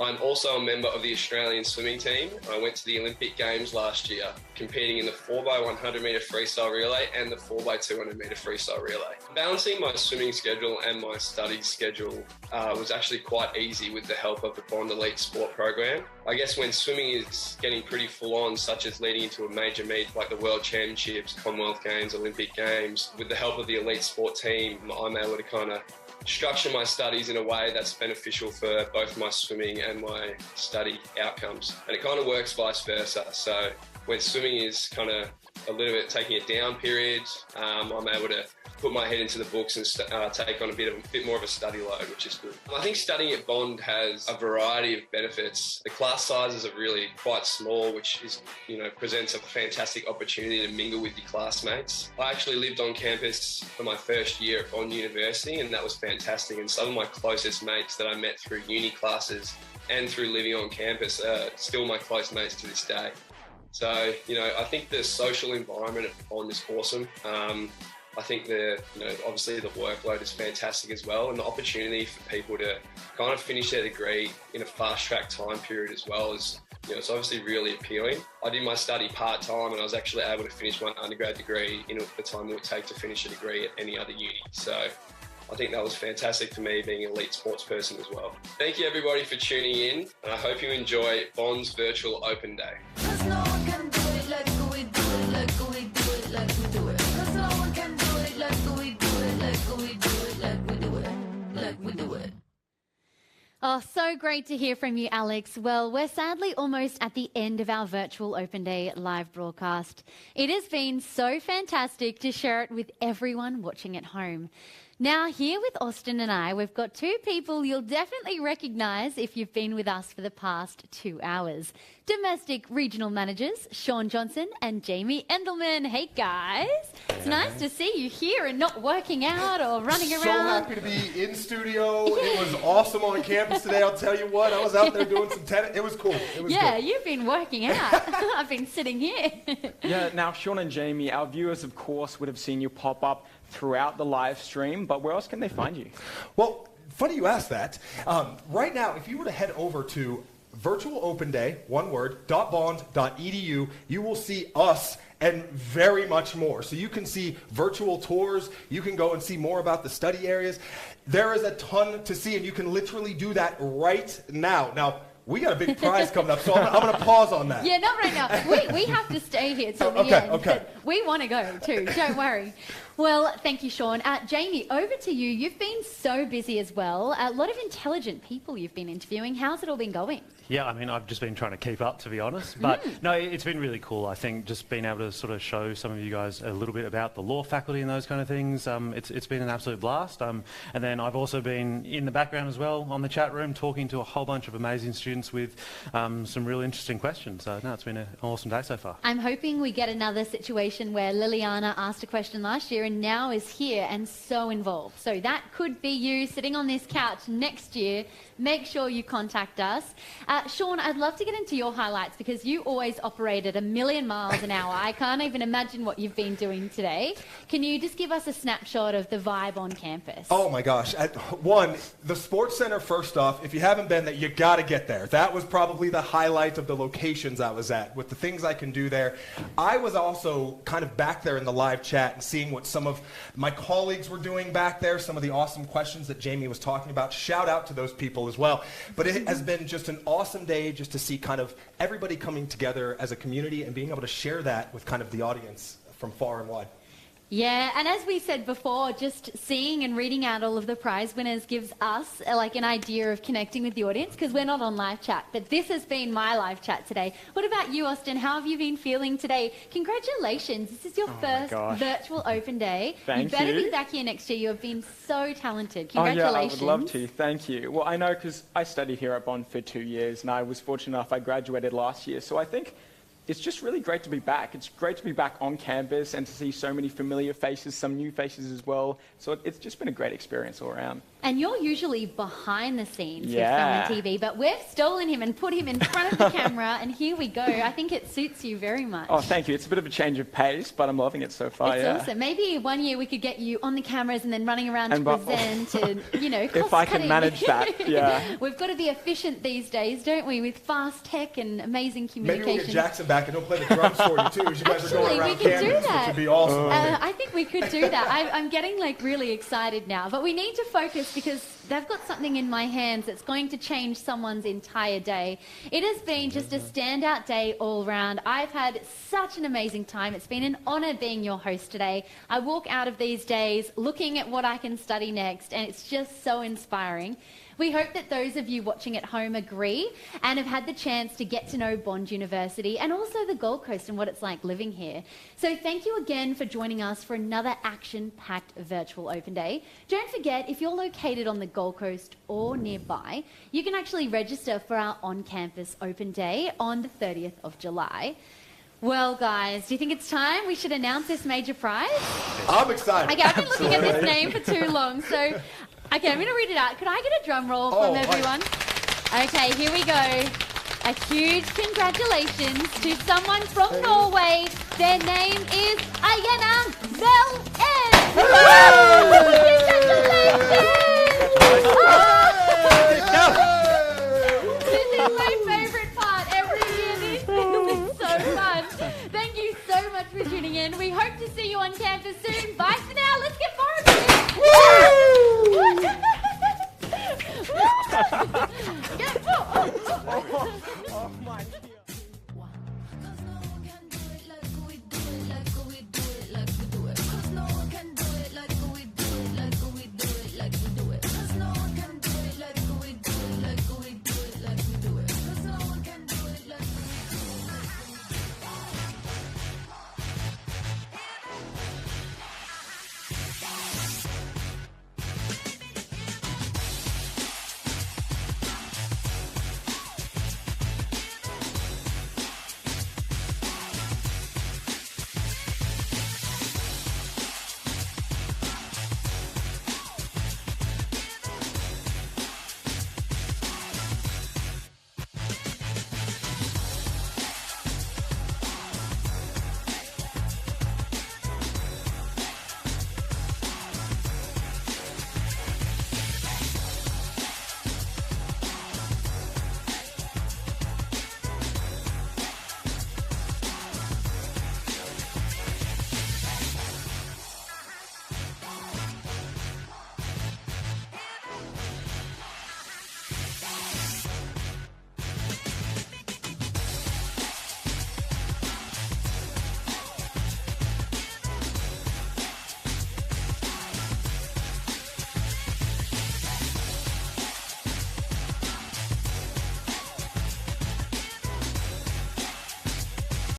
I'm also a member of the Australian swimming team. I went to the Olympic Games last year, competing in the 4x100 metre freestyle relay and the 4x200 metre freestyle relay. Balancing my swimming schedule and my study schedule was actually quite easy with the help of the Bond Elite Sport program. I guess when swimming is getting pretty full on, such as leading into a major meet like the World Championships, Commonwealth Games, Olympic Games, with the help of the Elite Sport team, I'm able to kind of structure my studies in a way that's beneficial for both my swimming and my study outcomes. And it kind of works vice versa. So when swimming is kind of a little bit taking a down period, I'm able to put my head into the books and take on a bit more of a study load, which is good. I think studying at Bond has a variety of benefits. The class sizes are really quite small, which is, presents a fantastic opportunity to mingle with your classmates. I actually lived on campus for my first year at Bond University, and that was fantastic. And some of my closest mates that I met through uni classes and through living on campus are still my close mates to this day. So, I think the social environment at Bond is awesome. I think obviously the workload is fantastic as well, and the opportunity for people to kind of finish their degree in a fast-track time period as well is, it's obviously really appealing. I did my study part-time, and I was actually able to finish my undergrad degree in the time it would take to finish a degree at any other uni. So I think that was fantastic for me, being an elite sports person as well. Thank you everybody for tuning in, and I hope you enjoy Bond's virtual open day. 'Cause no one can do it like we do it, like we do it, like we Oh, so great to hear from you, Alex. Well, we're sadly almost at the end of our virtual Open Day live broadcast. It has been so fantastic to share it with everyone watching at home. Now, here with Austin and I, we've got two people you'll definitely recognise if you've been with us for the past 2 hours. Domestic Regional Managers, Sean Johnson and Jamie Endelman. Hey, guys. It's nice to see you here and not working out or running around. So happy to be in studio. It was awesome on campus today. I'll tell you what, I was out there doing some tennis. It was cool. It was Yeah, good. you've been working out. I've been sitting here. Yeah, now, Sean and Jamie, our viewers, of course, would have seen you pop up throughout the live stream, but where else can they find you? Well, funny you asked that. Right now, if you were to head over to Virtual Open Day, one word, .bond.edu, you will see us and very much more. So you can see virtual tours, you can go and see more about the study areas. There is a ton to see, and you can literally do that right now. Now, we got a big prize coming up, so I'm going to pause on that. Yeah, not right now. We have to stay here till the end. Okay. But we want to go too, don't worry. Well, thank you, Sean. Jamie, over to you. You've been so busy as well. A lot of intelligent people you've been interviewing. How's it all been going? Yeah, I mean, I've just been trying to keep up, to be honest. But no, it's been really cool. I think just being able to sort of show some of you guys a little bit about the law faculty and those kind of things, it's been an absolute blast. And then I've also been in the background as well on the chat room talking to a whole bunch of amazing students with some really interesting questions. So, no, it's been an awesome day so far. I'm hoping we get another situation where Liliana asked a question last year and now is here and so involved. So that could be you sitting on this couch next year. Make sure you contact us. Sean, I'd love to get into your highlights because you always operate at 1,000,000 miles an hour. I can't even imagine what you've been doing today. Can you just give us a snapshot of the vibe on campus? Oh my gosh. One, the Sports Center, first off, if you haven't been there, you got to get there. That was probably the highlight of the locations I was at, with the things I can do there. I was also kind of back there in the live chat and seeing what some of my colleagues were doing back there, some of the awesome questions that Jamie was talking about. Shout out to those people as well. But it has been just an awesome day just to see kind of everybody coming together as a community and being able to share that with kind of the audience from far and wide. Yeah, and as we said before, just seeing and reading out all of the prize winners gives us like an idea of connecting with the audience because we're not on live chat, but this has been my live chat today. What about you, Austin? How have you been feeling today? Congratulations. This is your first virtual open day. Thank you. Better you. be back here next year. You have been so talented. Oh, yeah, Congratulations. I would love to. Thank you. Well, I know because I studied here at Bond for 2 years and I was fortunate enough I graduated last year. So I think it's just really great to be back. It's great to be back on campus and to see so many familiar faces, some new faces as well. So it's just been a great experience all around. And you're usually behind the scenes with Yeah. Film and TV, but we've stolen him and put him in front of the camera, and here we go. I think it suits you very much. Oh, thank you. It's a bit of a change of pace, but I'm loving it so far. It's yeah. awesome. Maybe one year we could get you on the cameras and then running around And to present and, you know, If I can cost-cutting. manage that, yeah. We've got to be efficient these days, don't we, with fast tech and amazing Maybe communication. we'll get Jackson back and he'll play the drums for you too as you guys are going Actually, around we could do campus, that. which would be awesome. I think we could do that. I'm getting like really excited now, but we need to focus because they've got something in my hands that's going to change someone's entire day. It has been just a standout day all round. I've had such an amazing time. It's been an honour being your host today. I walk out of these days looking at what I can study next, and it's just so inspiring. We hope that those of you watching at home agree and have had the chance to get to know Bond University and also the Gold Coast and what it's like living here. So thank you again for joining us for another action-packed virtual open day. Don't forget, if you're located on the Gold Coast or nearby, you can actually register for our on-campus open day on the 30th of July. Well, guys, do you think it's time we should announce this major prize? I'm excited. Okay, I've been looking at this name for too long, so okay, I'm going to read it out. Could I get a drum roll from everyone? Okay, here we go. A huge congratulations to someone from Norway. Their name is Ayana Vel